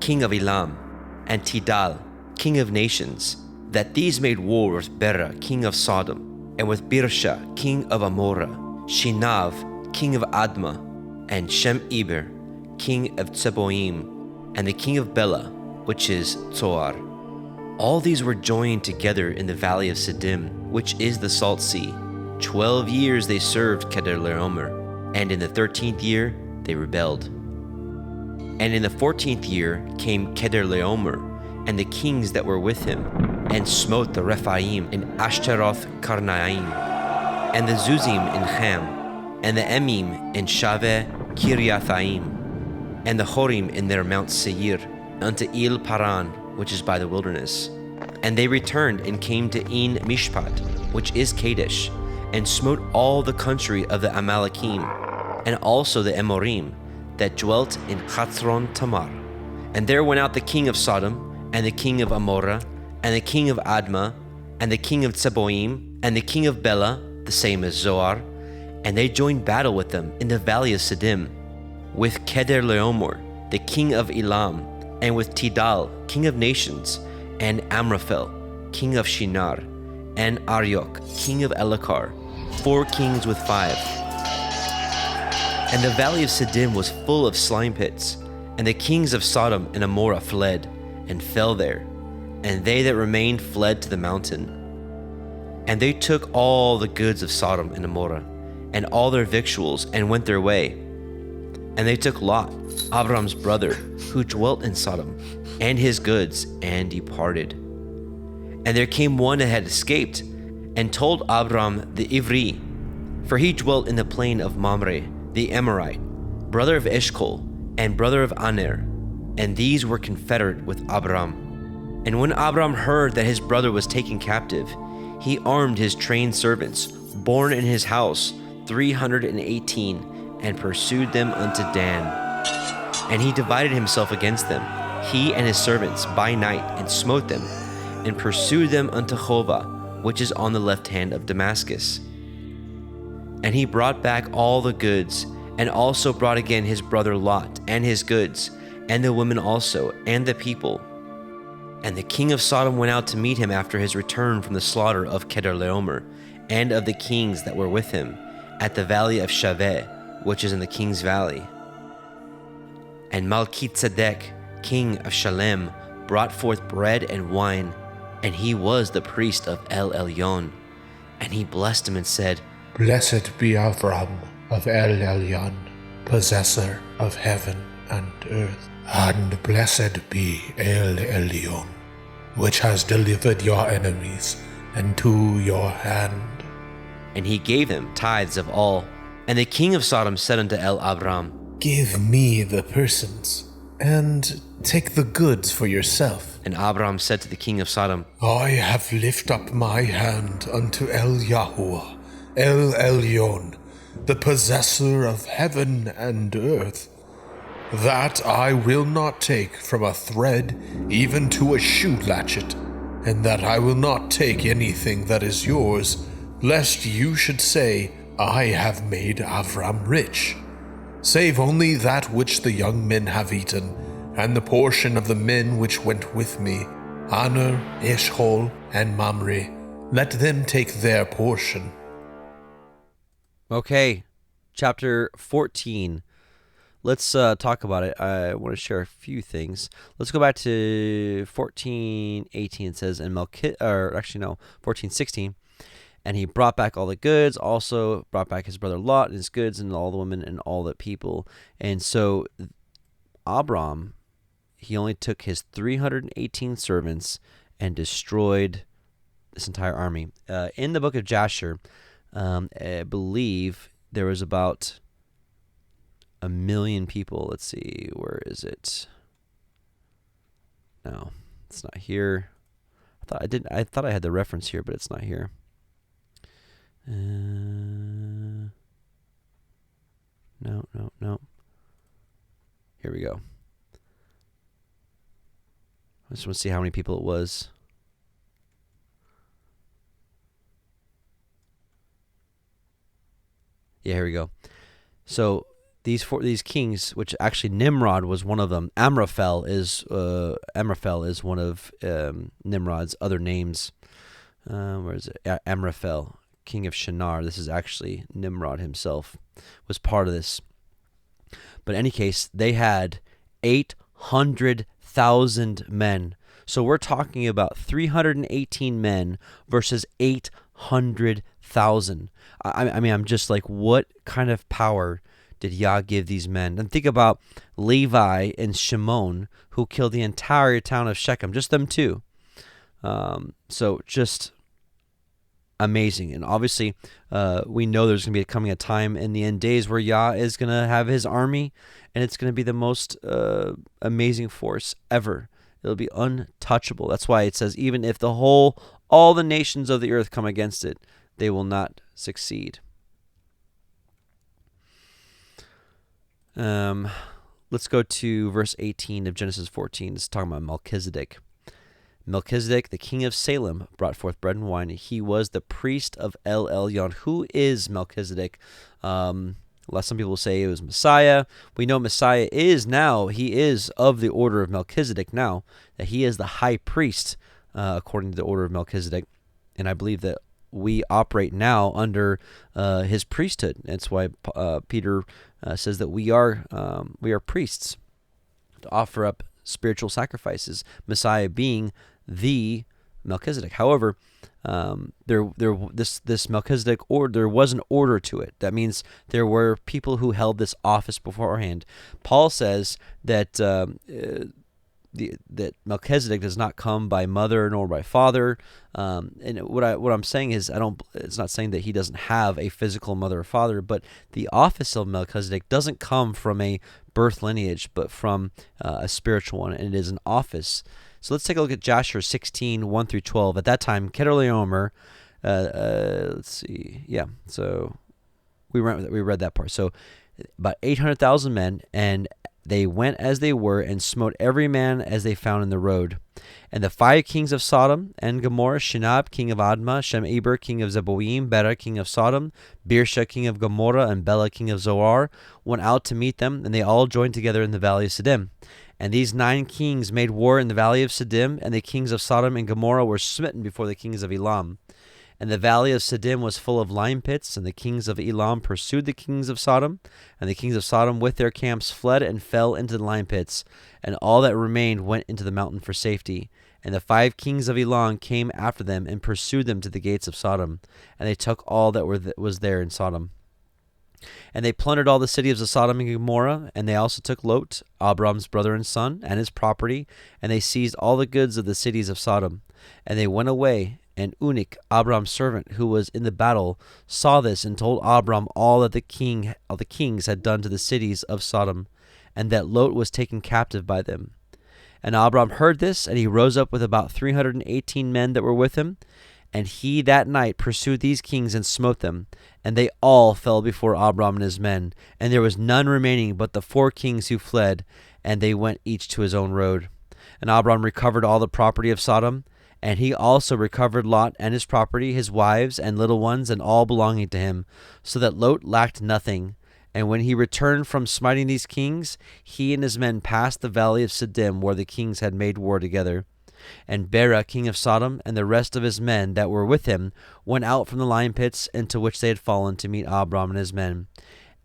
king of Elam, and Tidal, king of nations, that these made war with Bera, king of Sodom, and with Birsha, king of Amorah, Shinav, king of Admah, and Shem-Eber, king of Tseboim, and the king of Bela, which is Zoar. All these were joined together in the valley of Siddim, which is the Salt Sea. 12 years they served Kedorlaomer, and in the 13th year they rebelled. And in the 14th year came Kedorlaomer, and the kings that were with him, and smote the Rephaim in Ashtaroth Karnaim, and the Zuzim in Ham, and the Emim in Shaveh Kiriathaim, and the Horim in their Mount Seir, unto El Paran, which is by the wilderness. And they returned and came to En Mishpat, which is Kadesh, and smote all the country of the Amalekim, and also the Amorim, that dwelt in Chatzron Tamar. And there went out the king of Sodom, and the king of Amorah, and the king of Admah, and the king of Tseboim, and the king of Bela, the same as Zoar, and they joined battle with them in the valley of Siddim, with Kedorlaomer, the king of Elam, and with Tidal, king of nations, and Amraphel, king of Shinar, and Arioch, king of Elakar, 4 kings with 5. And the valley of Siddim was full of slime pits, and the kings of Sodom and Amorah fled, and fell there, and they that remained fled to the mountain. And they took all the goods of Sodom and Amorah, and all their victuals, and went their way. And they took Lot, Abram's brother, who dwelt in Sodom, and his goods, and departed. And there came one that had escaped, and told Abram the Ivri, for he dwelt in the plain of Mamre, the Amorite, brother of Eshcol, and brother of Aner, and these were confederate with Abram. And when Abram heard that his brother was taken captive, he armed his trained servants, born in his house, 318, and pursued them unto Dan. And he divided himself against them, he and his servants, by night, and smote them, and pursued them unto Hova, which is on the left hand of Damascus. And he brought back all the goods, and also brought again his brother Lot, and his goods, and the women also, and the people. And the king of Sodom went out to meet him after his return from the slaughter of Kedorlaomer, and of the kings that were with him, at the valley of Shaveh, which is in the king's valley. And Melchizedek, king of Shalem, brought forth bread and wine, and he was the priest of El Elyon. And he blessed him and said, Blessed be Avram of El Elyon, possessor of heaven and earth. And blessed be El Elyon, which has delivered your enemies into your hand. And he gave him tithes of all. And the king of Sodom said unto El Abram, Give me the persons, and take the goods for yourself. And Abram said to the king of Sodom, I have lifted up my hand unto El Yahuwah, El Elyon, the possessor of heaven and earth, that I will not take from a thread even to a shoe latchet, and that I will not take anything that is yours, lest you should say, I have made Avram rich. Save only that which the young men have eaten, and the portion of the men which went with me, Aner, Eshcol, and Mamre. Let them take their portion. Okay, chapter 14. Let's talk about it. I want to share a few things. Let's go back to 14:18. It says, and 14:16. And he brought back all the goods, also brought back his brother Lot and his goods and all the women and all the people. And so Abram, he only took his 318 servants and destroyed this entire army. In the book of Jasher, I believe there was about 1 million people. Let's see, where is it? No, it's not here. I thought I had the reference here, but it's not here. No. Here we go. I just want to see how many people it was. Yeah, here we go. So these kings, which actually Nimrod was one of them. Amraphel is one of Nimrod's other names. Where is it? Amraphel, king of Shinar. This is actually Nimrod himself was part of this. But in any case, they had 800,000 men. So we're talking about 318 men versus 800,000. I mean, I'm just like, what kind of power did Yah give these men? And think about Levi and Shimon, who killed the entire town of Shechem, just them two. So just amazing. And obviously, we know there's going to be coming a time in the end days where Yah is going to have his army, and it's going to be the most amazing force ever. It'll be untouchable. That's why it says, even if all the nations of the earth come against it, they will not succeed. Let's go to verse 18 of Genesis 14. It's talking about Melchizedek. Melchizedek, the king of Salem, brought forth bread and wine. He was the priest of El Elyon. Who is Melchizedek? Some people will say it was Messiah. We know Messiah is now. He is of the order of Melchizedek now. That he is the high priest according to the order of Melchizedek. And I believe that we operate now under his priesthood. That's why Peter says that we are priests to offer up spiritual sacrifices. Messiah being the Melchizedek. However, this Melchizedek order, there was an order to it. That means there were people who held this office beforehand. Paul says that that Melchizedek does not come by mother nor by father. And what I'm saying is, it's not saying that he doesn't have a physical mother or father, but the office of Melchizedek doesn't come from a birth lineage, but from a spiritual one, and it is an office. So let's take a look at Jasher 16, 1 through 12. At that time, Kedorlaomer, let's see, yeah, so we read that part. So about 800,000 men, and they went as they were and smote every man as they found in the road. And the 5 kings of Sodom and Gomorrah, Shinab, king of Admah, Shem-Eber, king of Zeboim, Bera, king of Sodom, Birsha, king of Gomorrah, and Bela, king of Zoar, went out to meet them, and they all joined together in the valley of Siddim. And these 9 kings made war in the valley of Siddim, and the kings of Sodom and Gomorrah were smitten before the kings of Elam. And the valley of Siddim was full of lime pits, and the kings of Elam pursued the kings of Sodom, and the kings of Sodom with their camps fled and fell into the lime pits, and all that remained went into the mountain for safety. And the 5 kings of Elam came after them and pursued them to the gates of Sodom, and they took all that was there in Sodom. And they plundered all the cities of Sodom and Gomorrah, and they also took Lot, Abram's brother and son, and his property, and they seized all the goods of the cities of Sodom. And they went away, and Unik, Abram's servant, who was in the battle, saw this and told Abram all that the kings had done to the cities of Sodom, and that Lot was taken captive by them. And Abram heard this, and he rose up with about 318 men that were with him, and he that night pursued these kings and smote them, and they all fell before Abram and his men, and there was none remaining but the 4 kings who fled, and they went each to his own road. And Abram recovered all the property of Sodom, And he also recovered Lot and his property, his wives and little ones, and all belonging to him, so that Lot lacked nothing. And when he returned from smiting these kings, he and his men passed the valley of Siddim, where the kings had made war together. And Bera, king of Sodom, and the rest of his men that were with him went out from the lion pits into which they had fallen to meet Abram and his men.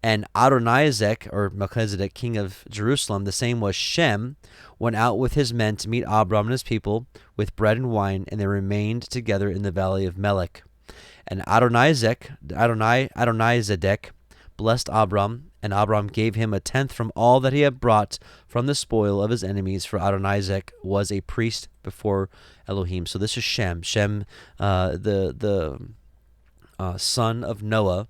And Adonizek, or Melchizedek, king of Jerusalem, the same was Shem, went out with his men to meet Abram and his people with bread and wine, and they remained together in the valley of Melech. And Adonizek blessed Abram, and Abram gave him a tenth from all that he had brought from the spoil of his enemies, for Adonizek was a priest before Elohim. So this is Shem. Shem, the son of Noah,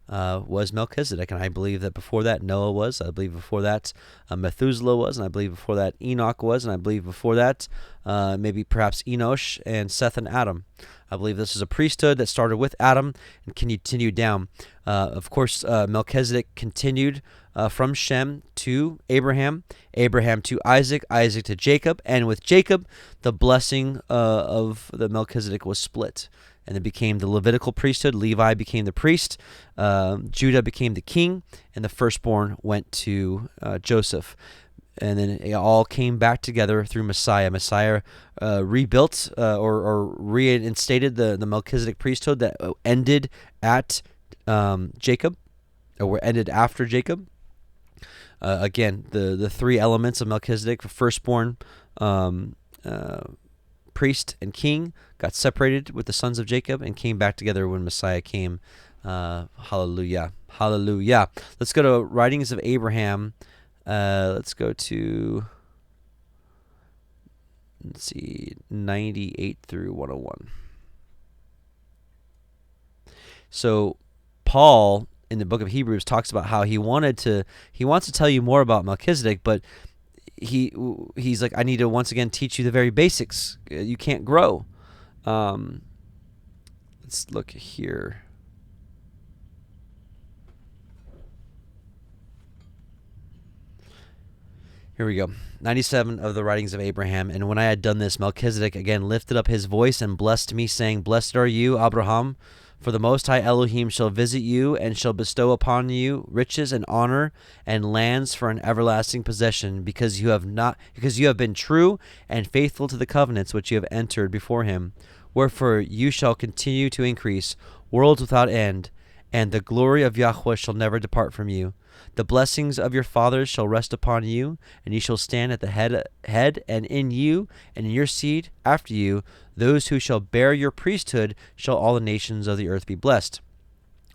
was Melchizedek, and I believe that before that Noah was, I believe before that Methuselah was, and I believe before that Enoch was, and I believe before that maybe perhaps Enosh and Seth and Adam. I believe this is a priesthood that started with Adam and continued down. Of course, Melchizedek continued from Shem to Abraham, Abraham to Isaac, Isaac to Jacob, and with Jacob, the blessing of the Melchizedek was split. And it became the Levitical priesthood. Levi became the priest. Judah became the king. And the firstborn went to Joseph. And then it all came back together through Messiah. Messiah rebuilt or reinstated the Melchizedek priesthood that ended at Jacob, or ended after Jacob. Again, the three elements of Melchizedek, the firstborn, priest, and king, got separated with the sons of Jacob and came back together when Messiah came. Hallelujah. Hallelujah. Let's go to Writings of Abraham. Let's go to, 98 through 101. So Paul in the book of Hebrews talks about how he wants to tell you more about Melchizedek, but he's like, I need to once again teach you the very basics. You can't grow. Let's look here. Here we go. 97 of the writings of Abraham. And when I had done this, Melchizedek again lifted up his voice and blessed me, saying, Blessed are you, Abraham, for the Most High Elohim shall visit you and shall bestow upon you riches and honor and lands for an everlasting possession, because you have been true and faithful to the covenants which you have entered before him. Wherefore you shall continue to increase, worlds without end, and the glory of Yahweh shall never depart from you. The blessings of your fathers shall rest upon you, and you shall stand at the head, and in you and in your seed after you, those who shall bear your priesthood, shall all the nations of the earth be blessed.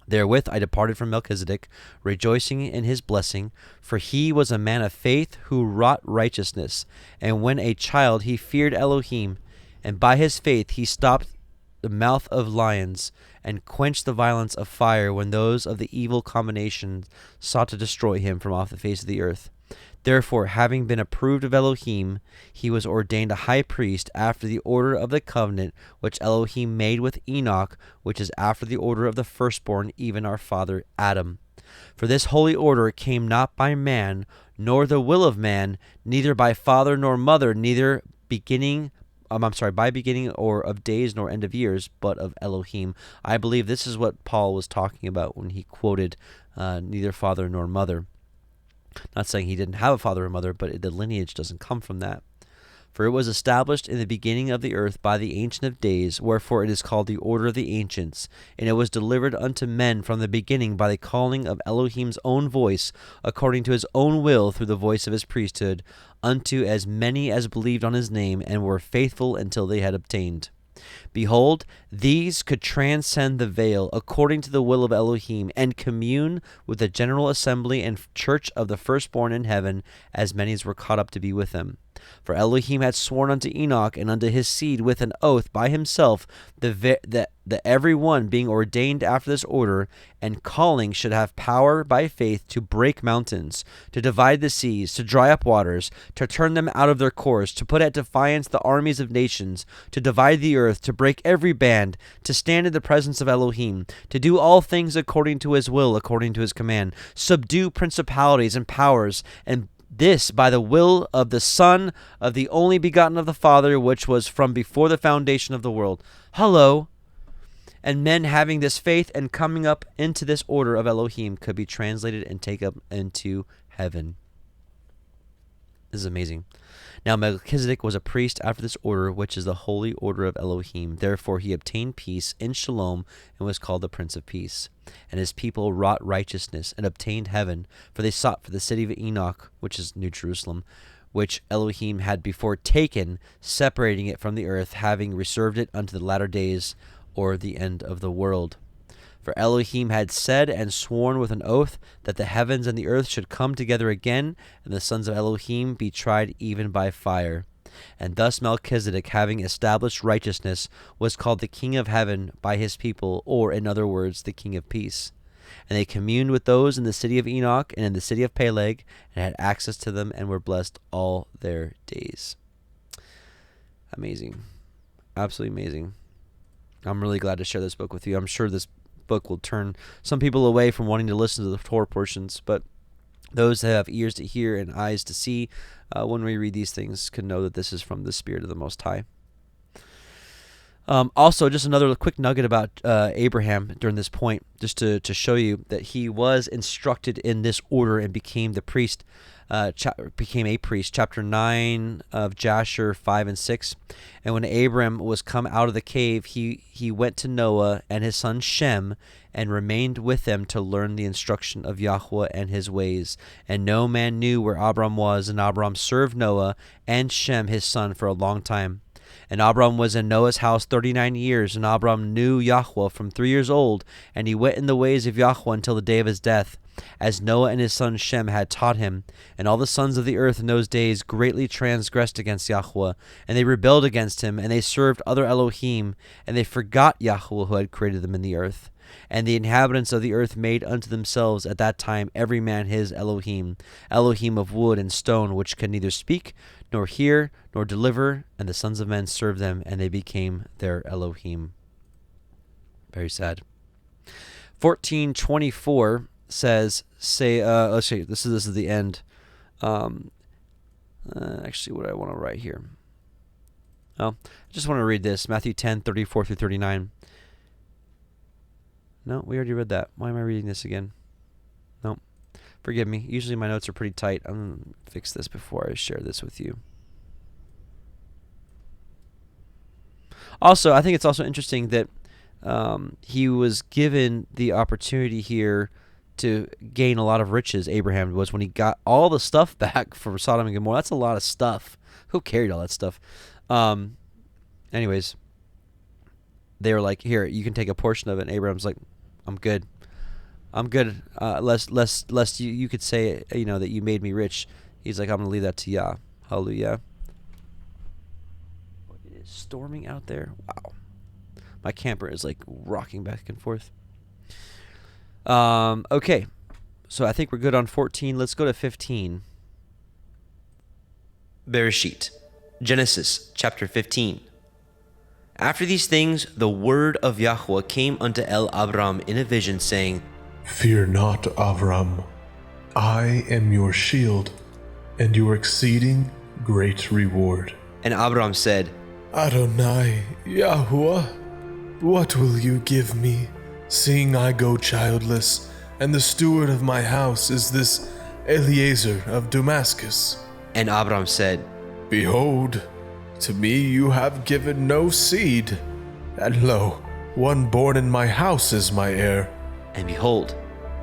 Therewith I departed from Melchizedek, rejoicing in his blessing, for he was a man of faith who wrought righteousness, and when a child he feared Elohim, and by his faith he stopped the mouth of lions, and quenched the violence of fire when those of the evil combinations sought to destroy him from off the face of the earth. Therefore, having been approved of Elohim, he was ordained a high priest after the order of the covenant which Elohim made with Enoch, which is after the order of the firstborn, even our father Adam. For this holy order came not by man, nor the will of man, neither by father nor mother, neither by beginning or of days nor end of years, but of Elohim. I believe this is what Paul was talking about when he quoted neither father nor mother. Not saying he didn't have a father or mother, but the lineage doesn't come from that. For it was established in the beginning of the earth by the Ancient of Days, wherefore it is called the order of the ancients. And it was delivered unto men from the beginning by the calling of Elohim's own voice, according to his own will through the voice of his priesthood, unto as many as believed on his name, and were faithful until they had obtained. Behold, these could transcend the veil according to the will of Elohim, and commune with the general assembly and church of the firstborn in heaven, as many as were caught up to be with them. For Elohim had sworn unto Enoch and unto his seed with an oath by himself, that every one being ordained after this order and calling should have power by faith to break mountains, to divide the seas, to dry up waters, to turn them out of their course, to put at defiance the armies of nations, to divide the earth, to break every band, to stand in the presence of Elohim, to do all things according to his will, according to his command, subdue principalities and powers, and This by the will of the Son of the only begotten of the Father, which was from before the foundation of the world. Hello. And men having this faith and coming up into this order of Elohim could be translated and taken up into heaven. This is amazing. Now Melchizedek was a priest after this order, which is the holy order of Elohim. Therefore he obtained peace in Shalom and was called the Prince of Peace. And his people wrought righteousness and obtained heaven, for they sought for the city of Enoch, which is New Jerusalem, which Elohim had before taken, separating it from the earth, having reserved it unto the latter days, or the end of the world. For Elohim had said and sworn with an oath that the heavens and the earth should come together again, and the sons of Elohim be tried even by fire. And thus Melchizedek, having established righteousness, was called the King of heaven by his people, or in other words, the King of peace. And they communed with those in the city of Enoch and in the city of Peleg, and had access to them, and were blessed all their days. Amazing. Absolutely amazing. I'm really glad to share this book with you. I'm sure this book will turn some people away from wanting to listen to the Torah portions, but those that have ears to hear and eyes to see when we read these things can know that this is from the Spirit of the Most High. Also, just another quick nugget about Abraham during this point, just to show you that he was instructed in this order and became the priest. Became a priest. Chapter 9 of Jasher 5 and 6. And when Abram was come out of the cave, he went to Noah and his son Shem, and remained with them to learn the instruction of Yahweh and his ways. And no man knew where Abram was, and Abram served Noah and Shem his son for a long time. And Abram was in Noah's house 39 years, and Abram knew Yahweh from 3 years old, and he went in the ways of Yahweh until the day of his death, as Noah and his son Shem had taught him. And all the sons of the earth in those days greatly transgressed against Yahweh, and they rebelled against him, and they served other Elohim, and they forgot Yahweh who had created them in the earth. And the inhabitants of the earth made unto themselves at that time every man his Elohim, Elohim of wood and stone, which can neither speak, nor hear, nor deliver, and the sons of men served them, and they became their Elohim. Very sad. 14:24 says, let's see, this is the end. Actually, what I want to write here. I just want to read this, Matthew 10:34 through 39. No, we already read that. Why am I reading this again? No, forgive me. Usually my notes are pretty tight. I'm going to fix this before I share this with you. Also, I think it's also interesting that he was given the opportunity here to gain a lot of riches. Abraham was, when he got all the stuff back from Sodom and Gomorrah. That's a lot of stuff. Who carried all that stuff? Anyways, they were like, here, you can take a portion of it. And Abraham's like, I'm good. Lest you could say, that you made me rich. He's like, I'm going to leave that to Yah. Hallelujah. It is storming out there. Wow. My camper is like rocking back and forth. Okay. So I think we're good on 14. Let's go to 15. Bereshit, Genesis chapter 15. After these things, the word of Yahweh came unto Abram in a vision, saying, Fear not, Avram. I am your shield, and your exceeding great reward. And Abram said, Adonai, Yahweh, what will you give me, seeing I go childless, and the steward of my house is this Eliezer of Damascus? And Abram said, Behold, to me you have given no seed, and lo, one born in my house is my heir. And behold,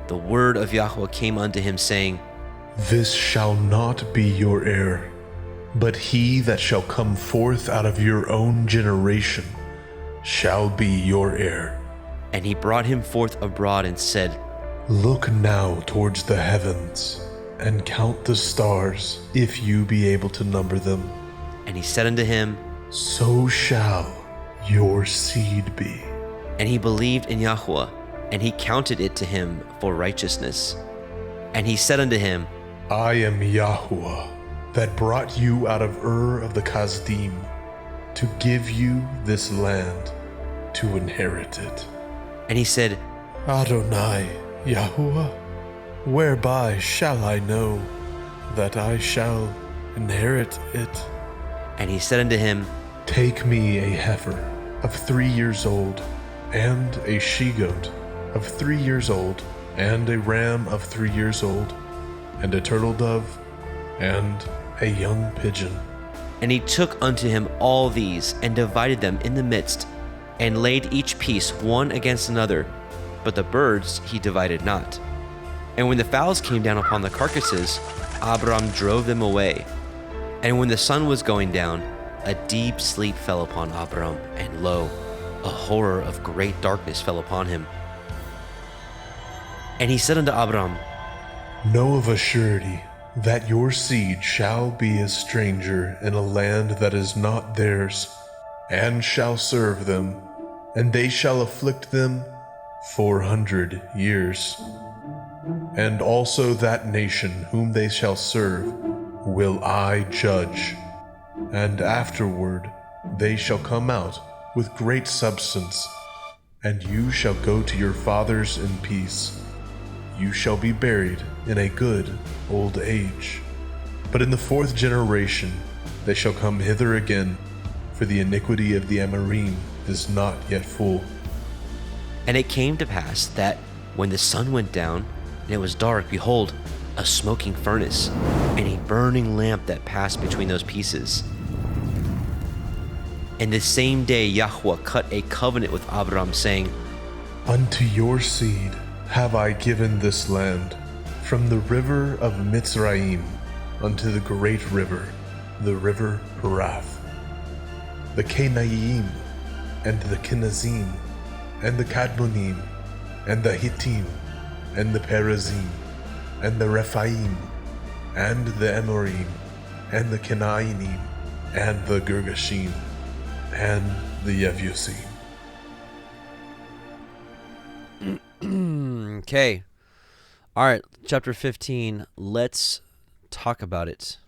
the word of Yahweh came unto him, saying, This shall not be your heir, but he that shall come forth out of your own generation shall be your heir. And he brought him forth abroad and said, Look now towards the heavens, and count the stars, if you be able to number them. And he said unto him, So shall your seed be. And he believed in Yahweh, and he counted it to him for righteousness. And he said unto him, I am Yahweh, that brought you out of Ur of the Kasdim, to give you this land to inherit it. And he said, Adonai, Yahweh, whereby shall I know that I shall inherit it. And he said unto him, Take me a heifer of 3 years old, and a she-goat of 3 years old, and a ram of 3 years old, and a turtle dove, and a young pigeon. And he took unto him all these, and divided them in the midst, and laid each piece one against another, but the birds he divided not. And when the fowls came down upon the carcasses, Abram drove them away. And when the sun was going down, a deep sleep fell upon Abram, and lo, a horror of great darkness fell upon him. And he said unto Abram, Know of a surety that your seed shall be a stranger in a land that is not theirs, and shall serve them, and they shall afflict them 400 years. And also that nation whom they shall serve will I judge, and afterward they shall come out with great substance, and you shall go to your fathers in peace. You shall be buried in a good old age. But in the 4th generation they shall come hither again, for the iniquity of the Amorim is not yet full. And it came to pass that when the sun went down, and it was dark, behold, a smoking furnace, and a burning lamp that passed between those pieces. And the same day Yahweh cut a covenant with Abram, saying, Unto your seed have I given this land, from the river of Mitzrayim unto the great river, the river Perath, the Canaim, and the Kenazim, and the Kadmonim, and the Hittim, and the Perizim, and the Rephaim, and the Amorim, and the Kenainim, and the Girgashim, and the Yevusim. Okay. All right, chapter 15. Let's talk about it.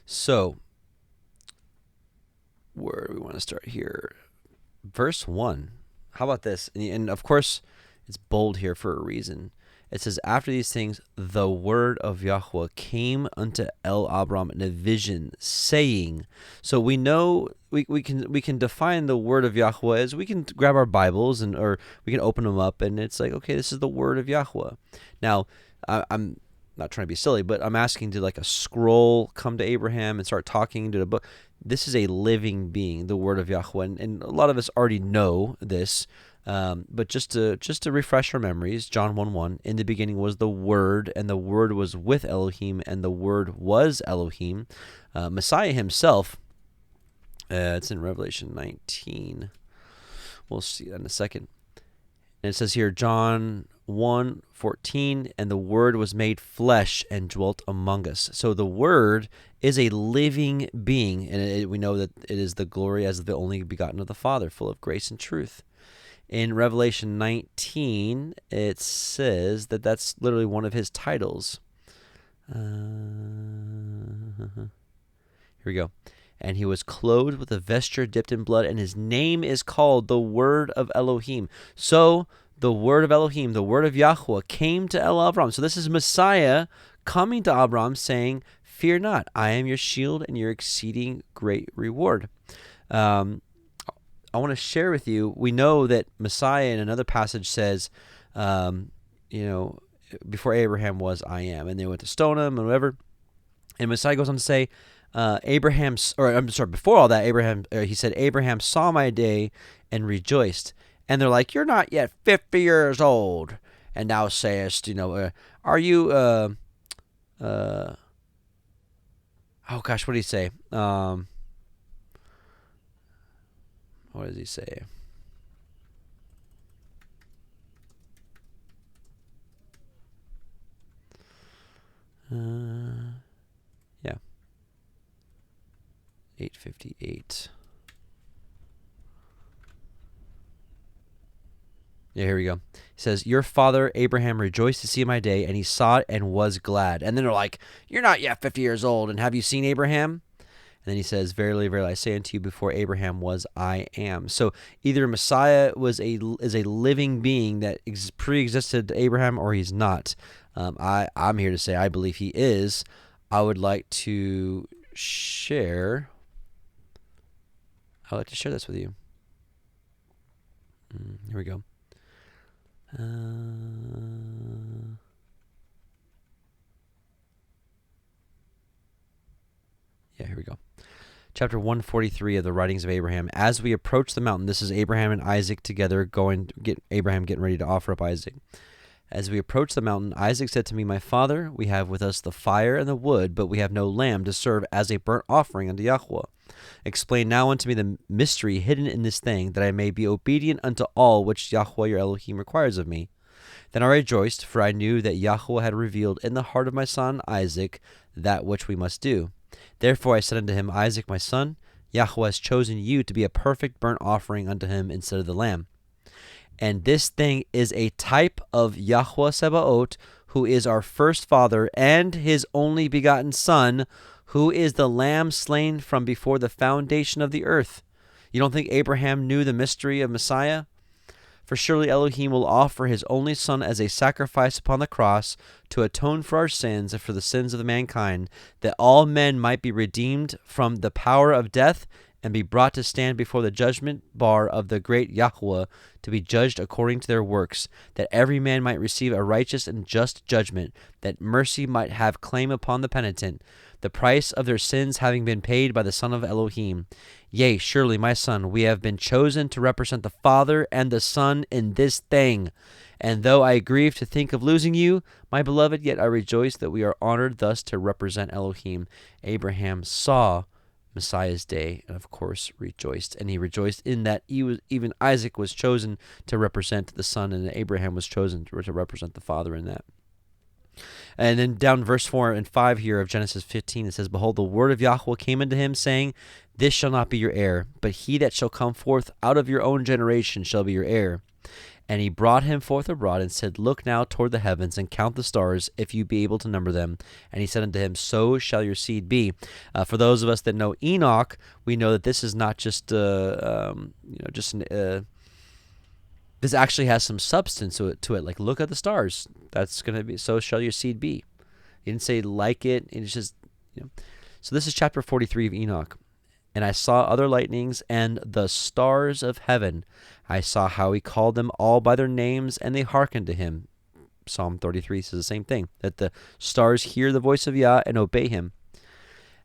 So, where do we want to start here? Verse 1. How about this? And of course, it's bold here for a reason. It says, After these things, the word of Yahweh came unto Abram in a vision, saying. So we know we can define the word of Yahweh as we can grab our Bibles or we can open them up and it's like, okay, this is the word of Yahweh. Now, I'm not trying to be silly, but I'm asking, did like a scroll come to Abraham and start talking to the book? This is a living being, the word of Yahweh, and a lot of us already know this. But just to refresh our memories, John 1:1, in the beginning was the Word, and the Word was with Elohim, and the Word was Elohim. Messiah himself, it's in Revelation 19. We'll see that in a second. And it says here, John 1:14, and the Word was made flesh and dwelt among us. So the Word is a living being, and we know that it is the glory as the only begotten of the Father, full of grace and truth. In Revelation 19, it says that that's literally one of his titles. Here we go. And he was clothed with a vesture dipped in blood, and his name is called the Word of Elohim. So the Word of Elohim, the Word of Yahweh, came to Abram. So this is Messiah coming to Abram saying, Fear not, I am your shield and your exceeding great reward. I want to share with you, we know that Messiah in another passage says, before Abraham was, I am. And they went to stone him and whatever. And Messiah goes on to say, before all that, he said, Abraham saw my day and rejoiced. And they're like, you're not yet 50 years old. And thou sayest, are you, oh gosh, what did he say? What does he say? Yeah. 8:58. Yeah, here we go. He says, your father Abraham rejoiced to see my day, and he saw it and was glad. And then they're like, you're not yet 50 years old, and have you seen Abraham? And then he says, verily, verily, I say unto you, before Abraham was, I am. So either Messiah is a living being that pre-existed Abraham, or he's not. I'm here to say I believe he is. I would like to share. I'd like to share this with you. Here we go. Here we go. Chapter 143 of the writings of Abraham. As we approach the mountain, this is Abraham and Isaac together Abraham getting ready to offer up Isaac. As we approach the mountain, Isaac said to me, "My father, we have with us the fire and the wood, but we have no lamb to serve as a burnt offering unto Yahweh. Explain now unto me the mystery hidden in this thing, that I may be obedient unto all which Yahweh your Elohim requires of me." Then I rejoiced, for I knew that Yahweh had revealed in the heart of my son Isaac that which we must do. Therefore I said unto him, "Isaac, my son, Yahweh has chosen you to be a perfect burnt offering unto him instead of the lamb. And this thing is a type of Yahweh Sebaot, who is our first father, and his only begotten son, who is the lamb slain from before the foundation of the earth." You don't think Abraham knew the mystery of Messiah? For surely Elohim will offer his only son as a sacrifice upon the cross to atone for our sins and for the sins of the mankind, that all men might be redeemed from the power of death and be brought to stand before the judgment bar of the great Yahweh, to be judged according to their works, that every man might receive a righteous and just judgment, that mercy might have claim upon the penitent, the price of their sins having been paid by the Son of Elohim. Yea, surely, my son, we have been chosen to represent the Father and the Son in this thing. And though I grieve to think of losing you, my beloved, yet I rejoice that we are honored thus to represent Elohim. Abraham saw Messiah's day, and of course rejoiced. And he rejoiced in that even Isaac was chosen to represent the son, and Abraham was chosen to represent the father in that. And then down verse 4 and 5 here of Genesis 15, it says, "Behold, the word of Yahweh came unto him, saying, This shall not be your heir, but he that shall come forth out of your own generation shall be your heir. And he brought him forth abroad, and said, Look now toward the heavens, and count the stars, if you be able to number them. And he said unto him, So shall your seed be." For those of us that know Enoch, we know that this is not just this actually has some substance to it. Like, look at the stars. That's going to be, so shall your seed be. He didn't say like it. It's just, So this is chapter 43 of Enoch. "And I saw other lightnings and the stars of heaven. I saw how he called them all by their names, and they hearkened to him." Psalm 33 says the same thing, that the stars hear the voice of Yah and obey him.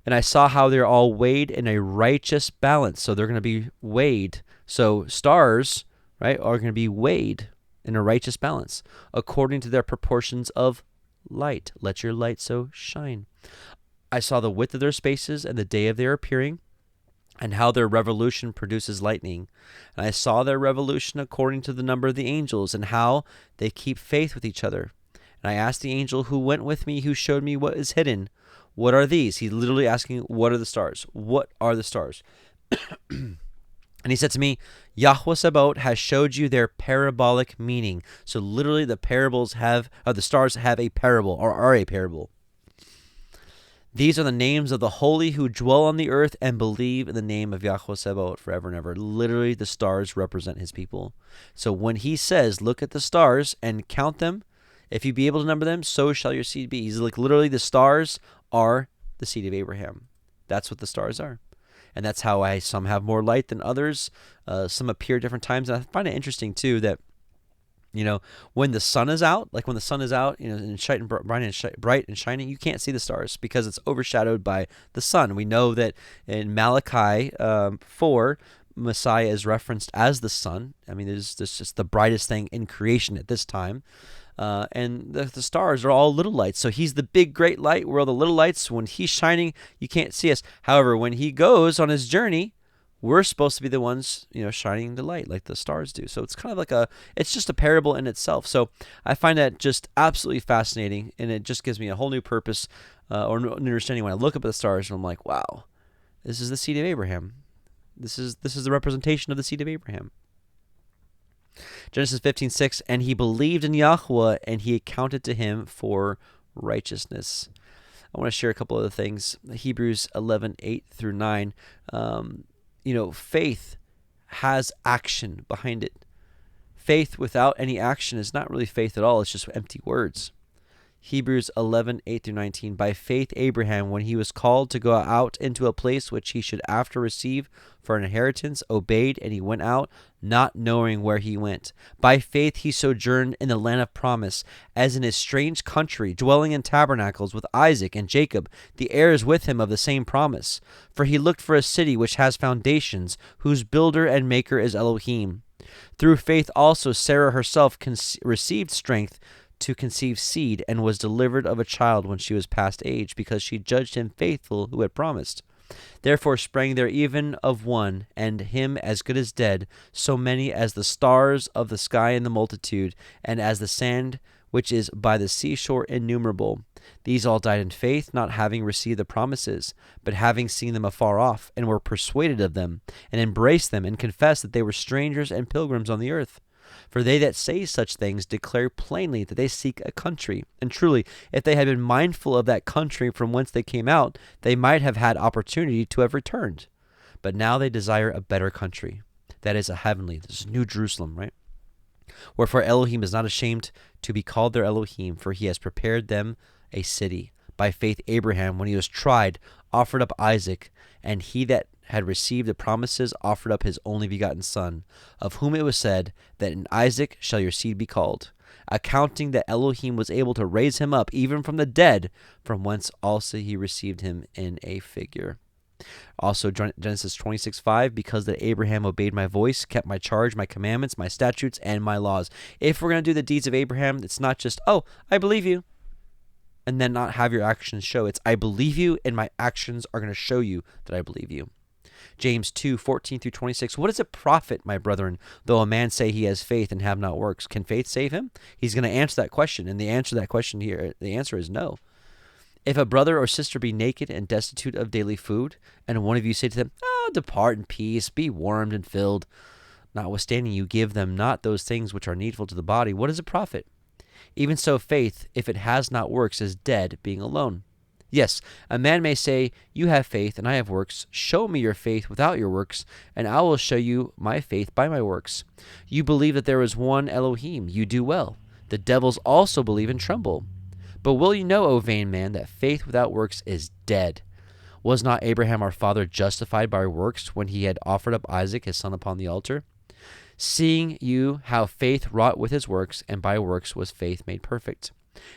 "And I saw how they're all weighed in a righteous balance." So they're going to be weighed. So stars, right, are going to be weighed in a righteous balance, according to their proportions of light. Let your light so shine. "I saw the width of their spaces and the day of their appearing, and how their revolution produces lightning. And I saw their revolution according to the number of the angels, and how they keep faith with each other. And I asked the angel who went with me, who showed me what is hidden, What are these? He's literally asking, what are the stars? What are the stars? And he said to me, Yahweh Sabaoth has showed you their parabolic meaning. So literally the stars have a parable, or are a parable. These are the names of the holy who dwell on the earth and believe in the name of Yahweh Sabaoth forever and ever. Literally, the stars represent his people. So when he says, look at the stars and count them, if you be able to number them, so shall your seed be. He's like, literally, the stars are the seed of Abraham. That's what the stars are. And that's how some have more light than others. Some appear at different times. And I find it interesting, too, that when the sun is out, and bright and shining, you can't see the stars because it's overshadowed by the sun. We know that in Malachi 4, Messiah is referenced as the sun. I mean, it's just the brightest thing in creation at this time. And the stars are all little lights. So he's the big, great light. We're all the little lights. When he's shining, you can't see us. However, when he goes on his journey, we're supposed to be the ones, shining the light like the stars do. So it's kind of like it's just a parable in itself. So I find that just absolutely fascinating, and it just gives me a whole new purpose or an understanding when I look up at the stars, and I'm like, wow, this is the seed of Abraham. This is the representation of the seed of Abraham. Genesis 15:6, and he believed in Yahweh, and he accounted to him for righteousness. I want to share a couple other things. Hebrews 11:8 through 9. Faith has action behind it. Faith without any action is not really faith at all. It's just empty words. Hebrews 11:8-19. By faith Abraham, when he was called to go out into a place which he should after receive for an inheritance, obeyed, and he went out, not knowing where he went. By faith he sojourned in the land of promise, as in a strange country, dwelling in tabernacles with Isaac and Jacob, the heirs with him of the same promise. For he looked for a city which has foundations, whose builder and maker is Elohim. Through faith also Sarah herself received strength to conceive seed, and was delivered of a child when she was past age, because she judged him faithful who had promised. Therefore sprang there even of one, and him as good as dead, so many as the stars of the sky in the multitude, and as the sand which is by the seashore innumerable. These all died in faith, not having received the promises, but having seen them afar off, and were persuaded of them, and embraced them, and confessed that they were strangers and pilgrims on the earth. For they that say such things declare plainly that they seek a country. And truly, if they had been mindful of that country from whence they came out, they might have had opportunity to have returned. But now they desire a better country, that is a heavenly, this is New Jerusalem, right? Wherefore Elohim is not ashamed to be called their Elohim, for he has prepared them a city. By faith Abraham, when he was tried, offered up Isaac, and he that had received the promises offered up his only begotten son, of whom it was said that in Isaac shall your seed be called, accounting that Elohim was able to raise him up even from the dead, from whence also he received him in a figure. Also Genesis 26:5, because that Abraham obeyed my voice, kept my charge, my commandments, my statutes, and my laws. If we're going to do the deeds of Abraham, it's not just, oh, I believe you, and then not have your actions show. It's, I believe you, and my actions are going to show you that I believe you. James 2:14-26. What does it profit, my brethren, though a man say he has faith and have not works? Can faith save him? He's going to answer that question, and the answer to that question here, the answer is no. If a brother or sister be naked and destitute of daily food, and one of you say to them, oh, depart in peace, be warmed and filled, notwithstanding you give them not those things which are needful to the body, what does it profit? Even so faith, if it has not works, is dead, being alone. Yes, a man may say, you have faith and I have works. Show me your faith without your works, and I will show you my faith by my works. You believe that there is one Elohim. You do well. The devils also believe and tremble. But will you know, O vain man, that faith without works is dead? Was not Abraham our father justified by works when he had offered up Isaac his son upon the altar? Seeing you how faith wrought with his works, and by works was faith made perfect.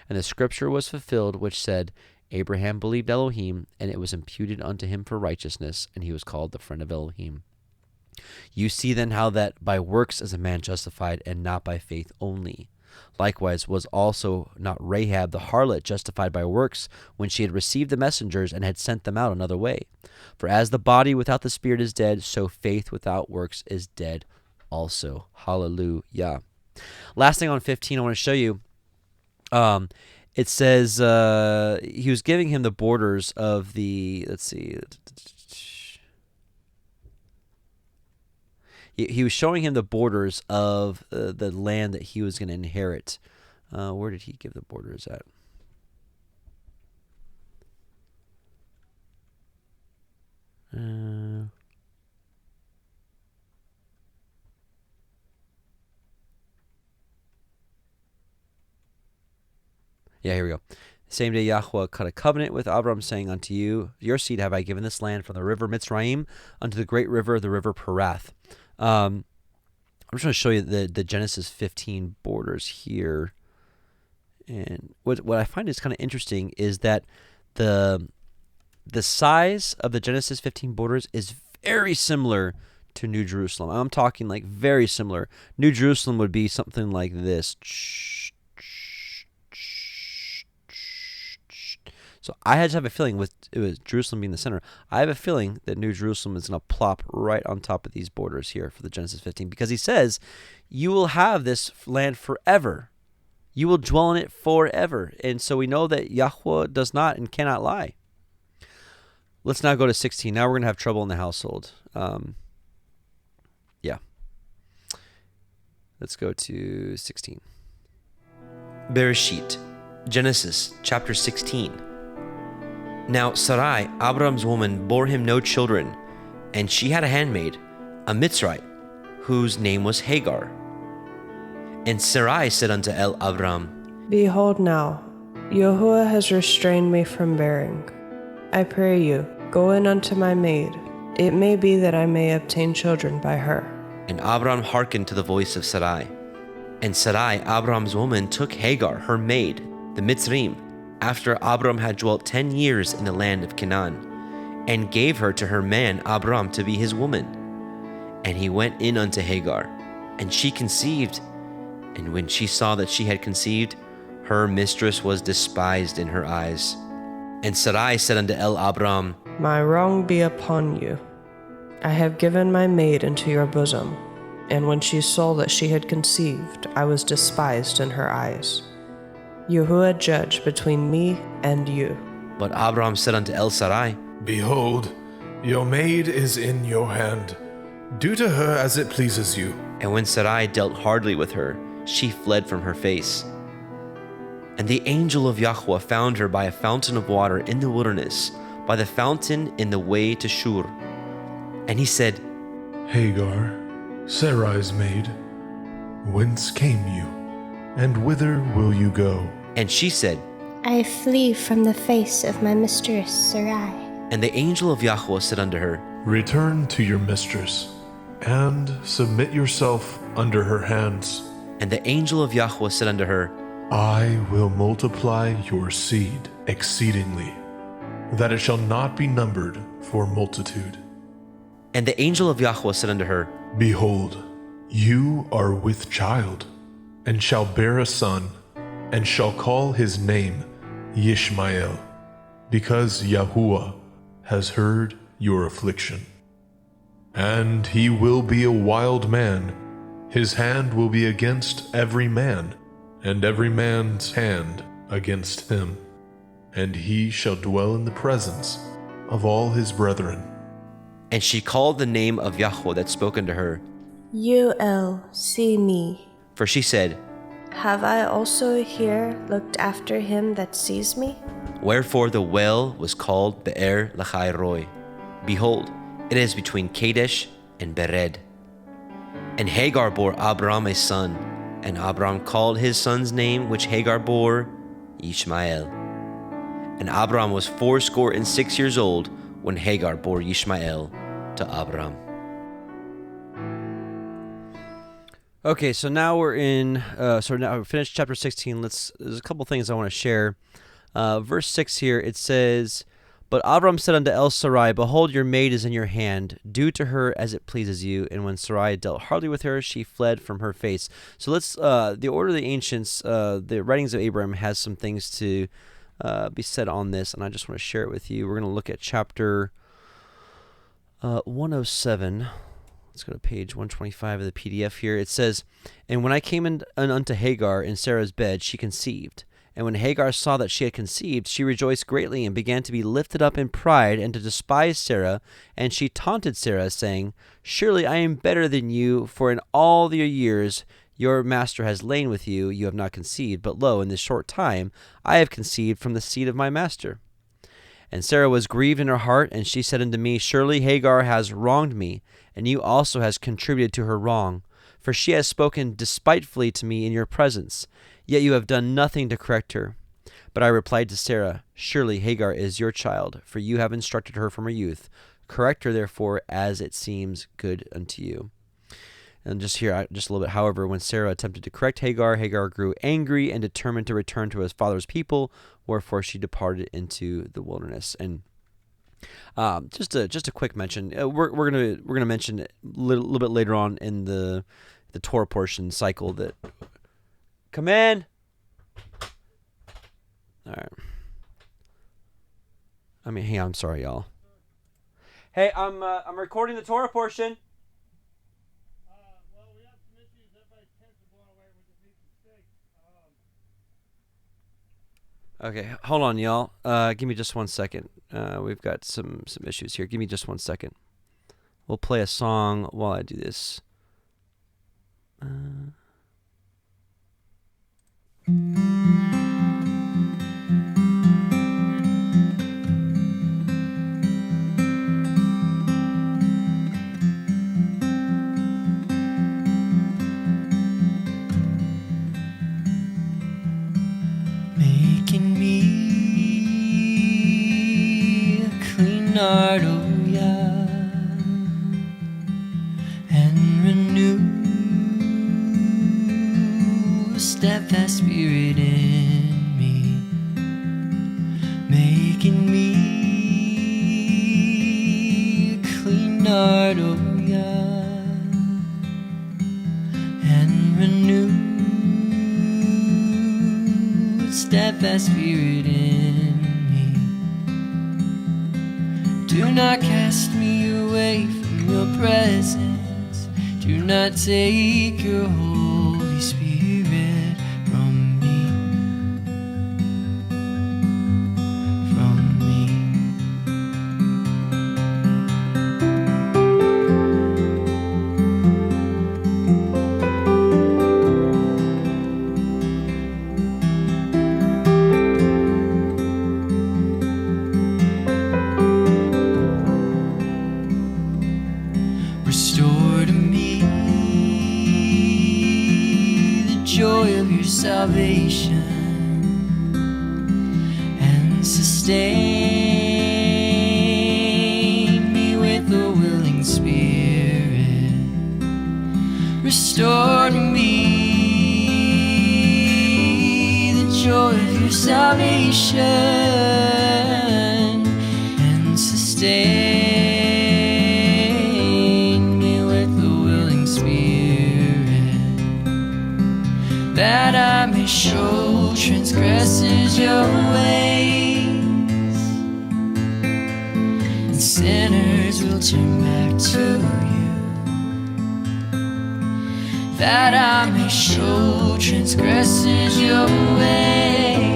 And the scripture was fulfilled, which said, Abraham believed Elohim, and it was imputed unto him for righteousness, and he was called the friend of Elohim. You see then how that by works is a man justified, and not by faith only. Likewise was also not Rahab the harlot justified by works, when she had received the messengers and had sent them out another way. For as the body without the spirit is dead, so faith without works is dead also. Hallelujah. Last thing on 15 I want to show you. It says he was giving him the borders of the, let's see. He was showing him the borders of the land that he was going to inherit. Where did he give the borders at? Yeah, here we go. Same day Yahweh cut a covenant with Abram, saying, unto you, your seed have I given this land from the river Mitzrayim unto the great river, the river Perath. I'm just going to show you the Genesis 15 borders here. And what I find is kind of interesting is that the size of the Genesis 15 borders is very similar to New Jerusalem. I'm talking like very similar. New Jerusalem would be something like this. So I just have a feeling with Jerusalem being the center, I have a feeling that New Jerusalem is going to plop right on top of these borders here for the Genesis 15, because he says, you will have this land forever. You will dwell in it forever. And so we know that Yahweh does not and cannot lie. Let's now go to 16. Now we're going to have trouble in the household. Yeah. Let's go to 16. Bereshit, Genesis chapter 16. Now Sarai, Abram's woman, bore him no children, and she had a handmaid, a Mitzrite, whose name was Hagar. And Sarai said unto Abram, Behold now, Yahuwah has restrained me from bearing. I pray you, go in unto my maid. It may be that I may obtain children by her. And Abram hearkened to the voice of Sarai. And Sarai, Abram's woman, took Hagar, her maid, the Mitzrim, after Abram had dwelt 10 years in the land of Canaan, and gave her to her man Abram to be his woman. And he went in unto Hagar, and she conceived. And when she saw that she had conceived, her mistress was despised in her eyes. And Sarai said unto Abram, My wrong be upon you. I have given my maid into your bosom. And when she saw that she had conceived, I was despised in her eyes. Yahuwah judge between me and you. But Abram said unto Sarai, Behold, your maid is in your hand. Do to her as it pleases you. And when Sarai dealt hardly with her, she fled from her face. And the angel of Yahweh found her by a fountain of water in the wilderness, by the fountain in the way to Shur. And he said, Hagar, Sarai's maid, whence came you, and whither will you go? And she said, I flee from the face of my mistress Sarai. And the angel of Yahweh said unto her, Return to your mistress, and submit yourself under her hands. And the angel of Yahweh said unto her, I will multiply your seed exceedingly, that it shall not be numbered for multitude. And the angel of Yahweh said unto her, Behold, you are with child, and shall bear a son, and shall call his name Yishmael, because Yahuwah has heard your affliction. And he will be a wild man, his hand will be against every man, and every man's hand against him, and he shall dwell in the presence of all his brethren. And she called the name of Yahweh that spoke unto her, Yuel, see me. for she said, Have I also here looked after him that sees me? Wherefore the well was called Be'er Lachai. Behold, it is between Kadesh and Bered. And Hagar bore Abram a son, and Abram called his son's name which Hagar bore Ishmael. And Abram was 86 years old when Hagar bore Ishmael to Abram. Okay, so now we're in. So now we finished chapter 16. There's a couple things I want to share. Verse 6 here, it says, But Abram said unto Sarai, Behold, your maid is in your hand. Do to her as it pleases you. And when Sarai dealt hardly with her, she fled from her face. So let's. The order of the ancients, the writings of Abraham has some things to be said on this, and I just want to share it with you. We're going to look at chapter 107. Let's go to page 125 of the PDF here. It says, And when I came in unto Hagar in Sarah's bed, she conceived. And when Hagar saw that she had conceived, she rejoiced greatly and began to be lifted up in pride and to despise Sarah. And she taunted Sarah, saying, Surely I am better than you, for in all your years your master has lain with you, you have not conceived. But lo, in this short time I have conceived from the seed of my master. And Sarah was grieved in her heart, and she said unto me, Surely Hagar has wronged me, and you also has contributed to her wrong. For she has spoken despitefully to me in your presence, yet you have done nothing to correct her. But I replied to Sarah, Surely Hagar is your child, for you have instructed her from her youth. Correct her therefore as it seems good unto you. And just here, just a little bit, however, when Sarah attempted to correct Hagar, Hagar grew angry and determined to return to his father's people, wherefore she departed into the wilderness. And just a quick mention. We're gonna mention a little bit later on in the Torah portion cycle that. Come in. All right. Hey, I'm sorry, y'all. Hey, I'm recording the Torah portion. Well, we have some issues. Everybody's tents are blown away. We just need some steak. Okay, hold on, y'all. Give me just 1 second. We've got some issues here. Give me just 1 second. We'll play a song while I do this. Making steadfast spirit in me, making me a clean heart, oh God, and renew a steadfast spirit in me. Do not cast me away from your presence. Do not take your Holy Spirit from me. From me. Restore to me the joy of your salvation, and sustain me with a willing spirit. Restore to me the joy of your salvation, and sustain that I may show transgressors your ways, and sinners will turn back to you. That I may show transgressors your ways,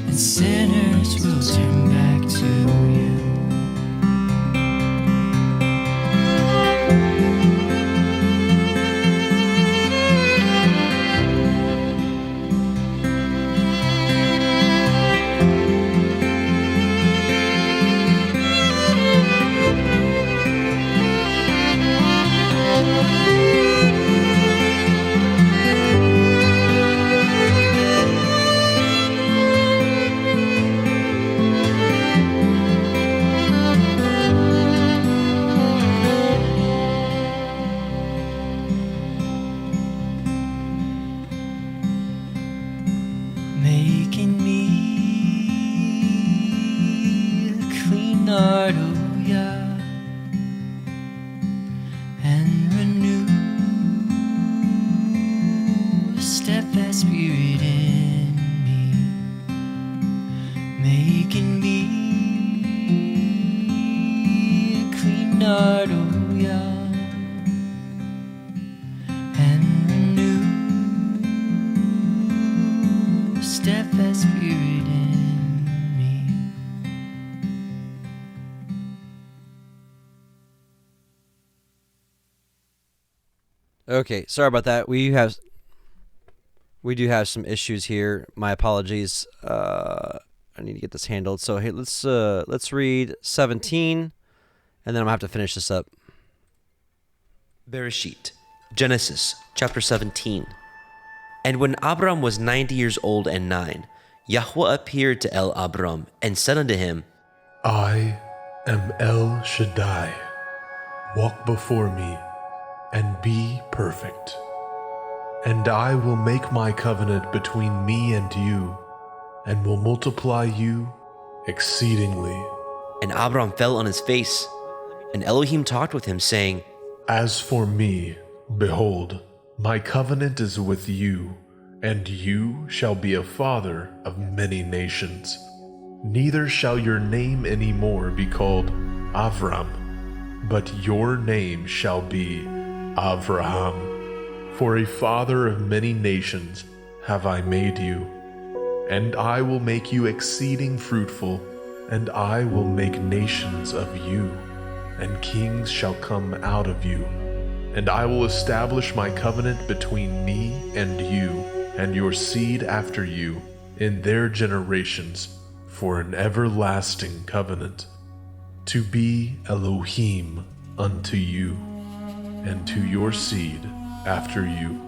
and sinners will turn back to you. Making me a clean heart, oh yeah, and renew a steadfast spirit in me, making me a clean heart, oh yeah, and renew a steadfast spirit in me. Okay, sorry about that. We do have some issues here. My apologies. I need to get this handled. So hey, let's read 17, and then I'm gonna have to finish this up. Bereshit, Genesis, chapter 17. And when Abram was 90 years old and 9, Yahweh appeared to Abram and said unto him, I am El Shaddai. Walk before me and be perfect. And I will make my covenant between me and you, and will multiply you exceedingly. And Abram fell on his face. And Elohim talked with him, saying, As for me, behold, my covenant is with you, and you shall be a father of many nations. Neither shall your name any more be called Avram, but your name shall be Avraham. For a father of many nations have I made you. And I will make you exceeding fruitful, and I will make nations of you, and kings shall come out of you. And I will establish my covenant between me and you, and your seed after you, in their generations, for an everlasting covenant, to be Elohim unto you, and to your seed after you.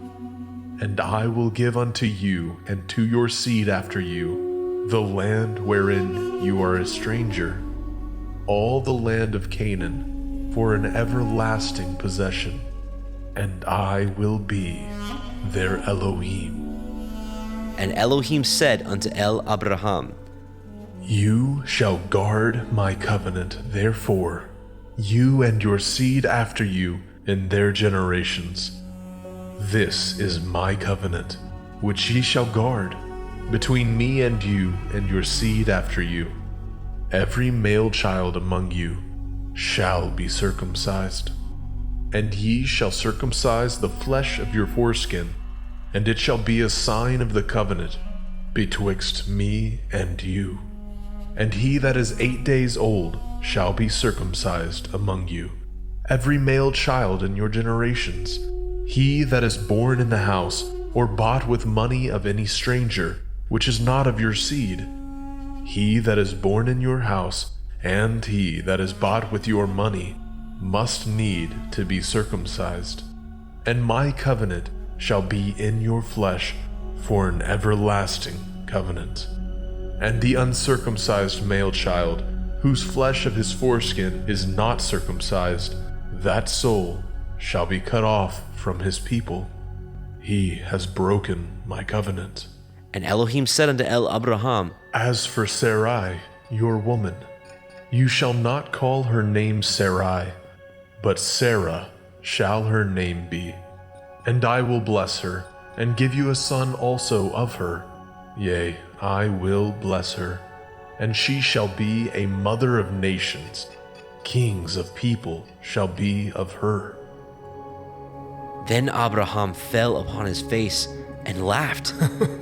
And I will give unto you and to your seed after you the land wherein you are a stranger, all the land of Canaan, for an everlasting possession. and I will be their Elohim. And Elohim said unto Abraham, You shall guard my covenant, therefore, you and your seed after you in their generations. This is my covenant, which ye shall guard, between me and you and your seed after you. Every male child among you shall be circumcised. And ye shall circumcise the flesh of your foreskin, and it shall be a sign of the covenant betwixt me and you. And he that is 8 days old shall be circumcised among you, every male child in your generations. He that is born in the house, or bought with money of any stranger, which is not of your seed. He that is born in your house, and he that is bought with your money, must need to be circumcised. And my covenant shall be in your flesh for an everlasting covenant. And the uncircumcised male child, whose flesh of his foreskin is not circumcised, that soul shall be cut off from his people. He has broken my covenant. And Elohim said unto Abraham, As for Sarai, your woman, you shall not call her name Sarai, but Sarah shall her name be. And I will bless her, and give you a son also of her. Yea, I will bless her, and she shall be a mother of nations. Kings of people shall be of her. Then Abraham fell upon his face and laughed,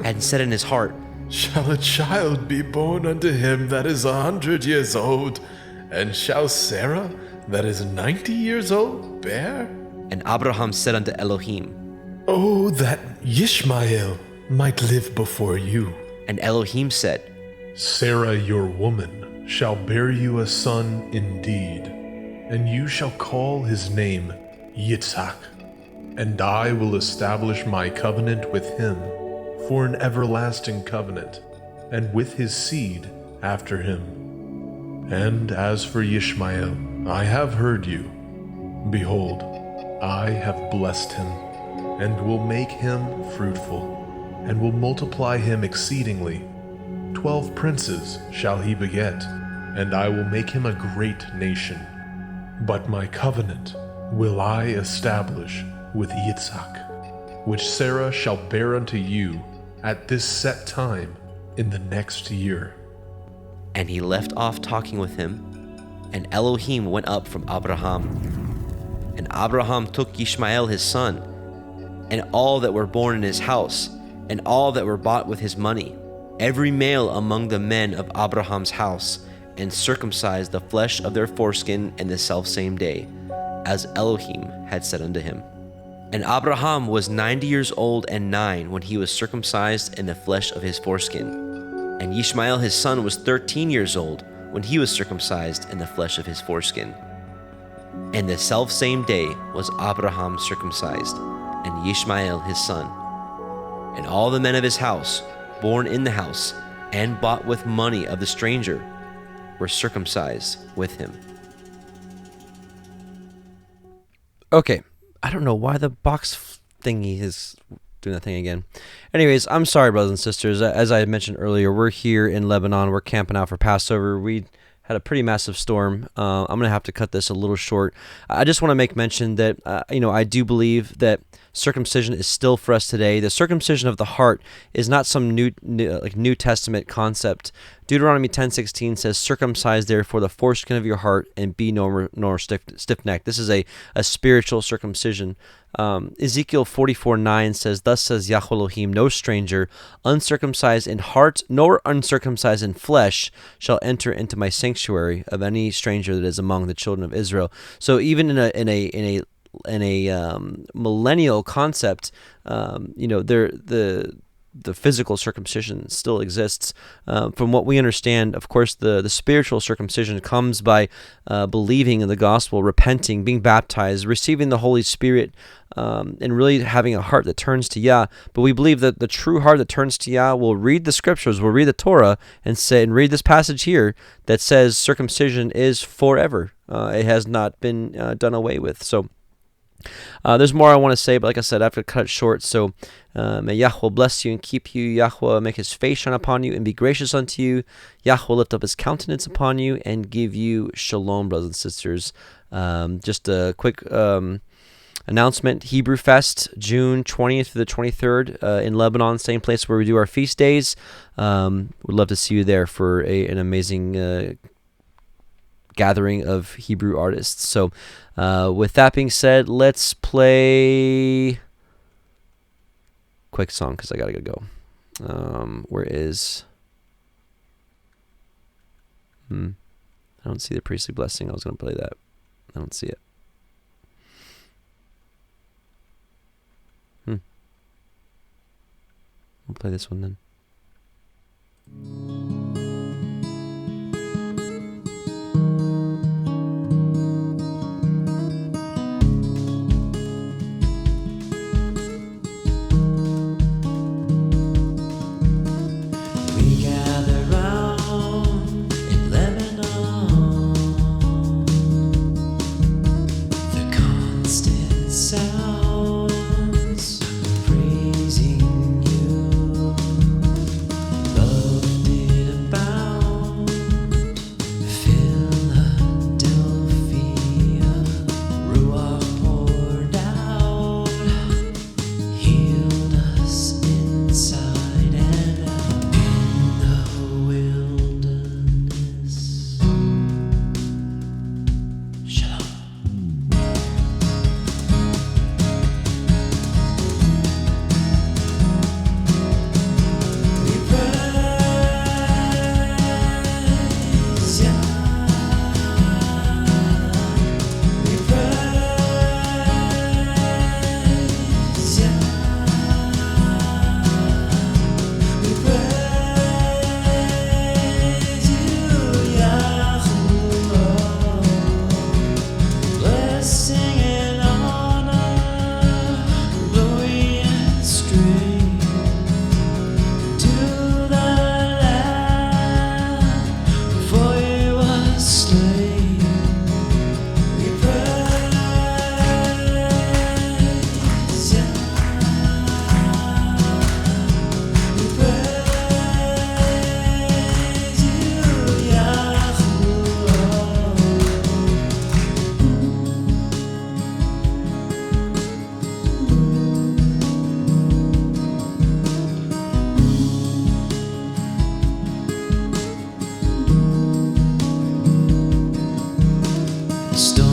and said in his heart, Shall a child be born unto him that is 100 years old? And shall Sarah, that is 90 years old, bear? And Abraham said unto Elohim, Oh, that Ishmael might live before you. And Elohim said, Sarah your woman shall bear you a son indeed, and you shall call his name Yitzhak. And I will establish my covenant with him for an everlasting covenant, and with his seed after him. And as for Ishmael, I have heard you. Behold, I have blessed him, and will make him fruitful, and will multiply him exceedingly. 12 princes shall he beget, and I will make him a great nation. But my covenant will I establish with Yitzhak, which Sarah shall bear unto you at this set time in the next year. And he left off talking with him, and Elohim went up from Abraham. And Abraham took Ishmael his son, and all that were born in his house, and all that were bought with his money, every male among the men of Abraham's house, and circumcised the flesh of their foreskin in the selfsame day, as Elohim had said unto him. And Abraham was 90 years old and 9 when he was circumcised in the flesh of his foreskin. And Ishmael his son was 13 years old when he was circumcised in the flesh of his foreskin. And the selfsame day was Abraham circumcised, and Ishmael his son. And all the men of his house, born in the house, and bought with money of the stranger, were circumcised with him. Okay, I don't know why the box thingy is doing that thing again. Anyways, I'm sorry, brothers and sisters. As I mentioned earlier, we're here in Lebanon. We're camping out for Passover. We had a pretty massive storm. I'm going to have to cut this a little short. I just want to make mention that, I do believe that circumcision is still for us today. The circumcision of the heart is not some New Testament concept. Deuteronomy 10:16 says, "Circumcise therefore the foreskin of your heart, and be nor stiff-necked." This is a spiritual circumcision. Ezekiel 44:9 says, "Thus says Yahweh Elohim, no stranger, uncircumcised in heart nor uncircumcised in flesh, shall enter into my sanctuary of any stranger that is among the children of Israel." So even in a millennial concept, the physical circumcision still exists. From what we understand, of course, the spiritual circumcision comes by believing in the gospel, repenting, being baptized, receiving the Holy Spirit, and really having a heart that turns to Yah. But we believe that the true heart that turns to Yah will read the scriptures, will read the Torah, and read this passage here that says circumcision is forever. It has not been done away with. So There's more I want to say, but like I said, I have to cut it short. So may Yahweh bless you and keep you. Yahweh make his face shine upon you and be gracious unto you. Yahweh lift up his countenance upon you and give you shalom, brothers and sisters. Just a quick announcement. Hebrew Fest, June 20th through the 23rd in Lebanon, same place where we do our feast days. Would love to see you there for an amazing gathering of Hebrew artists. So with that being said, let's play quick song because I gotta go. Where is I don't see the priestly blessing. I was gonna play that. I don't see it. I'll play this one then. Storm